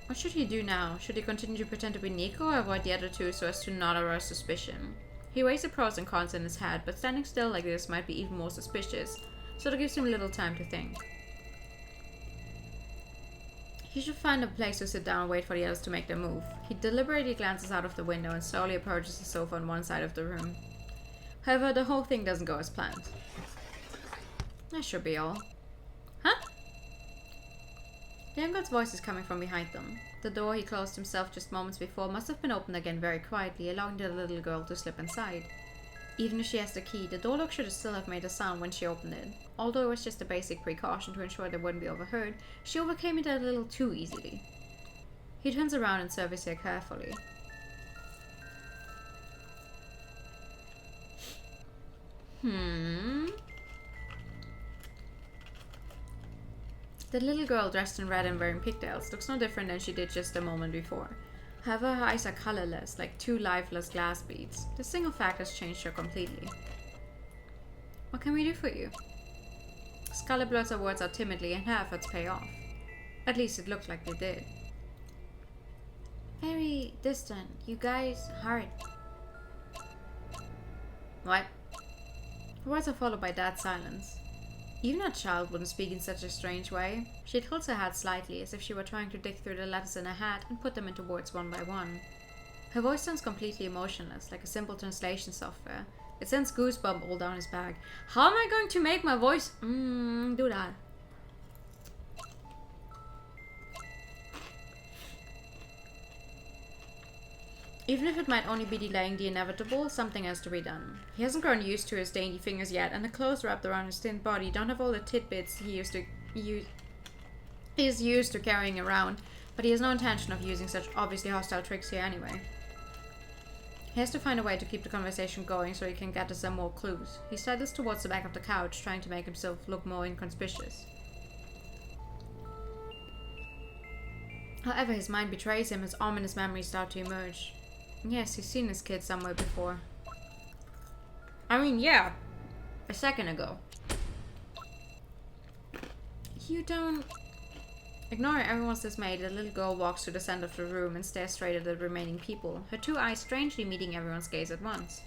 What should he do now? Should he continue to pretend to be Nico or avoid the other two so as to not arouse suspicion? He weighs the pros and cons in his head, but standing still like this might be even more suspicious, so that gives him little time to think. He should find a place to sit down and wait for the others to make their move. He deliberately glances out of the window and slowly approaches the sofa on one side of the room. However, the whole thing doesn't go as planned. That should be all. Huh? The young god's voice is coming from behind them. The door he closed himself just moments before must have been opened again very quietly, allowing the little girl to slip inside. Even if she has the key, the door lock should still have made a sound when she opened it. Although it was just a basic precaution to ensure they wouldn't be overheard, she overcame it a little too easily. He turns around and surveys her carefully. The little girl dressed in red and wearing pigtails looks no different than she did just a moment before. However, her eyes are colorless, like two lifeless glass beads. The single fact has changed her completely. What can we do for you? Scarlet blurts her words out timidly and her efforts pay off. At least it looked like they did. Very distant. You guys hard. What? Her words are followed by dead silence. Even a child wouldn't speak in such a strange way. She tilts her head slightly, as if she were trying to dig through the letters in her hat and put them into words one by one. Her voice sounds completely emotionless, like a simple translation software. It sends goosebumps all down his back. How am I going to make my voice do that? Even if it might only be delaying the inevitable, something has to be done. He hasn't grown used to his dainty fingers yet, and the clothes wrapped around his thin body don't have all the tidbits he is used to carrying around, but he has no intention of using such obviously hostile tricks here anyway. He has to find a way to keep the conversation going so he can get us some more clues. He sidles towards the back of the couch, trying to make himself look more inconspicuous. However, his mind betrays him as ominous memories start to emerge. Yes, he's seen this kid somewhere before. I mean, yeah. A second ago. You don't... Ignoring everyone's dismay, the little girl walks to the center of the room and stares straight at the remaining people, her two eyes strangely meeting everyone's gaze at once.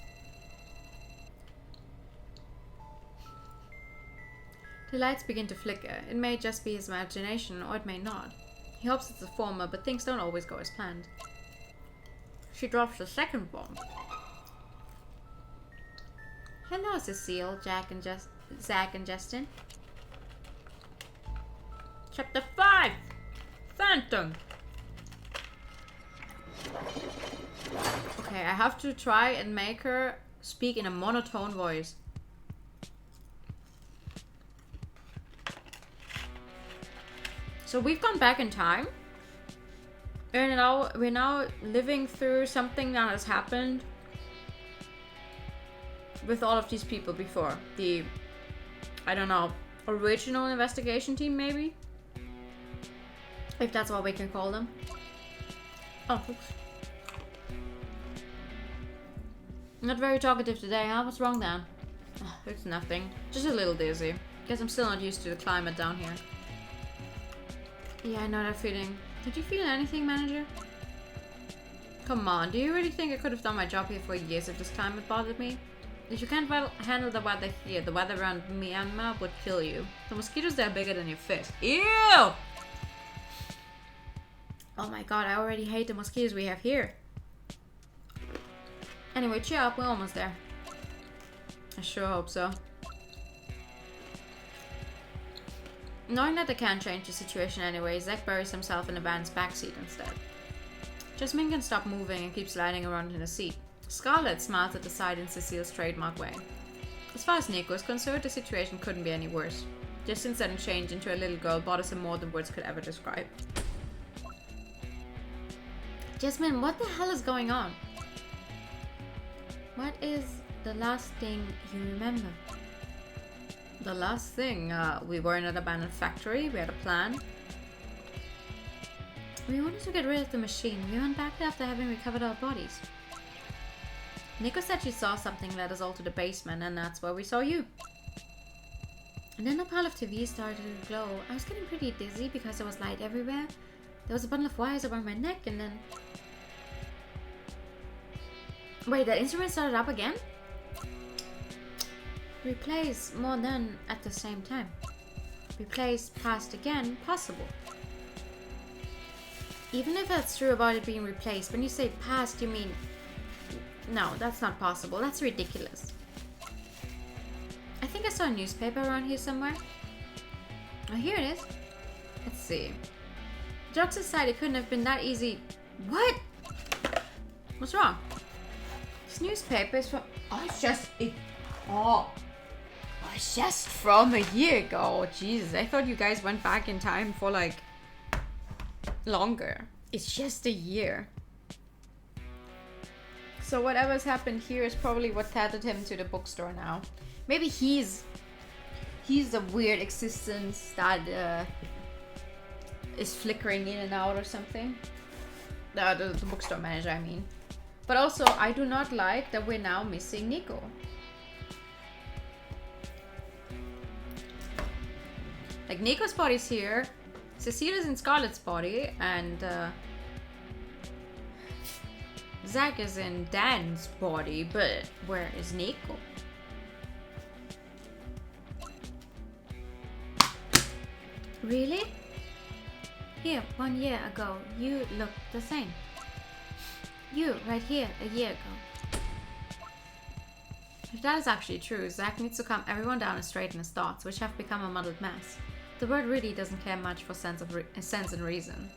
The lights begin to flicker. It may just be his imagination, or it may not. He hopes it's the former, but things don't always go as planned. She drops the second bomb. Hello, Cecile, Zach and Justin. Chapter 5! Phantom! Okay, I have to try and make her speak in a monotone voice. So we've gone back in time. And now we're now living through something that has happened with all of these people before. The, I don't know, original investigation team maybe? If that's what we can call them. Oh, oops. Not very talkative today, huh? What's wrong, Dan? Oh, it's nothing. Just a little dizzy. Guess I'm still not used to the climate down here. Yeah, I know that feeling. Did you feel anything, manager? Come on, do you really think I could have done my job here for years if this climate bothered me? If you can't handle the weather here, the weather around Myanmar would kill you. The mosquitoes there are bigger than your fist. Ew! Oh my god, I already hate the mosquitoes we have here. Anyway, cheer up, we're almost there. I sure hope so. Knowing that they can't change the situation anyway, Zack buries himself in the van's backseat instead. Jasmine can stop moving and keep sliding around in the seat. Scarlett smiles at the side in Cecile's trademark way. As far as Nico is concerned, the situation couldn't be any worse. Justin's sudden change into a little girl bothers him more than words could ever describe. Jasmine, what the hell is going on? What is the last thing you remember? The last thing, we were in an abandoned factory, we had a plan. We wanted to get rid of the machine. We went back there after having recovered our bodies. Nico said she saw something led us all to the basement, and that's where we saw you. And then a pile of TV started to glow. I was getting pretty dizzy because there was light everywhere. There was a bundle of wires around my neck, and then... Wait, the instrument started up again? Replace more than at the same time. Replace past again, possible. Even if that's true about it being replaced, when you say past, you mean... No, that's not possible. That's ridiculous. I think I saw a newspaper around here somewhere. Oh, here it is. Let's see. Jokes aside, it couldn't have been that easy. What? What's wrong? This newspaper is from... Oh, it's just... it's just from a year ago. Oh, Jesus. I thought you guys went back in time for, like, longer. It's just a year. So whatever's happened here is probably what tethered him to the bookstore now. Maybe he's a weird existence that is flickering in and out or something. The bookstore manager, I mean. But also, I do not like that we're now missing Nico. Like, Nico's body's here, Cecilia's in Scarlett's body, and Zack is in Dan's body, but where is Nico? Really? Here, 1 year ago, you looked the same. You, right here, a year ago. If that is actually true, Zack needs to calm everyone down and straighten his thoughts, which have become a muddled mess. The world really doesn't care much for sense and reason.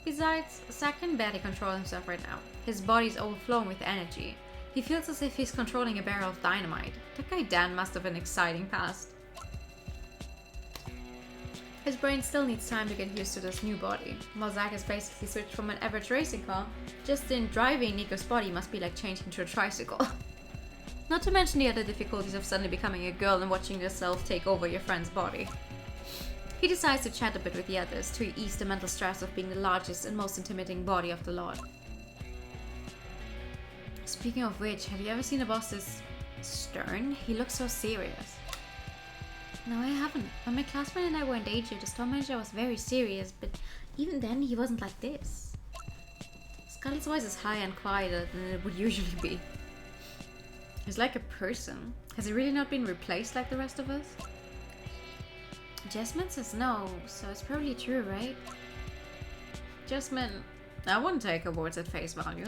Besides, Zack can barely control himself right now. His body's overflowing with energy. He feels as if he's controlling a barrel of dynamite. That guy Dan must have an exciting past. His brain still needs time to get used to this new body. While Zack has basically switched from an average racing car, just in driving Nico's body must be like changing to a tricycle. Not to mention the other difficulties of suddenly becoming a girl and watching yourself take over your friend's body. He decides to chat a bit with the others to ease the mental stress of being the largest and most intimidating body of the lot. Speaking of which, have you ever seen a boss this stern? He looks so serious. No, I haven't. When my classmate and I were in danger, the store manager was very serious, but even then he wasn't like this. Scarlett's voice is higher and quieter than it would usually be. He's like a person. Has he really not been replaced like the rest of us? Jasmine says no, so it's probably true, right? Jasmine, I wouldn't take her words at face value.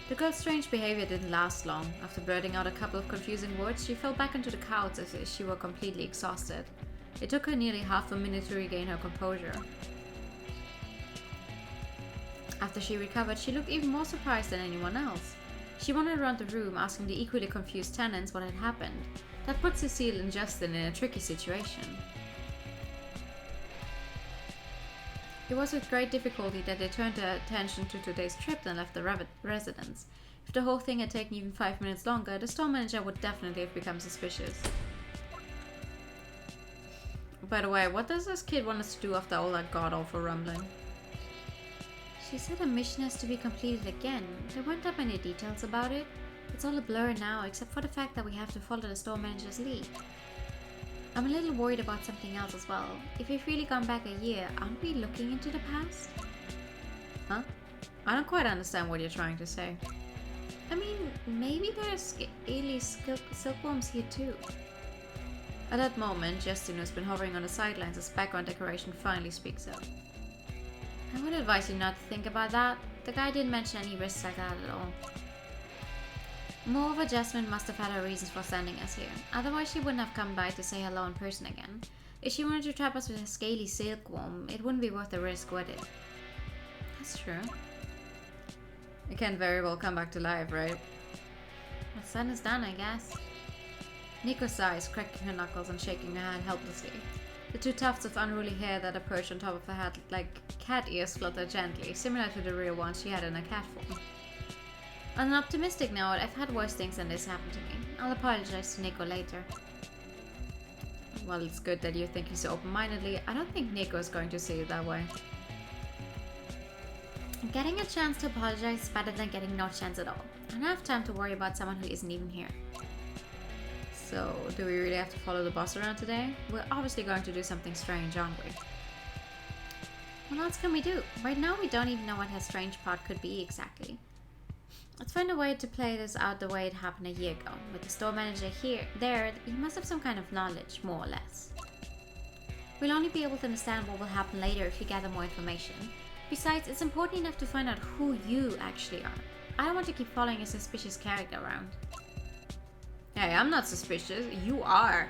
The girl's strange behavior didn't last long. After blurting out a couple of confusing words, she fell back onto the couch as if she were completely exhausted. It took her nearly half a minute to regain her composure. After she recovered, she looked even more surprised than anyone else. She wandered around the room, asking the equally confused tenants what had happened. That put Cecile and Justin in a tricky situation. It was with great difficulty that they turned their attention to today's trip and left the residence. If the whole thing had taken even 5 minutes longer, the store manager would definitely have become suspicious. By the way, what does this kid want us to do after all that god-awful rumbling? She said a mission has to be completed again. There weren't that many details about it. It's all a blur now, except for the fact that we have to follow the store manager's lead. I'm a little worried about something else as well. If we've really gone back a year, aren't we looking into the past? Huh? I don't quite understand what you're trying to say. I mean, maybe there's scaly silkworms here too. At that moment, Justin, who's been hovering on the sidelines as background decoration, finally speaks up. I would advise you not to think about that. The guy didn't mention any risks like that at all. Moreover, Jasmine must have had her reasons for sending us here. Otherwise, she wouldn't have come by to say hello in person again. If she wanted to trap us with a scaly silkworm, it wouldn't be worth the risk, would it? That's true. It can very well come back to life, right? What's done is done, I guess. Nico sighs, cracking her knuckles and shaking her head helplessly. The two tufts of unruly hair that are perched on top of her head like cat ears flutter gently, similar to the real ones she had in her cat form. On an optimistic note, I've had worse things than this happen to me. I'll apologize to Nico later. Well, it's good that you think so open-mindedly. I don't think Nico is going to see it that way. Getting a chance to apologize is better than getting no chance at all. I don't have time to worry about someone who isn't even here. So, do we really have to follow the boss around today? We're obviously going to do something strange, aren't we? What else can we do? Right now we don't even know what her strange part could be exactly. Let's find a way to play this out the way it happened a year ago. With the store manager there, he must have some kind of knowledge, more or less. We'll only be able to understand what will happen later if we gather more information. Besides, it's important enough to find out who you actually are. I don't want to keep following a suspicious character around. Hey, I'm not suspicious. You are.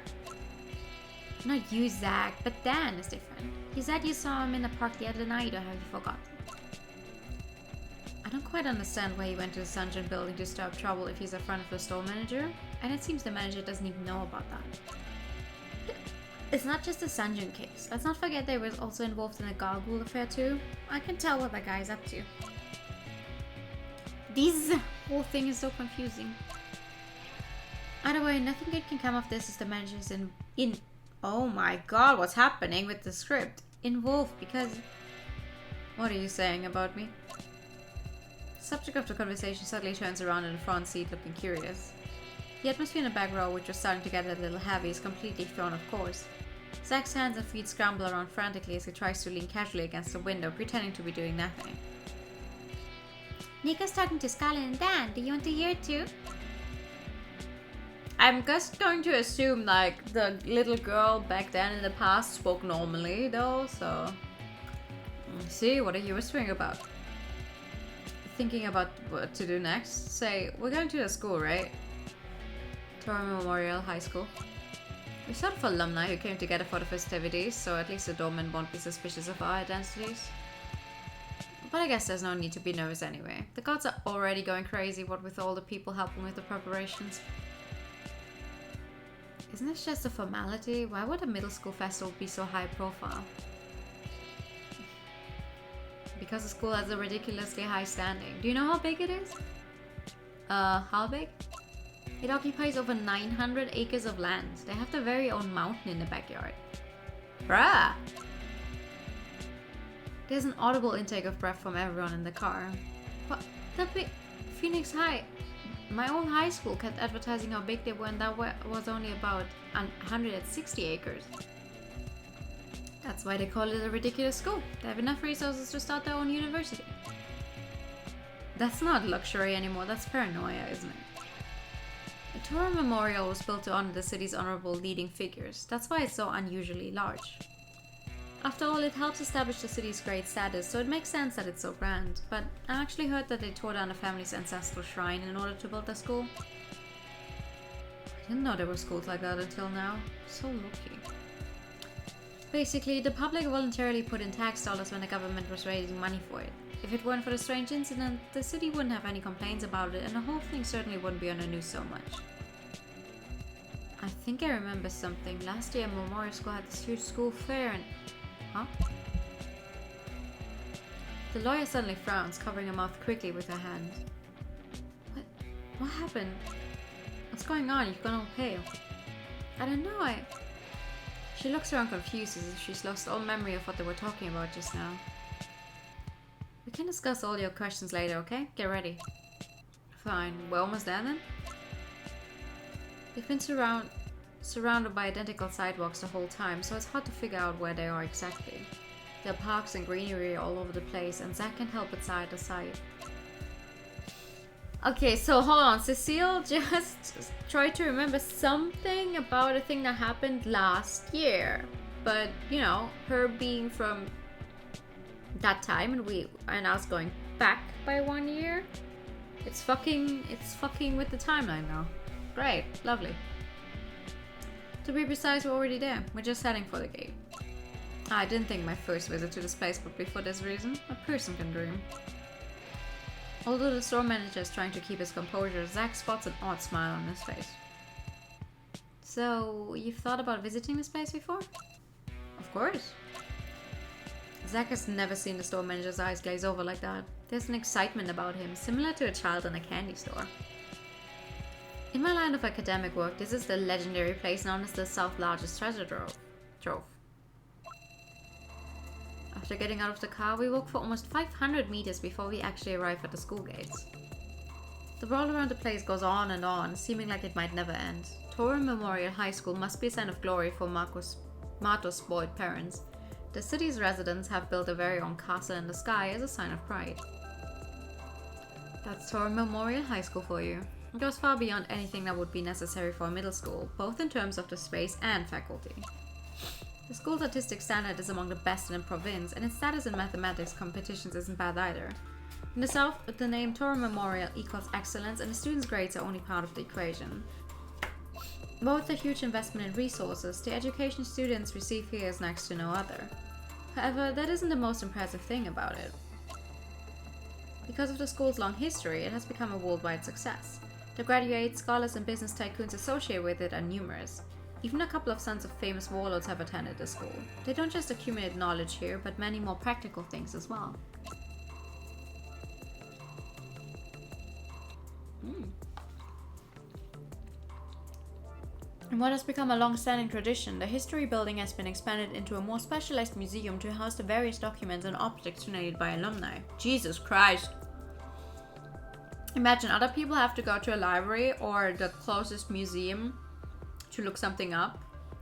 Not you, Zach, but Dan is different. You said you saw him in the park the other night, or have you forgotten? I don't quite understand why he went to the Sungeon building to stir up trouble if he's a friend of the store manager, and it seems the manager doesn't even know about that. It's not just the Sungeon case. Let's not forget they were also involved in the Gargoyle affair too. I can tell what that guy's up to. This whole thing is so confusing. Either way, nothing good can come of this as the manager's in oh my god, what's happening with the script? Involved because... What are you saying about me? The subject of the conversation suddenly turns around in the front seat looking curious. The atmosphere in the back row, which was starting to get a little heavy, is completely thrown off course. Zach's hands and feet scramble around frantically as he tries to lean casually against the window, pretending to be doing nothing. Nico's talking to Scarlett and Dan. Do you want to hear it too? I'm just going to assume, like, the little girl back then in the past spoke normally, though, so... See, what are you whispering about? Thinking about what to do next? Say, we're going to the school, right? Torrey Memorial High School. We're sort of alumni who came together for the festivities, so at least the doorman won't be suspicious of our identities. But I guess there's no need to be nervous anyway. The gods are already going crazy, what with all the people helping with the preparations. Isn't this just a formality? Why would a middle school festival be so high profile? Because the school has a ridiculously high standing. Do you know how big it is? How big? It occupies over 900 acres of land. They have their very own mountain in the backyard. Bruh! There's an audible intake of breath from everyone in the car. What? The big... Phoenix High... My old high school kept advertising how big they were, and that was only about 160 acres. That's why they call it a ridiculous school. They have enough resources to start their own university. That's not luxury anymore, that's paranoia, isn't it? The Torrey Memorial was built to honor the city's honorable leading figures. That's why it's so unusually large. After all, it helps establish the city's great status, so it makes sense that it's so grand. But I actually heard that they tore down the family's ancestral shrine in order to build their school. I didn't know there were schools like that until now. So lucky. Basically, the public voluntarily put in tax dollars when the government was raising money for it. If it weren't for the strange incident, the city wouldn't have any complaints about it, and the whole thing certainly wouldn't be on the news so much. I think I remember something. Last year, Memorial School had this huge school fair and... Huh? The lawyer suddenly frowns, covering her mouth quickly with her hand. What happened? What's going on? You've gone all pale. I don't know, She looks around confused as if she's lost all memory of what they were talking about just now. We can discuss all your questions later, okay? Get ready. Fine. We're almost there then? They've been surrounded by identical sidewalks the whole time, so it's hard to figure out where they are exactly. There are parks and greenery all over the place, and Zach can't help but sigh at the sight. Okay, so hold on. Cecile just tried to remember something about a thing that happened last year. But, you know, her being from that time and us going back by 1 year, it's fucking with the timeline now. Great, lovely. To be precise, we're already there. We're just heading for the gate. I didn't think my first visit to this place would be for this reason. A person can dream. Although the store manager is trying to keep his composure, Zach spots an odd smile on his face. So, you've thought about visiting this place before? Of course. Zach has never seen the store manager's eyes glaze over like that. There's an excitement about him, similar to a child in a candy store. In my line of academic work, this is the legendary place known as the South's largest treasure trove. After getting out of the car, we walk for almost 500 meters before we actually arrive at the school gates. The brawl around the place goes on, seeming like it might never end. Toro Memorial High School must be a sign of glory for Mato's spoiled parents. The city's residents have built a very own castle in the sky as a sign of pride. That's Toro Memorial High School for you. It goes far beyond anything that would be necessary for a middle school, both in terms of the space and faculty. The school's artistic standard is among the best in the province, and its status in mathematics competitions isn't bad either. In the south, the name Toro Memorial equals excellence, and the students' grades are only part of the equation. Both a huge investment in resources, the education students receive here is next to no other. However, that isn't the most impressive thing about it. Because of the school's long history, it has become a worldwide success. The graduates, scholars, and business tycoons associated with it are numerous. Even a couple of sons of famous warlords have attended the school. They don't just accumulate knowledge here, but many more practical things as well. In what has become a long-standing tradition, the history building has been expanded into a more specialized museum to house the various documents and objects donated by alumni. Jesus Christ! Imagine other people have to go to a library or the closest museum to look something up,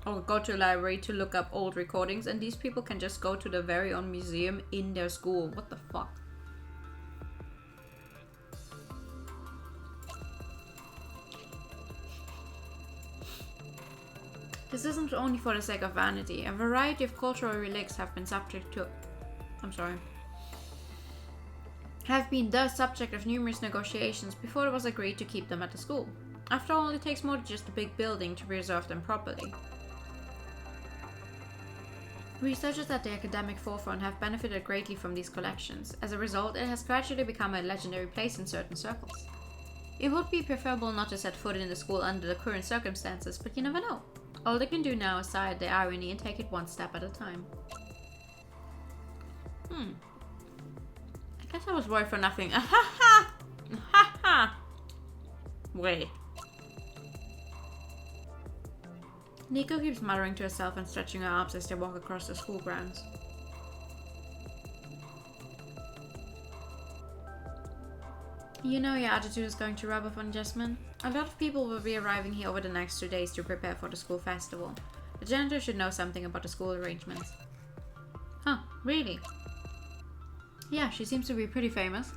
or go to a library to look up old recordings, and these people can just go to the very own museum in their school. What the fuck? This isn't only for the sake of vanity. A variety of cultural relics have been the subject of numerous negotiations before it was agreed to keep them at the school. After all, it takes more than just a big building to preserve them properly. Researchers at the academic forefront have benefited greatly from these collections. As a result, it has gradually become a legendary place in certain circles. It would be preferable not to set foot in the school under the current circumstances, but you never know. All they can do now is sigh at the irony and take it one step at a time. I guess I was worried for nothing. Ahaha! Ahaha! Wait. Nico keeps muttering to herself and stretching her arms as they walk across the school grounds. You know your attitude is going to rub off on Jasmine. A lot of people will be arriving here over the next 2 days to prepare for the school festival. The janitor should know something about the school arrangements. Huh, really? Yeah, she seems to be pretty famous.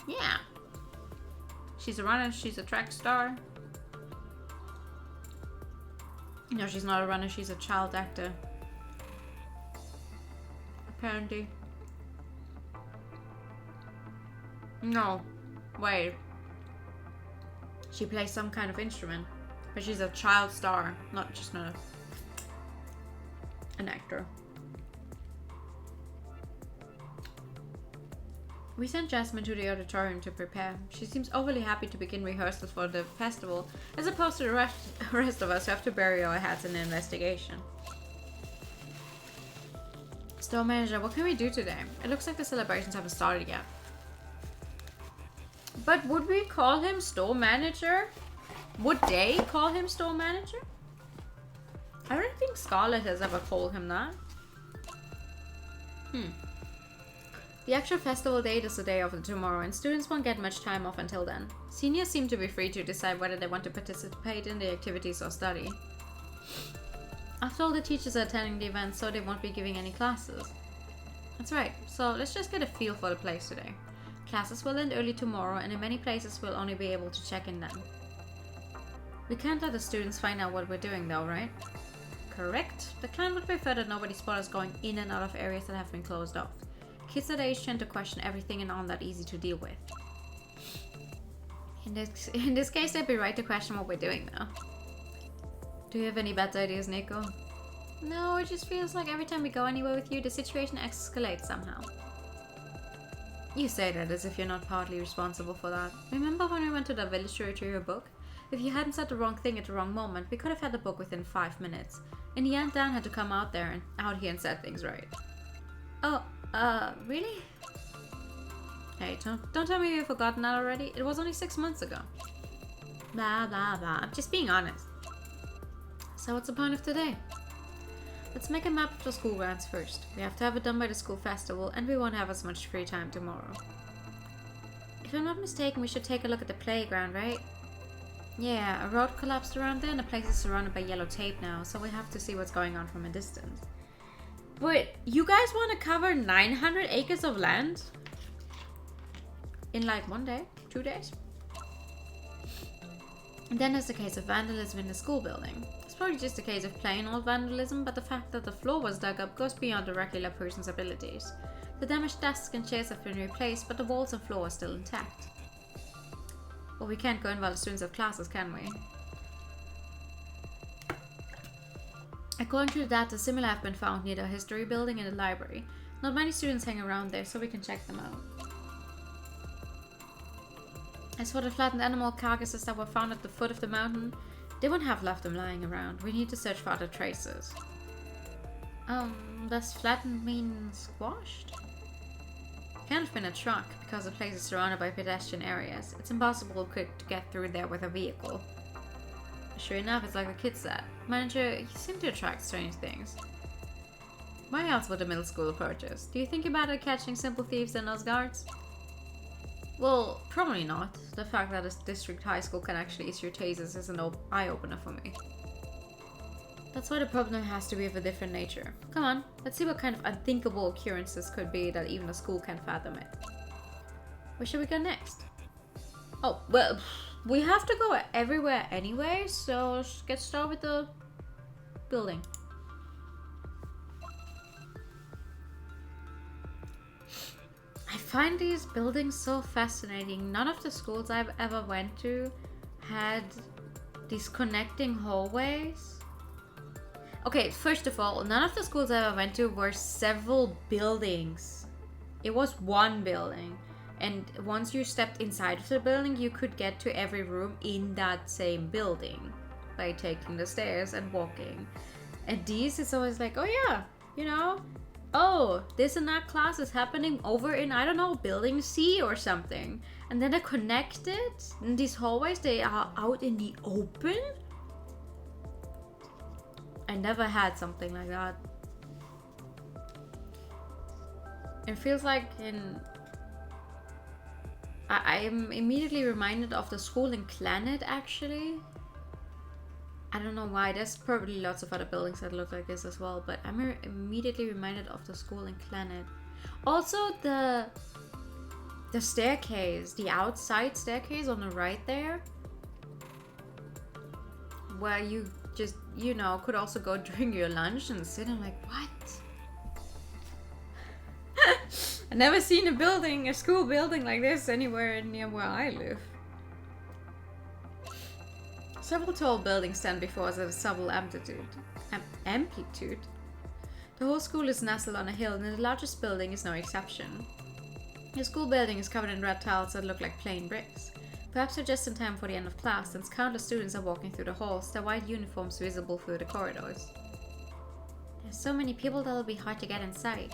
Yeah. She's a runner, she's a track star. No, she's not a runner, she's a child actor. Apparently. No, wait. She plays some kind of instrument, but she's a child star, not an actor. We sent Jasmine to the auditorium to prepare. She seems overly happy to begin rehearsals for the festival, as opposed to the rest of us who have to bury our heads in the investigation. Store manager, what can we do today? It looks like the celebrations haven't started yet. But would we call him store manager? Would they call him store manager? I don't think Scarlett has ever called him that. The actual festival date is the day after tomorrow, and students won't get much time off until then. Seniors seem to be free to decide whether they want to participate in the activities or study. After all, the teachers are attending the event, so they won't be giving any classes. That's right, so let's just get a feel for the place today. Classes will end early tomorrow, and in many places we'll only be able to check in then. We can't let the students find out what we're doing though, right? Correct. The clan would prefer that nobody spot us going in and out of areas that have been closed off. Kids that age tend to question everything and aren't that easy to deal with. In this case, they'd be right to question what we're doing though. Do you have any better ideas, Nico? No, it just feels like every time we go anywhere with you, the situation escalates somehow. You say that as if you're not partly responsible for that. Remember when we went to the village to retrieve your book? If you hadn't said the wrong thing at the wrong moment, we could have had the book within 5 minutes. In the end, Dan had to come out here and set things right. Oh, really? Hey, don't tell me you've forgotten that already. It was only 6 months ago. Blah, blah, blah. I'm just being honest. So what's the point of today? Let's make a map of the school grounds first. We have to have it done by the school festival, and we won't have as much free time tomorrow. If I'm not mistaken, we should take a look at the playground, right? Yeah, a road collapsed around there, and the place is surrounded by yellow tape now, so we have to see what's going on from a distance. But you guys want to cover 900 acres of land? In like 1 day? 2 days? And then there's the case of vandalism in the school building. It's probably just a case of plain old vandalism, but the fact that the floor was dug up goes beyond a regular person's abilities. The damaged desks and chairs have been replaced, but the walls and floor are still intact. Well, we can't go in while the students have classes, can we? According to the data, similar have been found near the history building and the library. Not many students hang around there, so we can check them out. As for the flattened animal carcasses that were found at the foot of the mountain, they wouldn't have left them lying around. We need to search for other traces. Does flattened mean squashed? Can't have been a truck, because the place is surrounded by pedestrian areas. It's impossible to get through there with a vehicle. Sure enough, it's like the kid said. Manager, you seem to attract strange things. Why else would the middle school approach us? Do you think about it catching simple thieves and those guards? Well, probably not. The fact that a district high school can actually issue tasers is an eye-opener for me. That's why the problem has to be of a different nature. Come on, let's see what kind of unthinkable occurrences could be that even a school can't fathom it. Where should we go next? Oh, well, we have to go everywhere anyway, so let's get started with the building. I find these buildings so fascinating. None of the schools I've ever went to had these connecting hallways. Okay, first of all, none of the schools I ever went to were several buildings. It was one building. And once you stepped inside of the building, you could get to every room in that same building by taking the stairs and walking. And these is always like, oh yeah, you know, oh, this and that class is happening over in, I don't know, building C or something. And then they're connected. And these hallways, they are out in the open. I never had something like that. It feels like I am immediately reminded of the school in Planet, actually. I don't know why. There's probably lots of other buildings that look like this as well, but I'm immediately reminded of the school in Planet. Also, the staircase, the outside staircase on the right there, where you just, you know, could also go during your lunch and sit and like, what? I've never seen a school building like this anywhere near where I live. Several tall buildings stand before us at a subtle amplitude. The whole school is nestled on a hill, and the largest building is no exception. The school building is covered in red tiles that look like plain bricks. Perhaps they're just in time for the end of class, since countless students are walking through the halls, their white uniforms visible through the corridors. There's so many people that it'll be hard to get inside.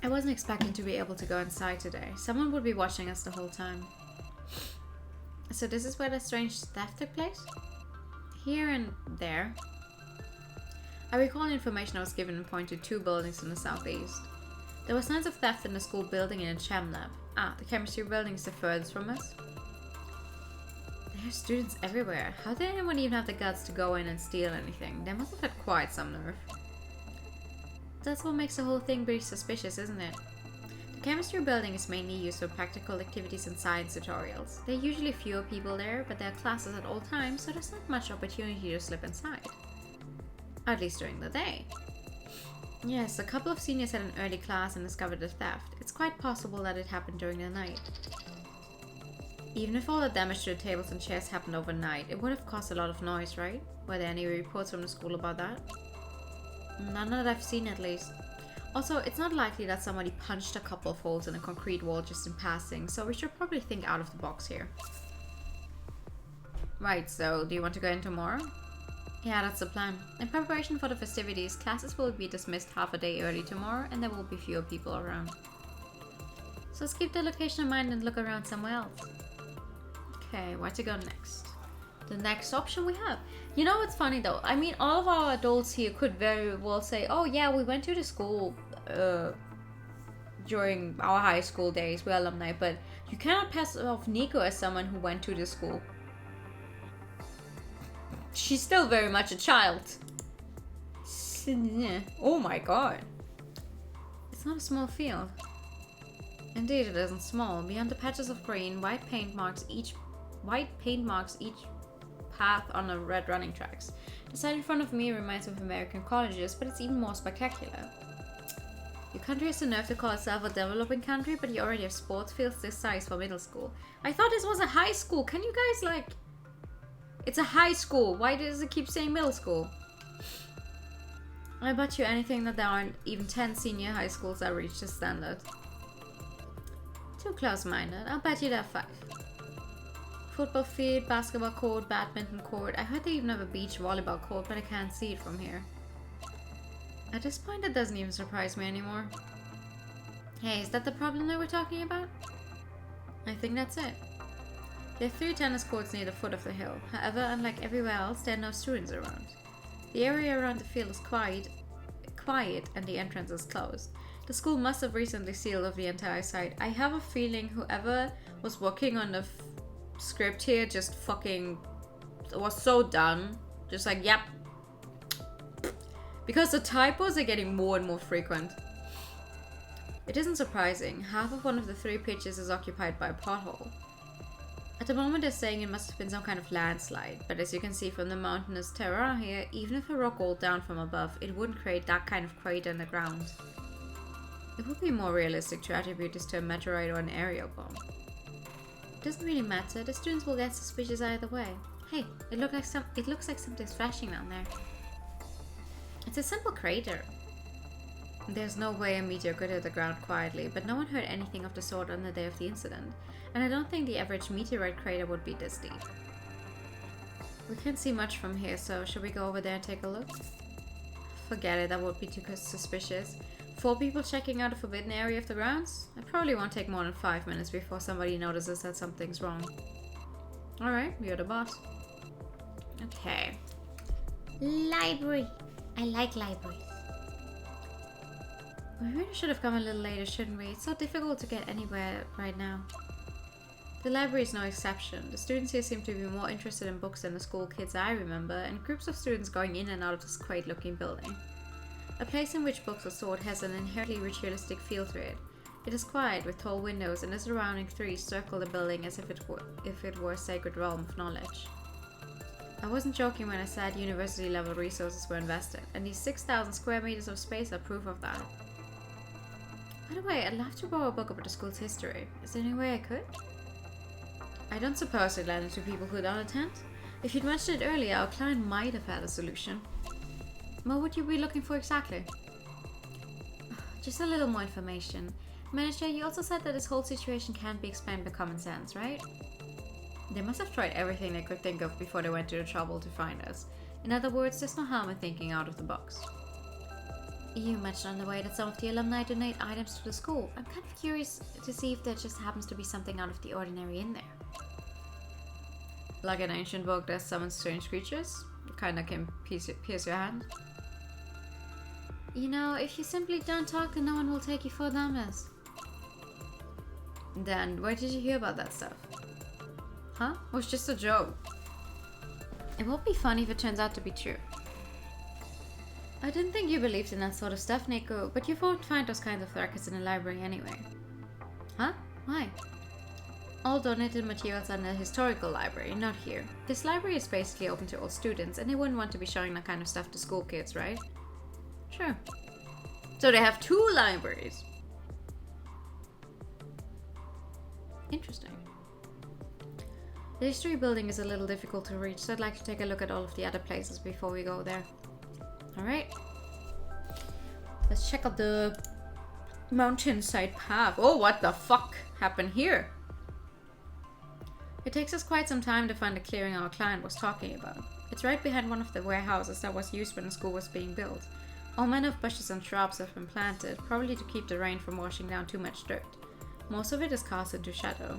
I wasn't expecting to be able to go inside today. Someone would be watching us the whole time. So this is where the strange theft took place? Here and there. I recall the information I was given and pointed to 2 buildings in the southeast. There were signs of theft in the school building and in Chem Lab. Ah, the chemistry building is the furthest from us. There are students everywhere. How did anyone even have the guts to go in and steal anything? They must have had quite some nerve. That's what makes the whole thing pretty suspicious, isn't it? The chemistry building is mainly used for practical activities and science tutorials. There are usually fewer people there, but there are classes at all times, so there's not much opportunity to slip inside. At least during the day. Yes, a couple of seniors had an early class and discovered the theft. It's quite possible that it happened during the night. Even if all the damage to the tables and chairs happened overnight, it would have caused a lot of noise, right? Were there any reports from the school about that? None that I've seen, at least. Also, it's not likely that somebody punched a couple of holes in a concrete wall just in passing, so we should probably think out of the box here. Right, so do you want to go in tomorrow? Yeah, that's the plan. In preparation for the festivities, classes will be dismissed half a day early tomorrow, and there will be fewer people around. So let's keep the location in mind and look around somewhere else. Okay, where to go next? The next option we have. You know what's funny though? I mean, all of our adults here could very well say, oh yeah, we went to the school during our high school days, we're alumni, but you cannot pass off Nico as someone who went to the school. She's still very much a child. Oh my god. It's not a small field. Indeed, it isn't small. Beyond the patches of green, white paint marks each path on the red running tracks. The side in front of me reminds me of American colleges, but it's even more spectacular. Your country has the nerve to call itself a developing country, but you already have sports fields this size for middle school. I thought this was a high school. Can you guys like... It's a high school. Why does it keep saying middle school? I bet you anything that there aren't even 10 senior high schools that reach this standard. Too close-minded. I'll bet you there are 5. Football field, basketball court, badminton court. I heard they even have a beach volleyball court, but I can't see it from here. At this point, it doesn't even surprise me anymore. Hey, is that the problem that we're talking about? I think that's it. There are 3 tennis courts near the foot of the hill. However, unlike everywhere else, there are no students around. The area around the field is quiet and the entrance is closed. The school must have recently sealed off the entire site. I have a feeling whoever was working on the script here just fucking was so done. Just like, yep. Because the typos are getting more and more frequent. It isn't surprising. Half of one of the 3 pitches is occupied by a pothole. At the moment they're saying it must have been some kind of landslide, but as you can see from the mountainous terrain here, even if a rock rolled down from above, it wouldn't create that kind of crater in the ground. It would be more realistic to attribute this to a meteorite or an aerial bomb. It doesn't really matter, the students will get suspicious either way. Hey, it looks like something's flashing down there. It's a simple crater. There's no way a meteor could hit the ground quietly, but no one heard anything of the sort on the day of the incident, and I don't think the average meteorite crater would be this deep. We can't see much from here, so should we go over there and take a look? Forget it, that would be too suspicious. 4 people checking out a forbidden area of the grounds? It probably won't take more than 5 minutes before somebody notices that something's wrong. Alright, you're the boss. Okay. Library. I like libraries. We really should have come a little later, shouldn't we? It's so difficult to get anywhere right now. The library is no exception. The students here seem to be more interested in books than the school kids I remember, and groups of students going in and out of this quaint-looking building. A place in which books are stored has an inherently ritualistic feel to it. It is quiet, with tall windows, and the surrounding trees circle the building as if it were a sacred realm of knowledge. I wasn't joking when I said university-level resources were invested, and these 6,000 square meters of space are proof of that. By the way, I'd love to borrow a book about the school's history. Is there any way I could? I don't suppose it landed to people who don't attend. If you'd mentioned it earlier, our client might have had a solution. What would you be looking for exactly? Just a little more information. Manager, you also said that this whole situation can't be explained by common sense, right? They must have tried everything they could think of before they went to the trouble to find us. In other words, there's no harm in thinking out of the box. You mentioned on the way that some of the alumni donate items to the school. I'm kind of curious to see if there just happens to be something out of the ordinary in there. Like an ancient book that summons strange creatures? Kinda can pierce your hand. You know, if you simply don't talk, then no one will take you for dumbass. Then, where did you hear about that stuff? Huh? It was just a joke. It won't be funny if it turns out to be true. I didn't think you believed in that sort of stuff, Nico, but you won't find those kinds of records in the library anyway. Huh? Why? All donated materials are in the historical library, not here. This library is basically open to all students, and they wouldn't want to be showing that kind of stuff to school kids, right? Sure. So they have 2 libraries. Interesting. The history building is a little difficult to reach, so I'd like to take a look at all of the other places before we go there. Alright. Let's check out the mountainside path. Oh, what the fuck happened here? It takes us quite some time to find the clearing our client was talking about. It's right behind one of the warehouses that was used when the school was being built. All manner of bushes and shrubs have been planted, probably to keep the rain from washing down too much dirt. Most of it is cast into shadow.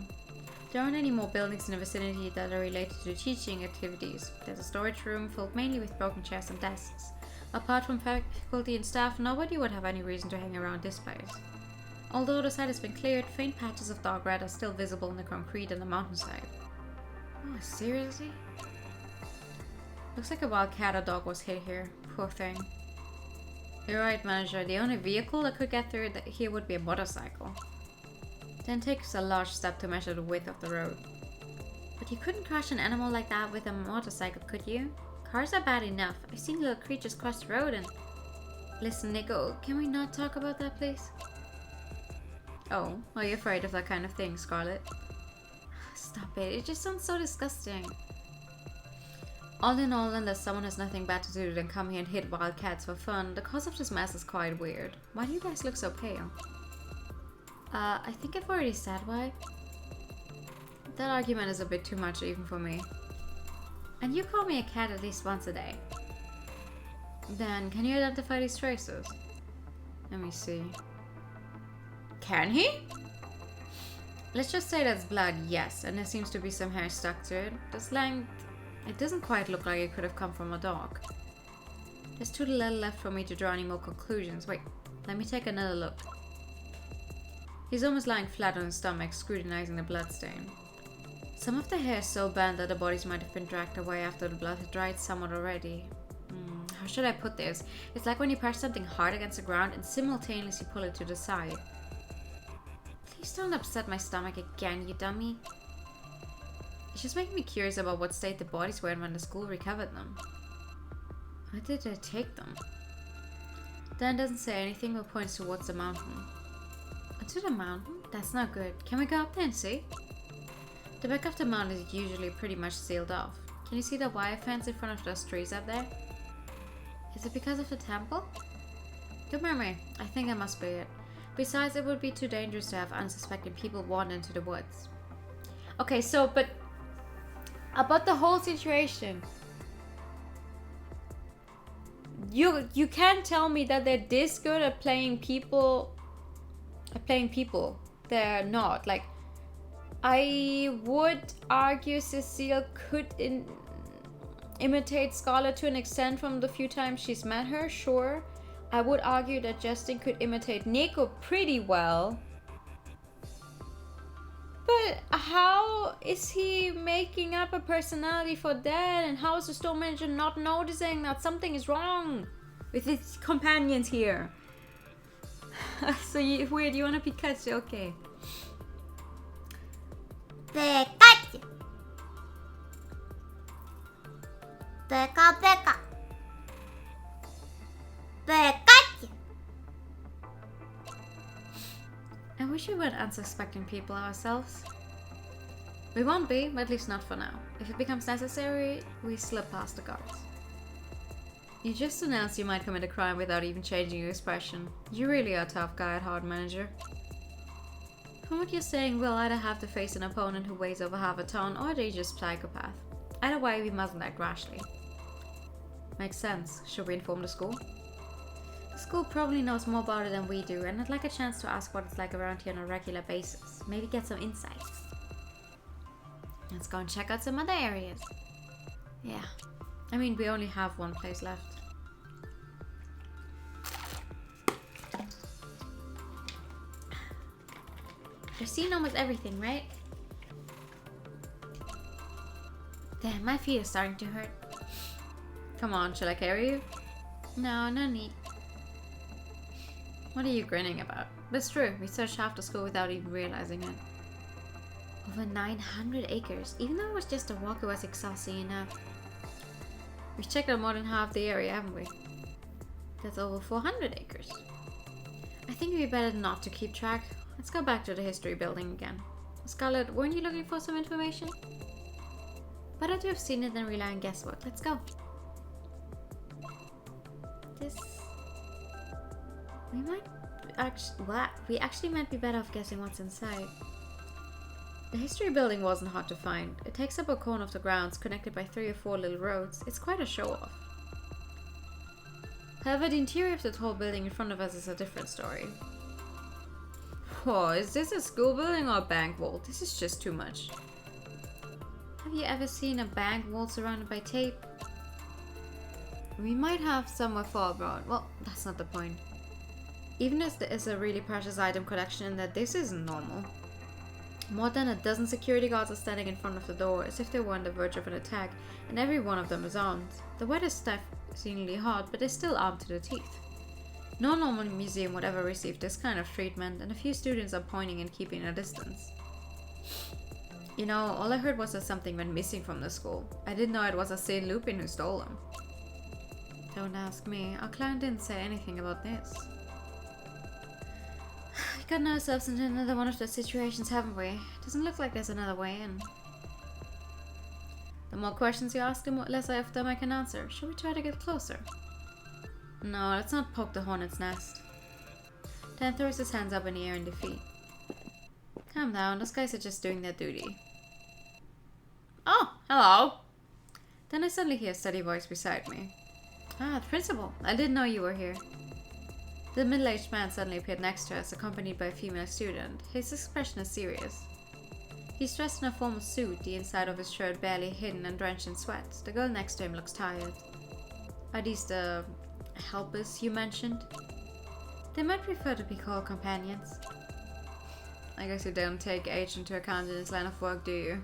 There aren't any more buildings in the vicinity that are related to teaching activities. There's a storage room filled mainly with broken chairs and desks. Apart from faculty and staff, nobody would have any reason to hang around this place. Although the site has been cleared, faint patches of dark red are still visible in the concrete on the mountainside. Oh, seriously? Looks like a wild cat or dog was hit here. Poor thing. You're right, manager. The only vehicle that could get through here would be a motorcycle. Then it takes a large step to measure the width of the road. But you couldn't crush an animal like that with a motorcycle, could you? Cars are bad enough. I've seen little creatures cross the road and... Listen, Nico, can we not talk about that, please? Oh, are you afraid of that kind of thing, Scarlet? Stop it, it just sounds so disgusting. All in all, unless someone has nothing better to do than come here and hit wildcats for fun, the cause of this mess is quite weird. Why do you guys look so pale? I think I've already said why. That argument is a bit too much even for me. And you call me a cat at least once a day. Then, can you identify these traces? Let me see. Can he? Let's just say that's blood, yes, and there seems to be some hair stuck to it. This length, it doesn't quite look like it could have come from a dog. There's too little left for me to draw any more conclusions. Wait, let me take another look. He's almost lying flat on his stomach, scrutinizing the bloodstain. Some of the hair is so bent that the bodies might have been dragged away after the blood had dried somewhat already. How should I put this? It's like when you press something hard against the ground and simultaneously pull it to the side. Please don't upset my stomach again, you dummy. It's just making me curious about what state the bodies were in when the school recovered them. Where did they take them? Dan doesn't say anything but points towards the mountain. To the mountain? That's not good. Can we go up there and see? The back of the mountain is usually pretty much sealed off. Can you see the wire fence in front of those trees up there? Is it because of the temple? Good memory. I think that must be it. Besides, it would be too dangerous to have unsuspecting people wander into the woods. Okay, so, but... about the whole situation. You can't tell me that they're this good at playing people... They're not. Like, I would argue Cecile could imitate Scarlet to an extent from the few times she's met her, sure. I would argue that Justin could imitate Nico pretty well. But how is he making up a personality for that? And how is the store manager not noticing that something is wrong with his companions here? So weird, you wanna Pikachu? Okay. Pikachu. Peka peka. Pikachu. I wish we weren't unsuspecting people ourselves. We won't be, at least not for now. If it becomes necessary, we slip past the guards. You just announced you might commit a crime without even changing your expression. You really are a tough guy at heart, manager. From what you're saying, we'll either have to face an opponent who weighs over half a ton, or they're just psychopath. Either way, we mustn't act rashly. Makes sense. Should we inform the school? The school probably knows more about it than we do, and I'd like a chance to ask what it's like around here on a regular basis. Maybe get some insights. Let's go and check out some other areas. Yeah. I mean, we only have one place left. You've seen almost everything, right? Damn, my feet are starting to hurt. Come on, shall I carry you? No, no need. What are you grinning about? That's true, we searched half the school without even realizing it. Over 900 acres. Even though it was just a walk, it was exhausting enough. We've checked out more than half the area, haven't we? That's over 400 acres. I think it'd be better not to keep track. Let's go back to the history building again. Scarlet, weren't you looking for some information? Better to have seen it than rely on guesswork. Let's go. We actually might be better off guessing what's inside. The history building wasn't hard to find. It takes up a corner of the grounds, connected by 3 or 4 little roads. It's quite a show-off. However, the interior of the tall building in front of us is a different story. Whoa, is this a school building or a bank vault? This is just too much. Have you ever seen a bank vault surrounded by tape? We might have somewhere far abroad. Well, that's not the point. Even if there is a really precious item collection in there, this isn't normal. More than a dozen security guards are standing in front of the door as if they were on the verge of an attack, and every one of them is armed. The weather's seemingly hot, but they're still armed to the teeth. No normal museum would ever receive this kind of treatment, and a few students are pointing and keeping a distance. You know, all I heard was that something went missing from the school. I didn't know it was a Saint Lupin who stole them. Don't ask me. Our client didn't say anything about this. We gotten ourselves into another one of those situations, haven't we? Doesn't look like there's another way in. The more questions you ask, the less of them I can answer. Should we try to get closer? No, let's not poke the hornet's nest. Dan throws his hands up in the air in defeat. Calm down, those guys are just doing their duty. Oh, hello! Then I suddenly hear a steady voice beside me. Ah, the principal. I didn't know you were here. The middle-aged man suddenly appeared next to us, accompanied by a female student. His expression is serious. He's dressed in a formal suit, the inside of his shirt barely hidden and drenched in sweat. The girl next to him looks tired. Are these the helpers you mentioned? They might prefer to be called companions. I guess you don't take age into account in this line of work, do you?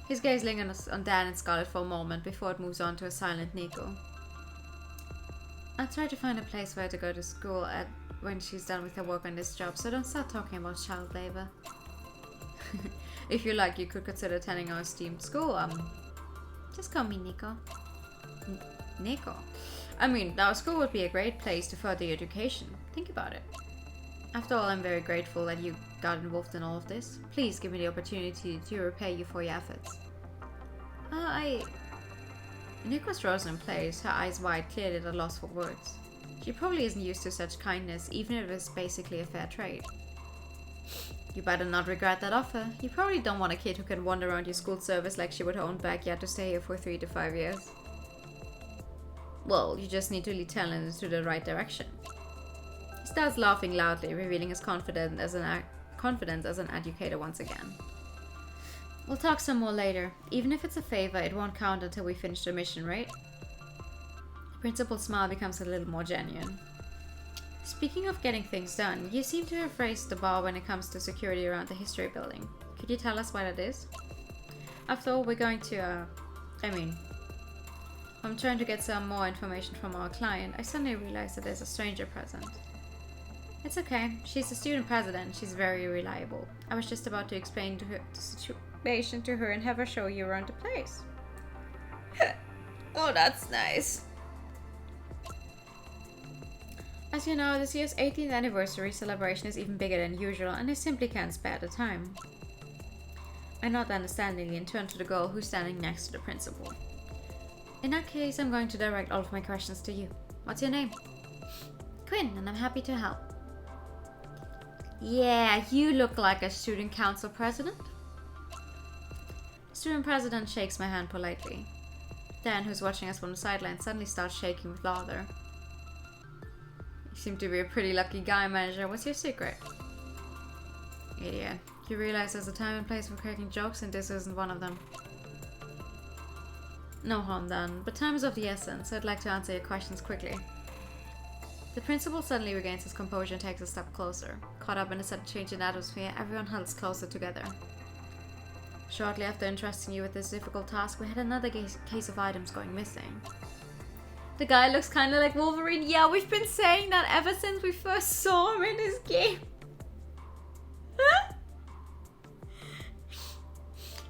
His gaze lingers on Dan and Scarlet for a moment before it moves on to a silent Nico. I'll try to find a place where to go to school at when she's done with her work on this job, so don't start talking about child labor. If you like, you could consider attending our esteemed school. Just call me Nico. Nico? I mean, our school would be a great place to further your education. Think about it. After all, I'm very grateful that you got involved in all of this. Please give me the opportunity to repay you for your efforts. Nick was frozen in place, her eyes wide, clearly at a loss for words. She probably isn't used to such kindness, even if it's basically a fair trade. You better not regret that offer. You probably don't want a kid who can wander around your school service like she would her own backyard to stay here for 3 to 5 years. Well, you just need to lead talent into the right direction. He starts laughing loudly, revealing his confidence as an educator once again. We'll talk some more later. Even if it's a favor, it won't count until we finish the mission, right? The principal's smile becomes a little more genuine. Speaking of getting things done, you seem to have raised the bar when it comes to security around the history building. Could you tell us why that is? After all, we're going to, I'm trying to get some more information from our client. I suddenly realized that there's a stranger present. It's okay. She's the student president. She's very reliable. I was just about to explain to her the situation to her and have her show you around the place. Oh, that's nice. As you know, this year's 18th anniversary celebration is even bigger than usual, and I simply can't spare the time. I nod understandingly and turn to the girl who's standing next to the principal. In that case, I'm going to direct all of my questions to you. What's your name? Quinn, and I'm happy to help. Yeah, you look like a student council president. Student president shakes my hand politely. Dan, who's watching us from the sidelines, suddenly starts shaking with laughter. You seem to be a pretty lucky guy, manager. What's your secret? Idiot. You realize there's a time and place for cracking jokes, and this isn't one of them. No harm done, but time is of the essence, so I'd like to answer your questions quickly. The principal suddenly regains his composure and takes a step closer. Caught up in a sudden change in atmosphere, everyone huddles closer together. Shortly after entrusting you with this difficult task, we had another case of items going missing. The guy looks kind of like Wolverine. Yeah, we've been saying that ever since we first saw him in this game.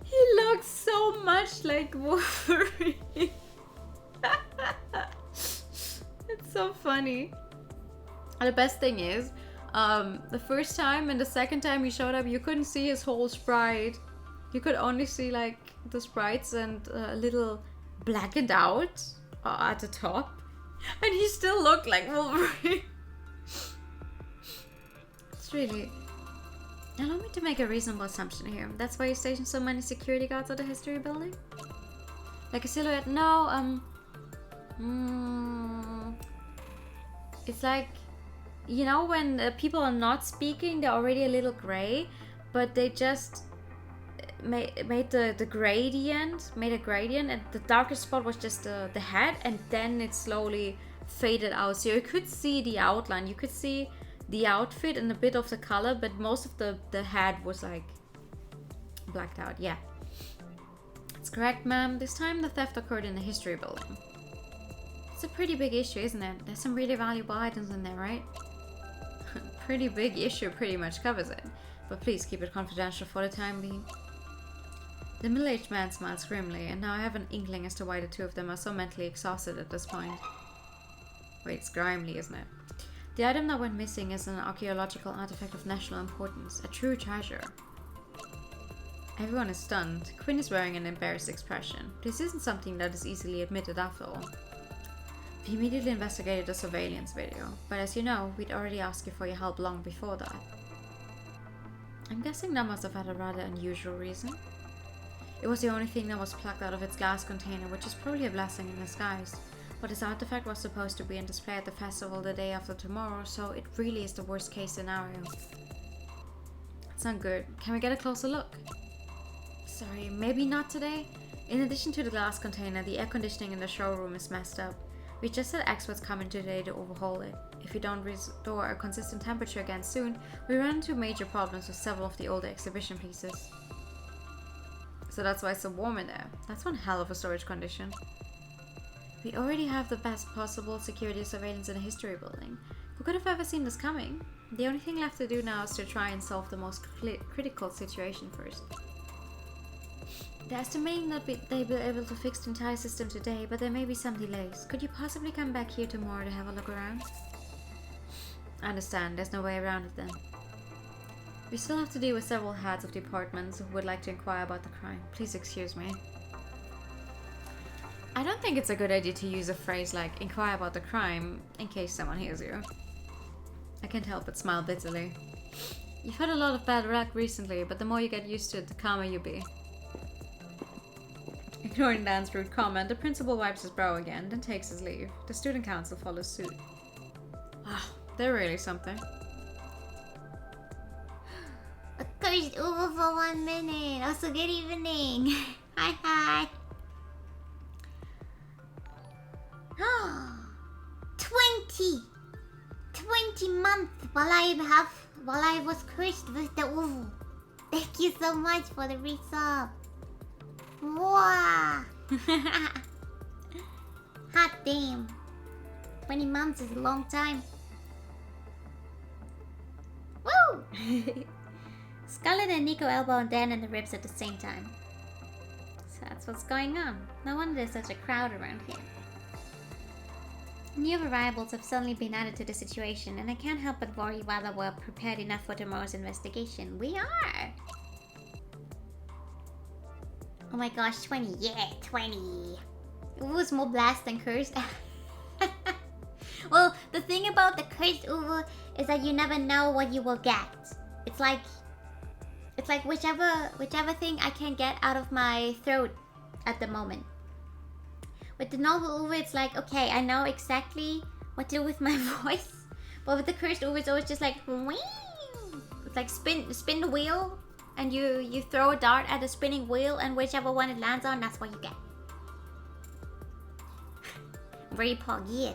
He looks so much like Wolverine. It's so funny. And the best thing is, the first time and the second time he showed up, you couldn't see his whole sprite. You could only see like the sprites and a little blackened out at the top. And he still looked like Wolverine. It's really... Allow me to make a reasonable assumption here. That's why you stationed so many security guards at the history building? Like a silhouette? No, it's like, you know, when people are not speaking, they're already a little gray, but they just made a gradient, and the darkest spot was just the head, and then it slowly faded out. So you could see the outline, you could see the outfit and a bit of the color, but most of the head was like blacked out. Yeah, it's correct, ma'am. This time the theft occurred in the history building. It's a pretty big issue, isn't it? There's some really valuable items in there, right? Pretty big issue pretty much covers it, but please keep it confidential for the time being. The middle-aged man smiles grimly, and now I have an inkling as to why the two of them are so mentally exhausted at this point. Wait, it's Grimely, isn't it? The item that went missing is an archaeological artifact of national importance, a true treasure. Everyone is stunned. Quinn is wearing an embarrassed expression. This isn't something that is easily admitted after all. We immediately investigated the surveillance video, but as you know, we'd already asked you for your help long before that. I'm guessing that must have had a rather unusual reason. It was the only thing that was plucked out of its glass container, which is probably a blessing in disguise. But this artifact was supposed to be on display at the festival the day after tomorrow, so it really is the worst case scenario. It's not good. Can we get a closer look? Sorry, maybe not today? In addition to the glass container, the air conditioning in the showroom is messed up. We just had experts come in today to overhaul it. If we don't restore a consistent temperature again soon, we run into major problems with several of the older exhibition pieces. So that's why it's so warm in there. That's one hell of a storage condition. We already have the best possible security surveillance in a history building. Who could have ever seen this coming? The only thing left to do now is to try and solve the most critical situation first. They're estimating that they'll be able to fix the entire system today, but there may be some delays. Could you possibly come back here tomorrow to have a look around? I understand, there's no way around it then. We still have to deal with several heads of departments who would like to inquire about the crime. Please excuse me. I don't think it's a good idea to use a phrase like inquire about the crime in case someone hears you. I can't help but smile bitterly. You've had a lot of bad luck recently, but the more you get used to it, the calmer you'll be. Ignoring Dan's rude comment, the principal wipes his brow again, then takes his leave. The student council follows suit. Wow, they're really something. A cursed over for 1 minute. Also, good evening. Hi. 20 months while I was cursed with the Uvu. Thank you so much for the resub. Wow. Hot damn. 20 months is a long time. Woo! Scarlet and Nico elbow Dan in the ribs at the same time. So that's what's going on. No wonder there's such a crowd around here. New variables have suddenly been added to the situation, and I can't help but worry whether we're prepared enough for tomorrow's investigation. We are! Oh my gosh, 20. Yeah, 20. Uwu is more blessed than cursed. Well, the thing about the cursed Uwu is that you never know what you will get. It's like whichever thing I can get out of my throat at the moment. With the noble Uwu, it's like, okay, I know exactly what to do with my voice. But with the cursed Uwu, it's always just like, whee! It's like spin the wheel, and you throw a dart at the spinning wheel, and whichever one it lands on, that's what you get. Very pog, yeah,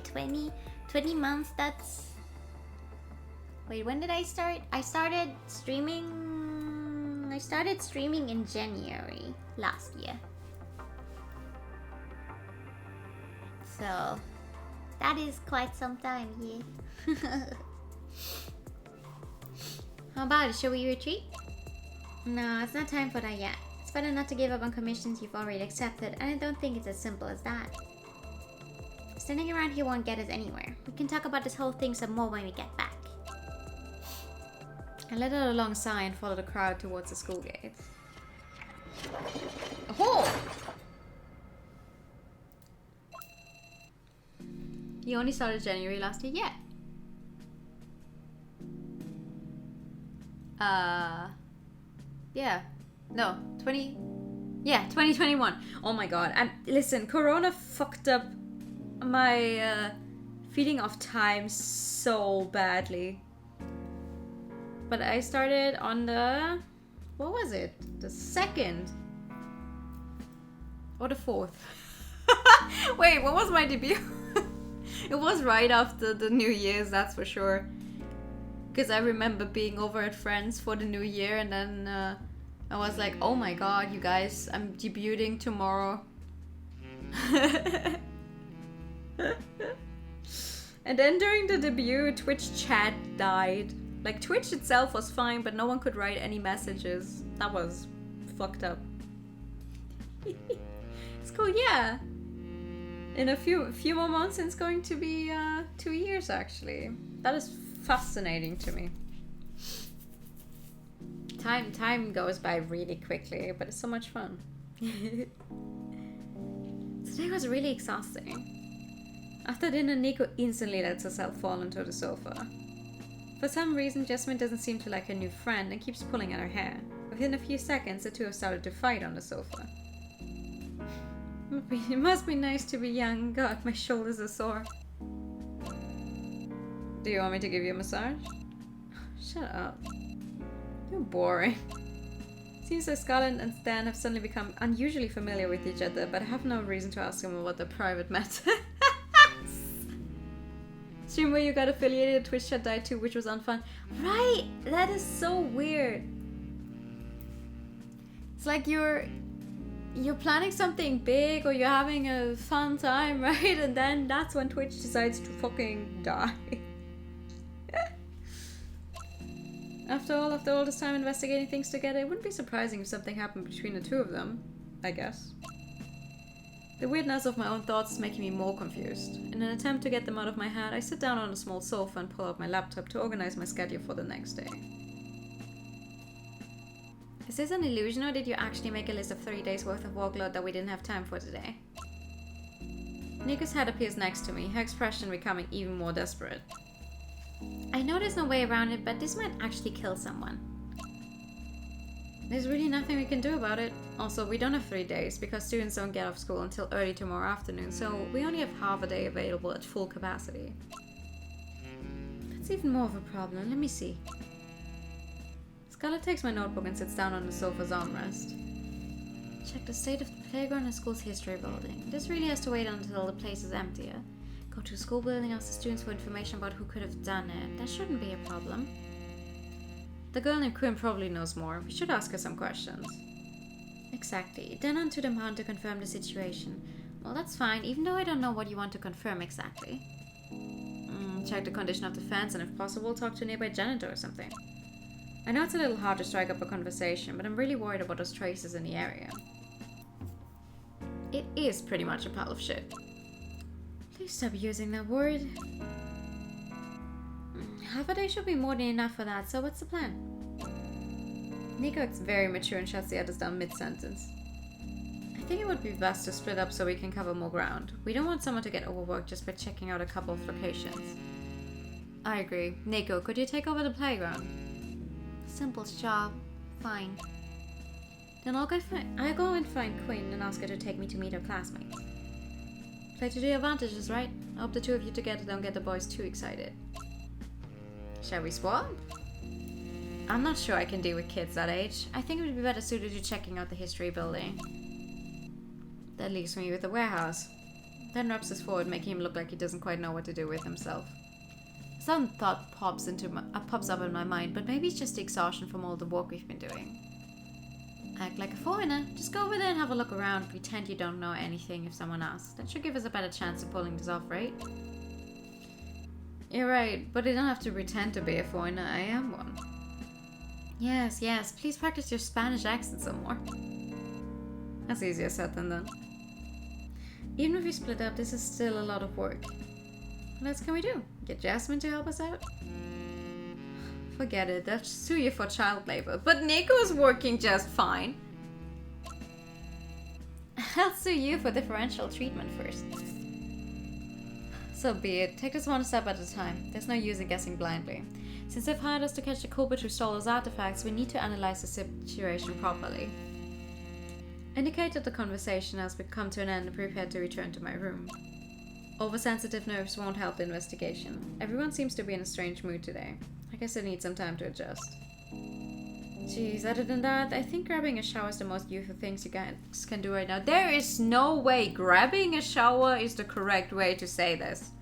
20 months, that's... Wait, when did I start? I started streaming in January last year. So, that is quite some time, yeah. How about it? Should we retreat? No, it's not time for that yet. It's better not to give up on commissions you've already accepted, and I don't think it's as simple as that. Standing around here won't get us anywhere. We can talk about this whole thing some more when we get back. I let out a long sigh and followed the crowd towards the school gate. Oh! You only started January last year? Yeah. No, 2021. Oh my god. And listen, Corona fucked up my feeling of time so badly. But I started on the... What was it? The 2nd? Or the 4th? Wait, what was my debut? It was right after the New Year's, that's for sure. Because I remember being over at Friends for the New Year, and then I was like, oh my god, you guys, I'm debuting tomorrow. And then during the debut, Twitch chat died. Like, Twitch itself was fine, but no one could write any messages. That was fucked up. It's cool, yeah. In a few more months, it's going to be 2 years, actually. That is fascinating to me. Time goes by really quickly, but it's so much fun. Today was really exhausting. After dinner, Nico instantly lets herself fall onto the sofa. For some reason, Jasmine doesn't seem to like her new friend and keeps pulling at her hair. Within a few seconds, the two have started to fight on the sofa. It must be nice to be young. God, my shoulders are sore. Do you want me to give you a massage? Shut up. You're boring. Seems like Scarlett and Stan have suddenly become unusually familiar with each other, but I have no reason to ask them about their private matters. Stream where you got affiliated, Twitch chat died too, which was unfun. Right! That is so weird. It's like you're planning something big or you're having a fun time, right? And then that's when Twitch decides to fucking die. After all this time investigating things together, it wouldn't be surprising if something happened between the two of them, I guess. The weirdness of my own thoughts is making me more confused. In an attempt to get them out of my head, I sit down on a small sofa and pull out my laptop to organize my schedule for the next day. Is this an illusion, or did you actually make a list of 3 days worth of workload that we didn't have time for today? Nico's head appears next to me, her expression becoming even more desperate. I know there's no way around it, but this might actually kill someone. There's really nothing we can do about it. Also, we don't have 3 days because students don't get off school until early tomorrow afternoon, so we only have half a day available at full capacity. That's even more of a problem. Let me see. Scarlett takes my notebook and sits down on the sofa's armrest. Check the state of the playground and school's history building. This really has to wait until the place is emptier. Go to the school building, ask the students for information about who could have done it. That shouldn't be a problem. The girl named Quinn probably knows more. We should ask her some questions. Exactly. Then on to the mountain to confirm the situation. Well, that's fine, even though I don't know what you want to confirm exactly. Check the condition of the fence and if possible, talk to a nearby janitor or something. I know it's a little hard to strike up a conversation, but I'm really worried about those traces in the area. It is pretty much a pile of shit. Please stop using that word. Half a day should be more than enough for that, so what's the plan? Nico is very mature and shuts the others down mid-sentence. I think it would be best to split up so we can cover more ground. We don't want someone to get overworked just by checking out a couple of locations. I agree. Nico, could you take over the playground? Simple job. Fine. Then I'll go and find Quinn and ask her to take me to meet her classmates. Play to the advantages, right? I hope the two of you together don't get the boys too excited. Shall we swap? I'm not sure I can deal with kids that age. I think it would be better suited to checking out the history building. That leaves me with the warehouse. Then rubs his forward, making him look like he doesn't quite know what to do with himself. Some thought pops up in my mind, but maybe it's just the exhaustion from all the work we've been doing. Act like a foreigner. Just go over there and have a look around. Pretend you don't know anything if someone asks. That should give us a better chance of pulling this off, right? You're right, but I don't have to pretend to be a foreigner. I am one. Yes, yes. Please practice your Spanish accent some more. That's easier said than done. Even if we split up, this is still a lot of work. What else can we do? Get Jasmine to help us out? Forget it, they'll sue you for child labor. But Nico's working just fine. I'll sue you for differential treatment first. So be it. Take this one step at a time. There's no use in guessing blindly. Since they've hired us to catch the culprit who stole those artifacts, we need to analyze the situation properly. Indicated the conversation as we come to an end and prepared to return to my room. Oversensitive nerves won't help the investigation. Everyone seems to be in a strange mood today. I guess I need some time to adjust. Jeez, other than that, I think grabbing a shower is the most youthful things you guys can do right now. There is no way grabbing a shower is the correct way to say this.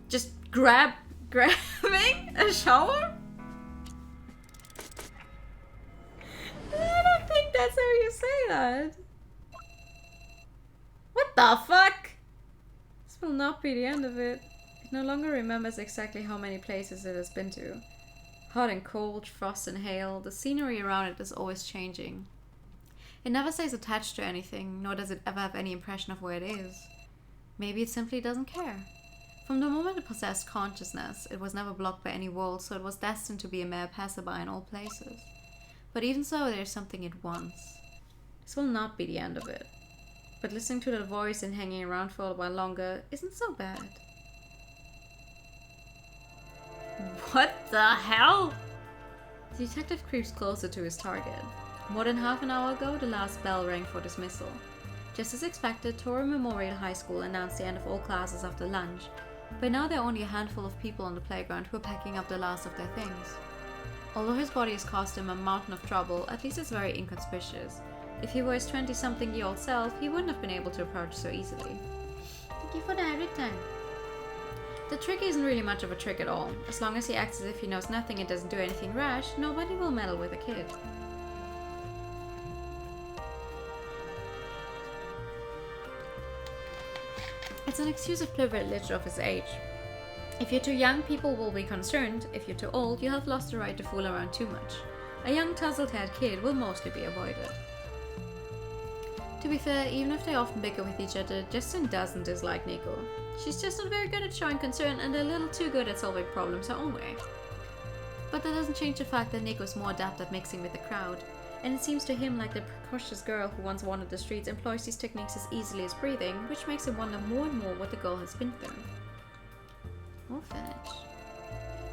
Just grabbing a shower? I don't think that's how you say that. What the fuck? This will not be the end of it. It no longer remembers exactly how many places it has been to. Hot and cold, frost and hail, the scenery around it is always changing. It never stays attached to anything, nor does it ever have any impression of where it is. Maybe it simply doesn't care. From the moment it possessed consciousness, it was never blocked by any walls, so it was destined to be a mere passerby in all places. But even so, there is something it wants. This will not be the end of it. But listening to that voice and hanging around for a while longer isn't so bad. What the hell? The detective creeps closer to his target. More than half an hour ago, the last bell rang for dismissal. Just as expected, Toro Memorial High School announced the end of all classes after lunch. By now, there are only a handful of people on the playground who are packing up the last of their things. Although his body has caused him a mountain of trouble, at least it's very inconspicuous. If he were his 20-something-year-old self, he wouldn't have been able to approach so easily. Thank you for the every time. The trick isn't really much of a trick at all. As long as he acts as if he knows nothing and doesn't do anything rash, nobody will meddle with a kid. It's an exclusive privilege of his age. If you're too young, people will be concerned. If you're too old, you have lost the right to fool around too much. A young, tousled-haired kid will mostly be avoided. To be fair, even if they often bicker with each other, Justin doesn't dislike Nico. She's just not very good at showing concern and a little too good at solving problems her own way. But that doesn't change the fact that Nico's more adept at mixing with the crowd, and it seems to him like the precocious girl who once wandered the streets employs these techniques as easily as breathing, which makes him wonder more and more what the girl has been through. Orphanage.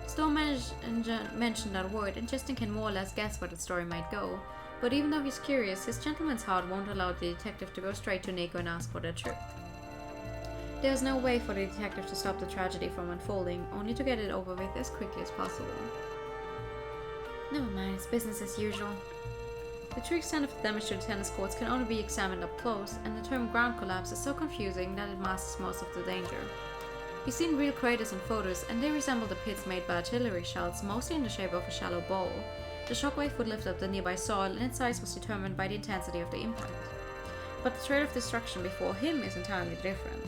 Stone mentioned that word, and Justin can more or less guess where the story might go, but even though he's curious, his gentleman's heart won't allow the detective to go straight to Nico and ask for the truth. There is no way for the detective to stop the tragedy from unfolding, only to get it over with as quickly as possible. Never mind, it's business as usual. The true extent of the damage to the tennis courts can only be examined up close, and the term ground collapse is so confusing that it masks most of the danger. We've seen real craters in photos, and they resemble the pits made by artillery shells, mostly in the shape of a shallow bowl. The shockwave would lift up the nearby soil, and its size was determined by the intensity of the impact. But the trail of destruction before him is entirely different.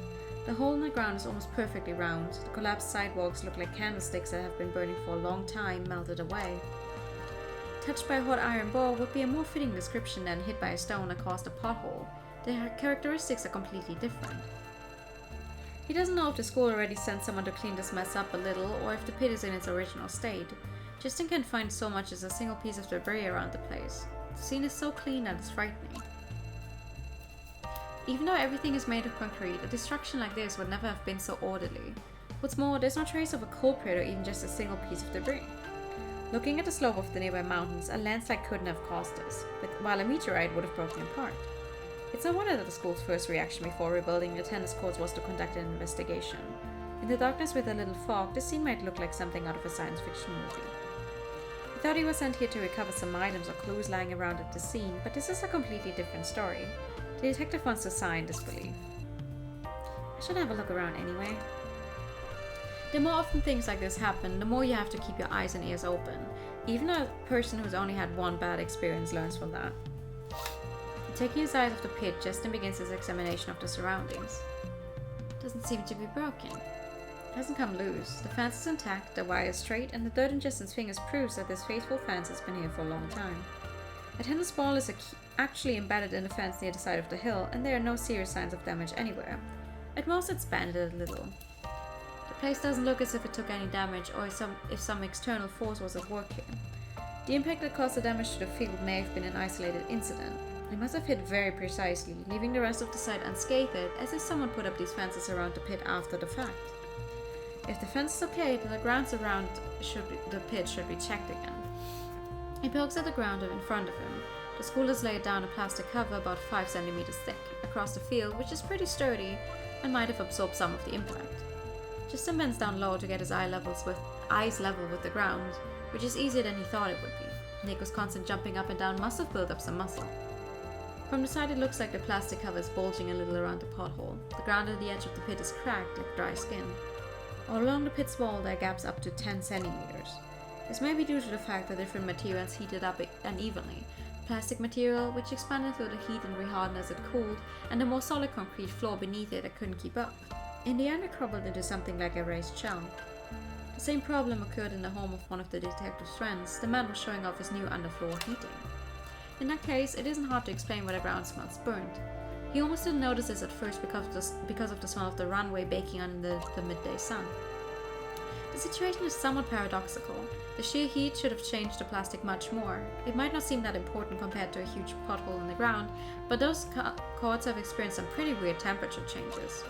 The hole in the ground is almost perfectly round. The collapsed sidewalks look like candlesticks that have been burning for a long time, melted away. Touched by a hot iron ball would be a more fitting description than hit by a stone that caused a pothole. Their characteristics are completely different. He doesn't know if the school already sent someone to clean this mess up a little, or if the pit is in its original state. Justin can find so much as a single piece of debris around the place. The scene is so clean that it's frightening. Even though everything is made of concrete, a destruction like this would never have been so orderly. What's more, there's no trace of a culprit or even just a single piece of debris. Looking at the slope of the nearby mountains, a landslide couldn't have caused this, while a meteorite would have broken apart. It's no wonder that the school's first reaction before rebuilding the tennis courts was to conduct an investigation. In the darkness with a little fog, this scene might look like something out of a science fiction movie. He thought he was sent here to recover some items or clues lying around at the scene, but this is a completely different story. The detective wants to sign disbelief. I should have a look around anyway. The more often things like this happen, the more you have to keep your eyes and ears open. Even a person who's only had one bad experience learns from that. Taking his eyes off the pit, Justin begins his examination of the surroundings. Doesn't seem to be broken. It hasn't come loose. The fence is intact, the wire is straight, and the dirt in Justin's fingers proves that this faithful fence has been here for a long time. A tennis ball is actually embedded in the fence near the side of the hill, and there are no serious signs of damage anywhere. At most, it's banded a little. The place doesn't look as if it took any damage or if some external force was at work here. The impact that caused the damage to the field may have been an isolated incident. It must have hit very precisely, leaving the rest of the site unscathed, as if someone put up these fences around the pit after the fact. If the fence is okay, then the grounds around the pit should be checked again. He pokes at the ground in front of him. The school has laid down a plastic cover about 5 centimeters thick across the field, which is pretty sturdy and might have absorbed some of the impact. Justin bends down low to get his eyes level with the ground, which is easier than he thought it would be. Nico's constant jumping up and down must have built up some muscle. From the side, it looks like the plastic cover is bulging a little around the pothole. The ground at the edge of the pit is cracked like dry skin. All along the pit's wall, there are gaps up to 10 centimeters. This may be due to the fact that different materials heated up unevenly. Plastic material, which expanded through the heat and rehardened as it cooled, and a more solid concrete floor beneath it that couldn't keep up. In the end, it crumbled into something like a raised shell. The same problem occurred in the home of one of the detective's friends. The man was showing off his new underfloor heating. In that case, it isn't hard to explain why the ground smells burnt. He almost didn't notice this at first because of the smell of the runway baking on the midday sun. The situation is somewhat paradoxical. The sheer heat should have changed the plastic much more. It might not seem that important compared to a huge pothole in the ground, but those cords have experienced some pretty weird temperature changes.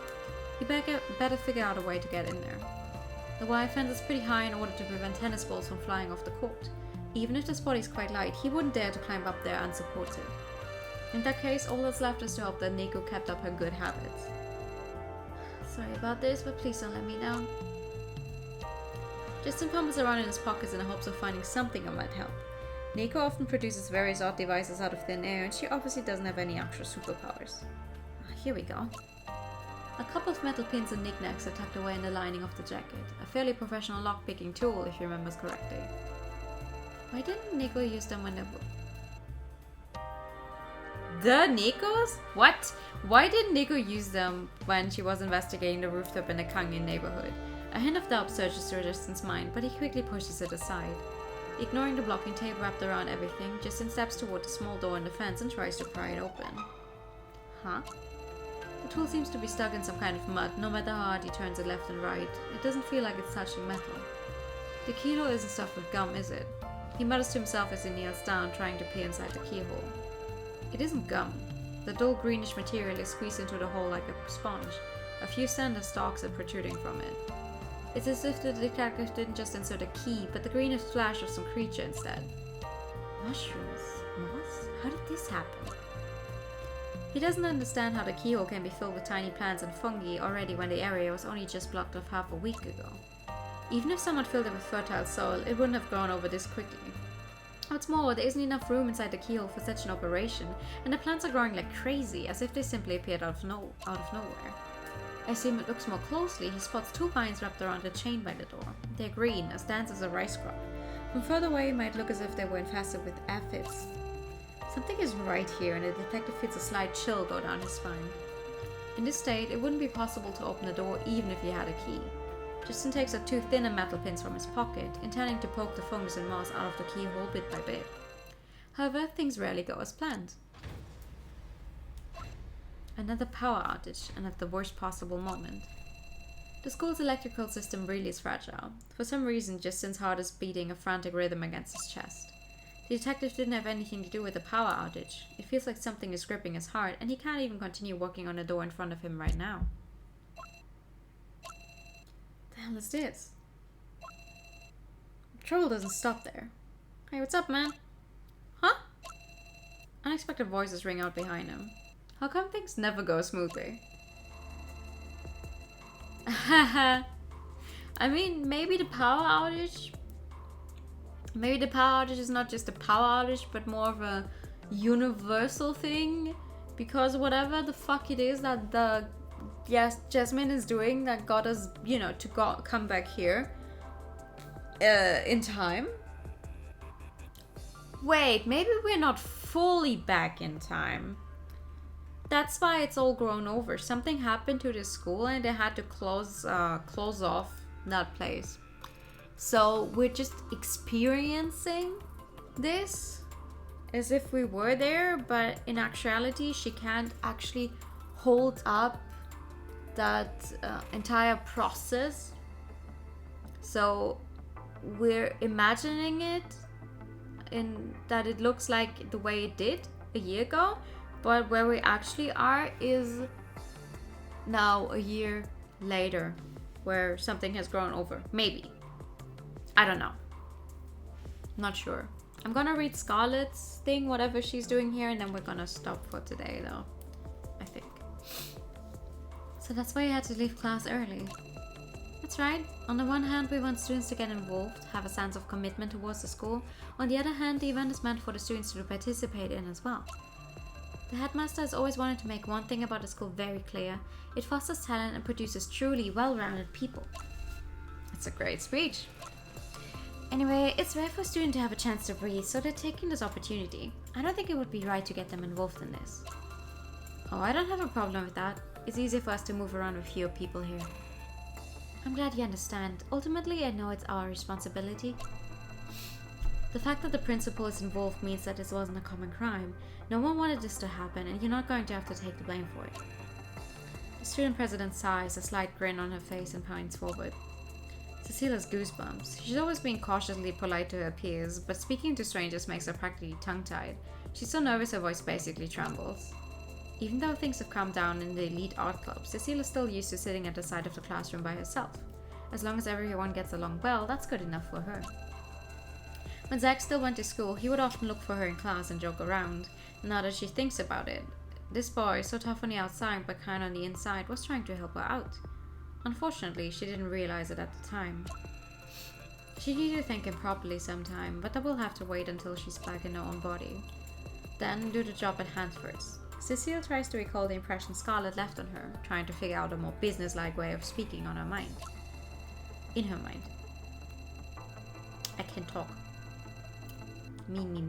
You better figure out a way to get in there. The wire fence is pretty high in order to prevent tennis balls from flying off the court. Even if the spot is quite light, he wouldn't dare to climb up there unsupported. In that case, all that's left is to hope that Nico kept up her good habits. Sorry about this, but please don't let me down. Justin fumbles around in his pockets in the hopes of finding something that might help. Nico often produces various odd devices out of thin air, and she obviously doesn't have any actual superpowers. Here we go. A couple of metal pins and knickknacks are tucked away in the lining of the jacket. A fairly professional lock-picking tool, if you remember correctly. Why didn't Nico use them when they were... The Nikos? What? Why didn't Nico use them when she was investigating the rooftop in the Kangen neighborhood? A hint of doubt surges through Justin's mind, but he quickly pushes it aside. Ignoring the blocking tape wrapped around everything, Justin steps toward the small door in the fence and tries to pry it open. Huh? The tool seems to be stuck in some kind of mud. No matter how hard he turns it left and right, it doesn't feel like it's touching metal. The keyhole isn't stuffed with gum, is it? He mutters to himself as he kneels down, trying to peer inside the keyhole. It isn't gum. The dull greenish material is squeezed into the hole like a sponge. A few slender stalks are protruding from it. It's as if the detective didn't just insert a key, but the greenish flash of some creature instead. Mushrooms? Moss? How did this happen? He doesn't understand how the keyhole can be filled with tiny plants and fungi already when the area was only just blocked off half a week ago. Even if someone filled it with fertile soil, it wouldn't have grown over this quickly. What's more, there isn't enough room inside the keyhole for such an operation, and the plants are growing like crazy, as if they simply appeared out of nowhere. As he looks more closely, he spots 2 vines wrapped around a chain by the door. They're green, as dense as a rice crop. From further away, it might look as if they were infested with aphids. Something isn't right here, and the detective feels a slight chill go down his spine. In this state, it wouldn't be possible to open the door even if he had a key. Justin takes out 2 thinner metal pins from his pocket, intending to poke the fungus and moss out of the keyhole bit by bit. However, things rarely go as planned. Another power outage, and at the worst possible moment. The school's electrical system really is fragile. For some reason, Justin's heart is beating a frantic rhythm against his chest. The detective didn't have anything to do with the power outage. It feels like something is gripping his heart, and he can't even continue working on the door in front of him right now. The hell is this? Trouble doesn't stop there. Hey, what's up, man? Huh? Unexpected voices ring out behind him. How come things never go smoothly? Haha. I mean, maybe the power outage... Maybe the power outage is not just a power outage, but more of a universal thing. Because whatever the fuck it is that Jasmine is doing that got us, you know, to come back here in time. Wait, maybe we're not fully back in time. That's why it's all grown over. Something happened to this school and they had to close off that place. So we're just experiencing this as if we were there, but in actuality she can't actually hold up that entire process. So we're imagining it in that it looks like the way it did a year ago, but where we actually are is now a year later, where something has grown over. Maybe. I don't know. Not sure. I'm gonna read Scarlett's thing, whatever she's doing here, and then we're gonna stop for today though, I think. So that's why you had to leave class early. That's right. On the one hand, we want students to get involved, have a sense of commitment towards the school. On the other hand, the event is meant for the students to participate in as well. The headmaster has always wanted to make one thing about the school very clear. It fosters talent and produces truly well-rounded people. That's a great speech. Anyway, it's rare for a student to have a chance to breathe, so they're taking this opportunity. I don't think it would be right to get them involved in this. Oh, I don't have a problem with that. It's easier for us to move around with fewer people here. I'm glad you understand. Ultimately, I know it's our responsibility. The fact that the principal is involved means that this wasn't a common crime. No one wanted this to happen, and you're not going to have to take the blame for it. The student president sighs, a slight grin on her face, and points forward. Cecile has goosebumps. She's always been cautiously polite to her peers, but speaking to strangers makes her practically tongue-tied. She's so nervous her voice basically trembles. Even though things have calmed down in the elite art club, Cecile is still used to sitting at the side of the classroom by herself. As long as everyone gets along well, that's good enough for her. When Zach still went to school, he would often look for her in class and joke around. Now that she thinks about it, this boy, so tough on the outside but kind on the inside, was trying to help her out. Unfortunately, she didn't realize it at the time. She needed to think him properly sometime, but that will have to wait until she's back in her own body. Then do the job at hand first. Cecile tries to recall the impression Scarlett left on her, trying to figure out a more business-like way of speaking on her mind. In her mind. I can talk. Me.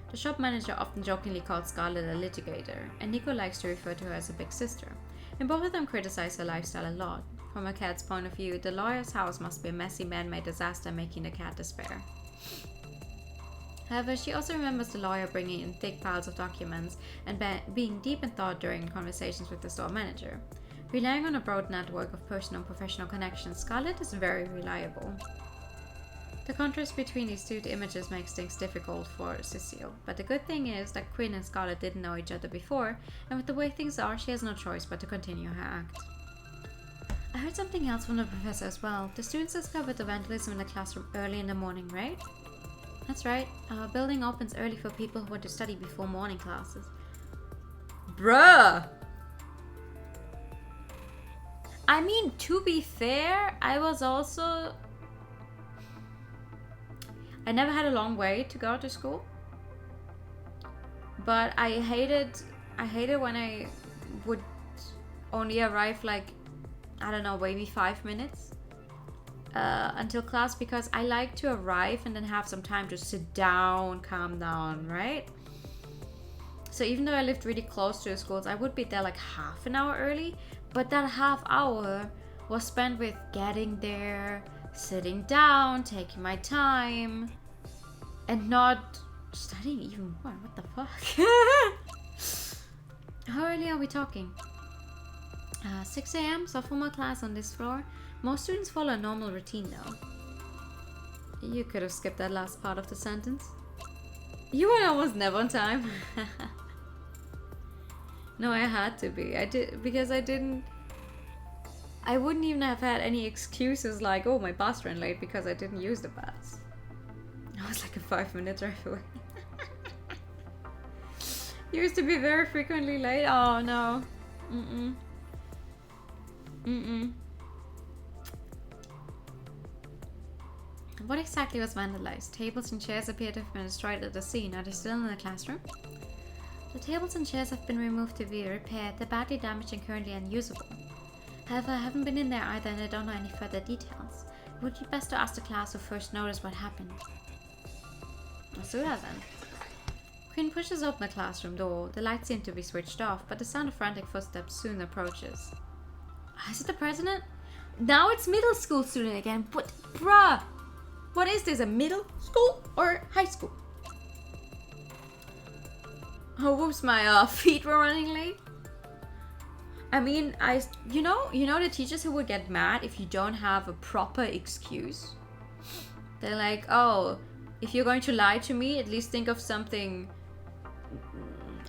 The shop manager often jokingly called Scarlett a litigator, and Nico likes to refer to her as a big sister. And both of them criticize her lifestyle a lot. From her cat's point of view, the lawyer's house must be a messy man-made disaster, making the cat despair. However, she also remembers the lawyer bringing in thick piles of documents and being deep in thought during conversations with the store manager. Relying on a broad network of personal and professional connections, Scarlett is very reliable. The contrast between these two images makes things difficult for Cecile, but the good thing is that Quinn and Scarlett didn't know each other before, and with the way things are, she has no choice but to continue her act. I heard something else from the professor as well. The students discovered the vandalism in the classroom early in the morning, right? That's right. Our building opens early for people who want to study before morning classes. Bruh! I mean, to be fair, I never had a long way to go to school. But I hated when I would only arrive like, I don't know, maybe 5 minutes until class, because I like to arrive and then have some time to sit down, calm down, right? So even though I lived really close to the schools, I would be there like half an hour early, but that half hour was spent with getting there, sitting down, taking my time, and not studying even more. What the fuck? How early are we talking? 6 a.m. sophomore class on this floor. Most students follow a normal routine though. You could have skipped that last part of the sentence. You were almost never on time. No, I had to be. I did because I wouldn't even have had any excuses like, oh, my bus ran late because I didn't use the bus. I was like a 5-minute drive away. Used to be very frequently late. Oh no. What exactly was vandalized? Tables and chairs appear to have been destroyed at the scene. Are they still in the classroom? The tables and chairs have been removed to be repaired. They're badly damaged and currently unusable. However, I haven't been in there either and I don't know any further details. It would be best to ask the class who first noticed what happened. Let's do that then. Quinn pushes open the classroom door. The lights seem to be switched off, but the sound of frantic footsteps soon approaches. Is it the president? Now it's middle school student again. But, bruh! What is this, a middle school or high school? Oh, whoops, my feet were running late. I mean, you know the teachers who would get mad if you don't have a proper excuse? They're like, oh, if you're going to lie to me, at least think of something,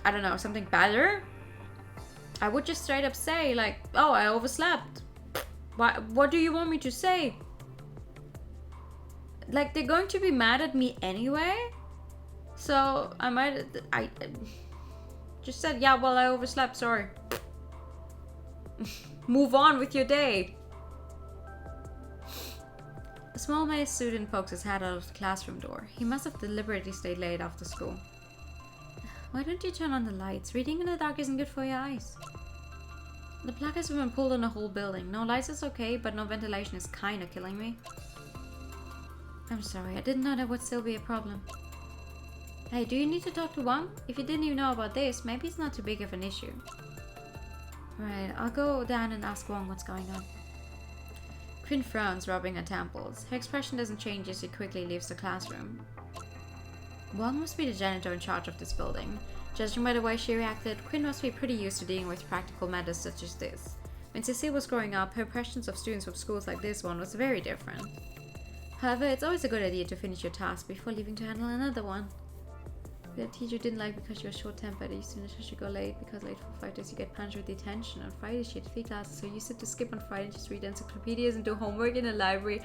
I don't know, something better. I would just straight up say like, oh, I overslept. What do you want me to say? Like, they're going to be mad at me anyway. So I just said, yeah, well, I overslept, sorry. Move on with your day. A small male student pokes his head out of the classroom door. He must have deliberately stayed late after school. Why don't you turn on the lights? Reading in the dark isn't good for your eyes. The plug has been pulled on the whole building. No lights is okay, but no ventilation is kinda killing me. I'm sorry, I didn't know that would still be a problem. Hey, do you need to talk to Wang? If you didn't even know about this, maybe it's not too big of an issue. Right, I'll go down and ask Wang what's going on. Quinn frowns, rubbing her temples. Her expression doesn't change as she quickly leaves the classroom. Wang must be the janitor in charge of this building. Judging by the way she reacted, Quinn must be pretty used to dealing with practical matters such as this. When Cecile was growing up, her impressions of students from schools like this one was very different. However, it's always a good idea to finish your task before leaving to handle another one. The teacher didn't like because she was short-tempered. I used to notice she got late because late for 5 days you get punished with detention. On Friday she had 3 classes, so you used to skip on Friday and just read encyclopedias and do homework in the library.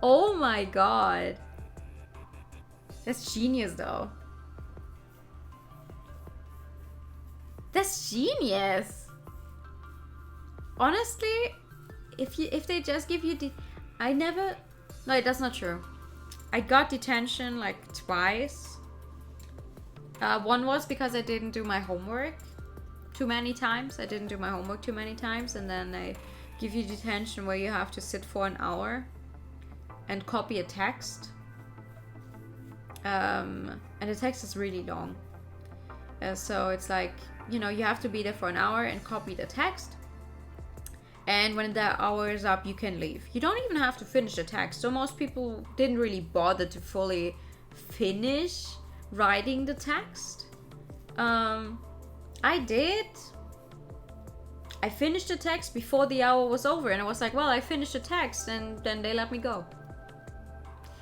Oh my god! That's genius though. That's genius! Honestly, if they just give you no, that's not true. I got detention like twice. One was because I didn't do my homework too many times. And then they give you detention where you have to sit for an hour and copy a text. And the text is really long. So it's like, you know, you have to be there for an hour and copy the text. And when the hour is up, you can leave. You don't even have to finish the text. So most people didn't really bother to fully finish writing the text. I did. I finished the text before the hour was over, and I was like, well, I finished the text, and then they let me go.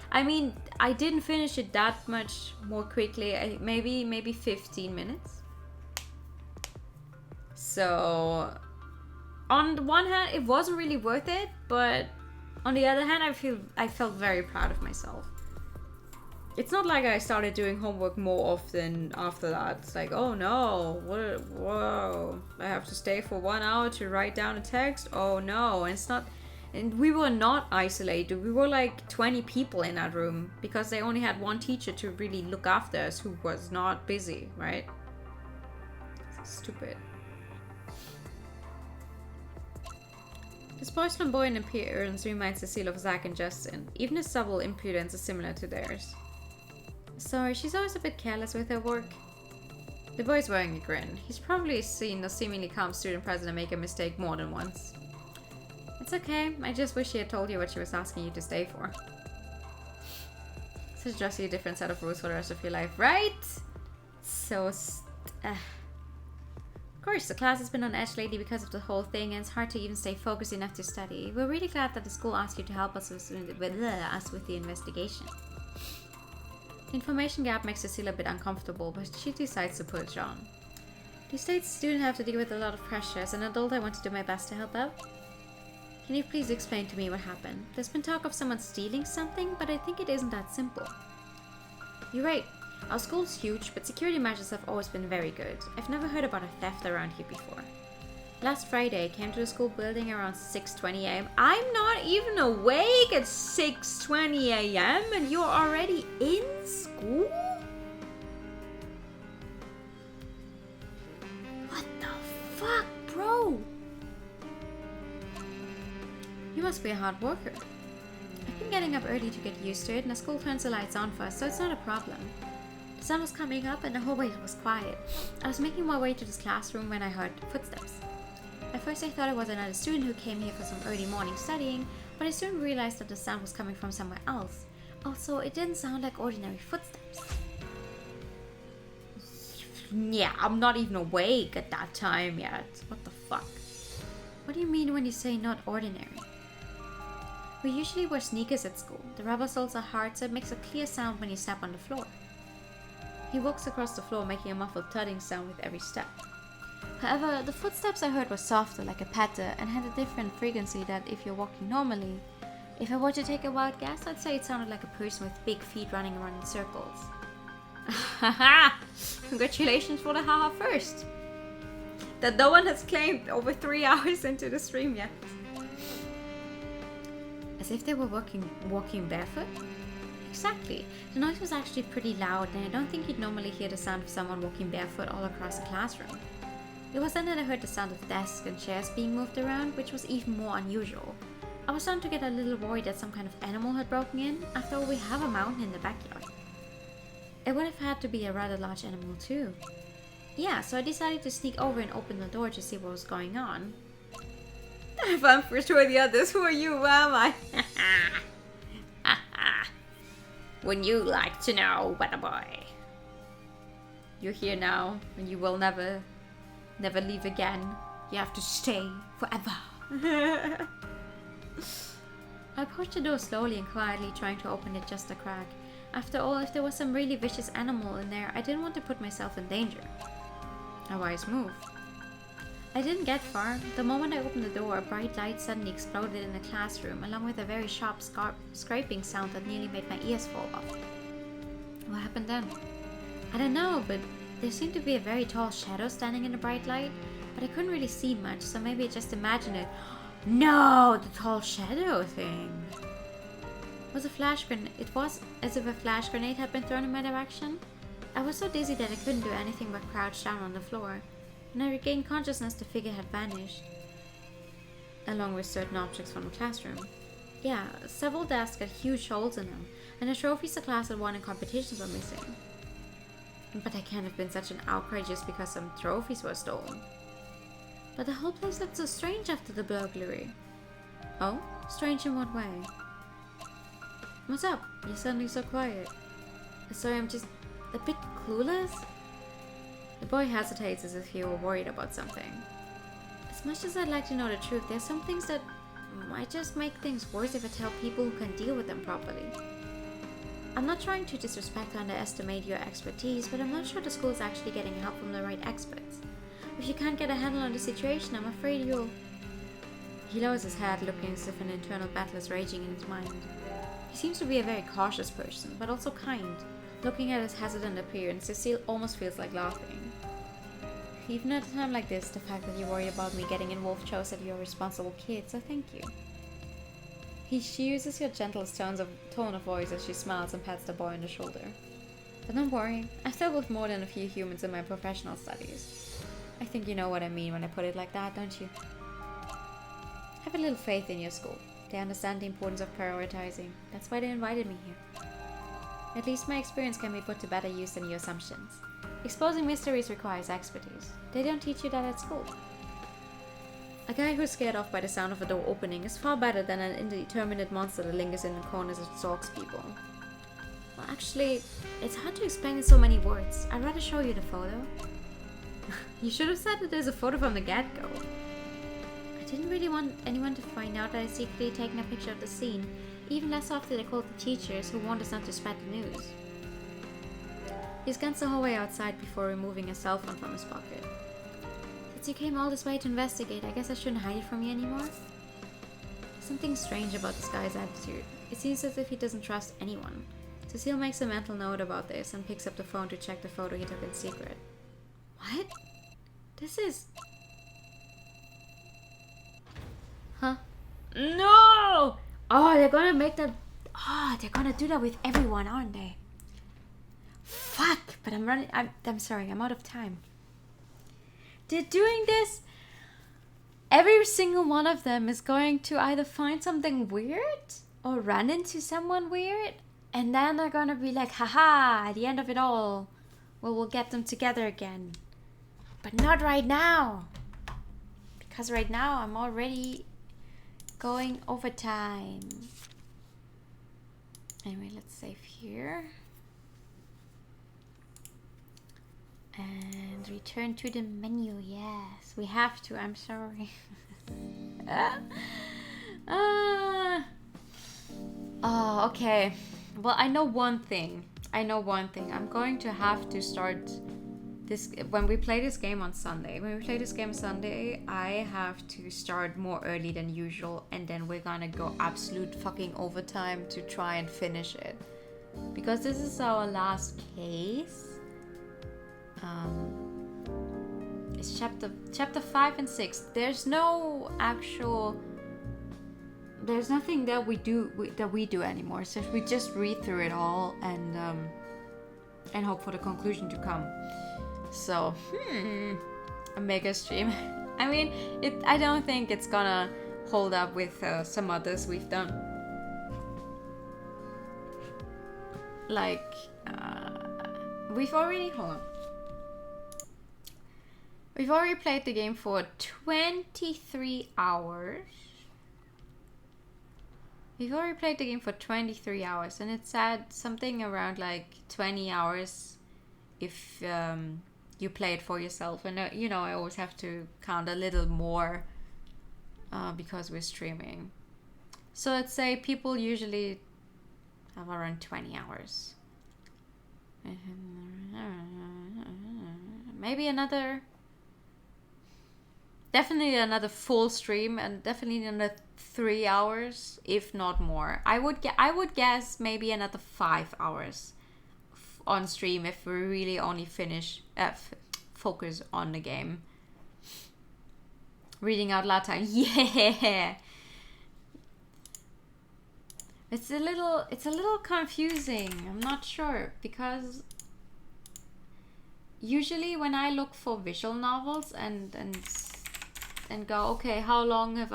I mean, I didn't finish it that much more quickly. Maybe 15 minutes. So on the one hand, it wasn't really worth it, but on the other hand, I felt very proud of myself. It's not like I started doing homework more often after that. It's like, oh no, whoa, I have to stay for 1 hour to write down a text. Oh no, and it's not, and we were not isolated. We were like 20 people in that room because they only had one teacher to really look after us who was not busy, right? Stupid. This boy's flamboyant appearance reminds Cecile of Zach and Justin. Even his subtle impudence is similar to theirs. Sorry, she's always a bit careless with her work. The boy's wearing a grin. He's probably seen the seemingly calm student president make a mistake more than once. It's okay, I just wish she had told you what she was asking you to stay for. Such drastically different set of rules for the rest of your life, right? So, course, the class has been on edge lately because of the whole thing, and it's hard to even stay focused enough to study. We're really glad that the school asked you to help us with the investigation. The information gap makes Cecilia a bit uncomfortable, but she decides to push on. These days, students have to deal with a lot of pressure. As an adult, I want to do my best to help out. Can you please explain to me what happened? There's been talk of someone stealing something, but I think it isn't that simple. You're right. Our school's huge, but security measures have always been very good. I've never heard about a theft around here before. Last Friday, I came to the school building around 6:20 a.m. I'm not even awake at 6:20 a.m. and you're already in school? What the fuck, bro? You must be a hard worker. I've been getting up early to get used to it, and the school turns the lights on for us, so it's not a problem. The sun was coming up and the whole place was quiet. I was making my way to this classroom when I heard footsteps. At first I thought it was another student who came here for some early morning studying, but I soon realized that the sound was coming from somewhere else. Also, it didn't sound like ordinary footsteps. Yeah, I'm not even awake at that time yet. What the fuck? What do you mean when you say not ordinary? We usually wear sneakers at school. The rubber soles are hard, so it makes a clear sound when you step on the floor. He walks across the floor, making a muffled thudding sound with every step. However, the footsteps I heard were softer, like a patter, and had a different frequency that if you're walking normally. If I were to take a wild guess, I'd say it sounded like a person with big feet running around in circles. Haha! Congratulations for the haha first! That no one has claimed over 3 hours into the stream yet. As if they were walking barefoot? Exactly. The noise was actually pretty loud, and I don't think you'd normally hear the sound of someone walking barefoot all across the classroom. It was then that I heard the sound of desks and chairs being moved around, which was even more unusual. I was starting to get a little worried that some kind of animal had broken in. After all, we have a mountain in the backyard. It would have had to be a rather large animal too. Yeah, so I decided to sneak over and open the door to see what was going on. If I'm for sure the others, who are you? Who am I? Wouldn't you like to know, what a boy? You're here now, and you will never leave again. You have to stay forever. I pushed the door slowly and quietly, trying to open it just a crack. After all, if there was some really vicious animal in there, I didn't want to put myself in danger. A wise move. I didn't get far. The moment I opened the door, a bright light suddenly exploded in the classroom, along with a very sharp scraping sound that nearly made my ears fall off. What happened then? I don't know, but there seemed to be a very tall shadow standing in the bright light, but I couldn't really see much, so maybe I just imagined it. No, the tall shadow thing. It was as if a flash grenade had been thrown in my direction. I was so dizzy that I couldn't do anything but crouch down on the floor. When I regained consciousness, the figure had vanished, along with certain objects from the classroom. Yeah, several desks had huge holes in them, and the trophies the class had won in competitions were missing. But I can't have been such an outcry just because some trophies were stolen. But the whole place looked so strange after the burglary. Oh? Strange in what way? What's up? You're suddenly so quiet. Sorry, I'm just a bit clueless? The boy hesitates as if he were worried about something. As much as I'd like to know the truth, there's some things that might just make things worse if I tell people who can deal with them properly. I'm not trying to disrespect or underestimate your expertise, but I'm not sure the school is actually getting help from the right experts. If you can't get a handle on the situation, I'm afraid you'll... He lowers his head, looking as if an internal battle is raging in his mind. He seems to be a very cautious person, but also kind. Looking at his hesitant appearance, Cecile almost feels like laughing. Even at a time like this, the fact that you worry about me getting involved shows that you're a responsible kid, so thank you. She uses your gentlest tone of voice as she smiles and pats the boy on the shoulder. But don't worry, I've dealt with more than a few humans in my professional studies. I think you know what I mean when I put it like that, don't you? Have a little faith in your school. They understand the importance of prioritizing. That's why they invited me here. At least my experience can be put to better use than your assumptions. Exposing mysteries requires expertise. They don't teach you that at school. A guy who's scared off by the sound of a door opening is far better than an indeterminate monster that lingers in the corners and stalks people. Well, actually, it's hard to explain in so many words. I'd rather show you the photo. You should have said that there's a photo from the get-go. I didn't really want anyone to find out that I secretly taken a picture of the scene. Even less after they called the teachers who warned us not to spread the news. He scans the hallway outside before removing a cell phone from his pocket. Since you came all this way to investigate, I guess I shouldn't hide it from you anymore? Something strange about this guy's attitude. It seems as if he doesn't trust anyone. Cecile makes a mental note about this and picks up the phone to check the photo he took in secret. What? This is... Huh? No! Oh, they're gonna make that... Oh, they're gonna do that with everyone, aren't they? Fuck! But I'm running... I'm sorry, I'm out of time. They're doing this... Every single one of them is going to either find something weird or run into someone weird, and then they're gonna be like, haha, at the end of it all, well, we'll get them together again. But not right now. Because right now I'm already going overtime. Anyway, let's save here. And return to the menu. Yes, we have to. I'm sorry. Oh, okay. Well, I know one thing. I'm going to have to start this when we play this game on Sunday. I have to start more early than usual, and then we're gonna go absolute fucking overtime to try and finish it. Because this is our last case. It's chapter 5 and 6. There's nothing that we do anymore. So we just read through it all and hope for the conclusion to come. So a mega stream. I mean, I don't think it's gonna hold up with some others we've done. Like we've already played the game for 23 hours. We've already played the game for 23 hours, and it said something around like 20 hours if you play it for yourself. And you know, I always have to count a little more because we're streaming. So let's say people usually have around 20 hours. Maybe definitely another full stream, and definitely another 3 hours, if not more. I would guess maybe another 5 hours on stream if we really only focus on the game. Reading out loud time, yeah. It's a little confusing. I'm not sure, because usually when I look for visual novels and go, okay, how long has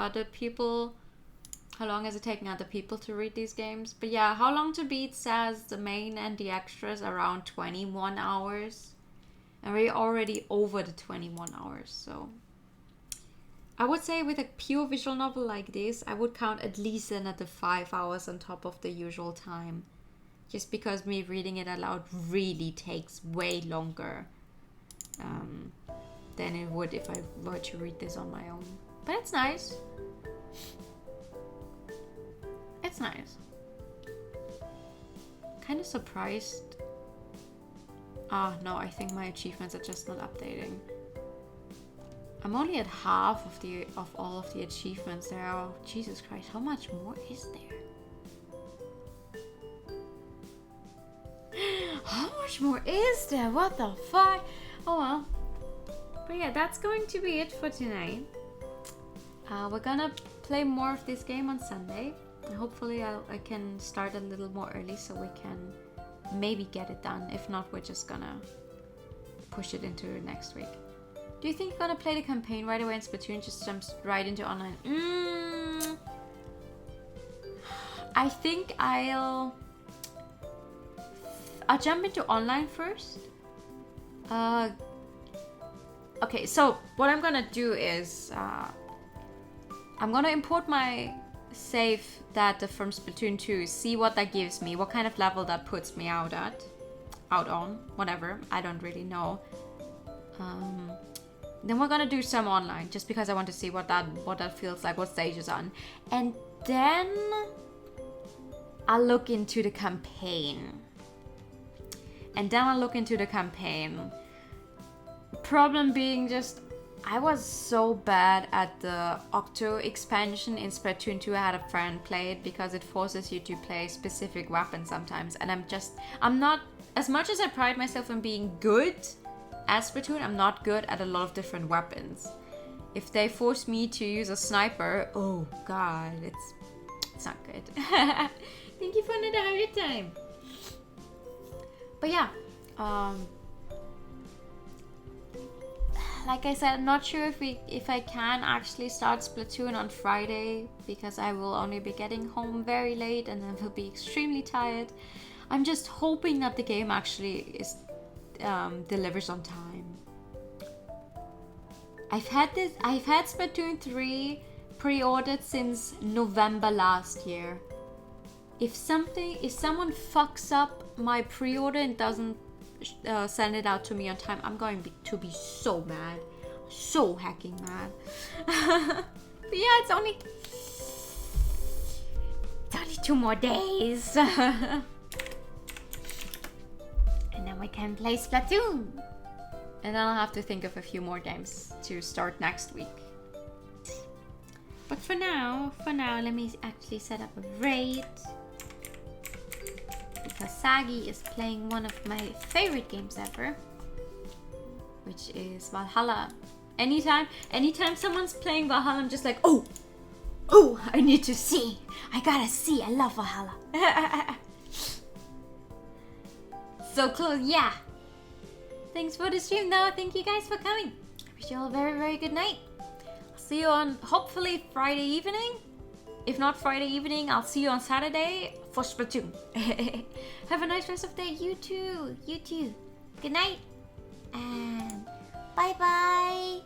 it taken other people to read these games? But yeah, How Long to Beat says the main and the extras around 21 hours. And we're already over the 21 hours, so... I would say with a pure visual novel like this, I would count at least another 5 hours on top of the usual time. Just because me reading it aloud really takes way longer than it would if I were to read this on my own. But it's nice. It's nice. Kind of surprised. No, I think my achievements are just not updating. I'm only at half of all of the achievements there are. Jesus Christ, how much more is there? How much more is there? What the fuck? Oh well. But yeah, that's going to be it for tonight. We're gonna play more of this game on Sunday. And hopefully I can start a little more early so we can maybe get it done. If not, we're just gonna push it into next week. Do you think you're gonna play the campaign right away in Splatoon, just jumps right into online? I think I'll jump into online first. Okay, so what I'm gonna do is I'm gonna import my save data from Splatoon 2, see what that gives me, what kind of level that puts me out on, whatever, I don't really know. Then we're gonna do some online, just because I want to see what that feels like, what stage is on. And then I'll look into the campaign. Problem being just, I was so bad at the Octo expansion in Splatoon 2. I had a friend play it because it forces you to play specific weapons sometimes. And I'm not, as much as I pride myself on being good at Splatoon, I'm not good at a lot of different weapons. If they force me to use a sniper, oh god, it's not good. Thank you for another 100 time. But yeah, like I said, I'm not sure if I can actually start Splatoon on Friday, because I will only be getting home very late and then will be extremely tired. I'm just hoping that the game actually delivers on time. I've had Splatoon 3 pre-ordered since November last year. If someone fucks up my pre-order and doesn't send it out to me on time, I'm going to be so mad, so hacking mad. But yeah, it's only 2 more days. And then we can play Splatoon. And then I'll have to think of a few more games to start next week. But for now, let me actually set up a raid. Because Sagi is playing one of my favorite games ever, which is Valhalla. Anytime someone's playing Valhalla, I'm just like, oh, I need to see. I gotta see. I love Valhalla. So close, yeah. Thanks for the stream though. Thank you guys for coming. I wish you all a very, very good night. I'll see you on hopefully Friday evening. If not Friday evening, I'll see you on Saturday for Splatoon. Have a nice rest of the day. You too. Good night. And bye-bye.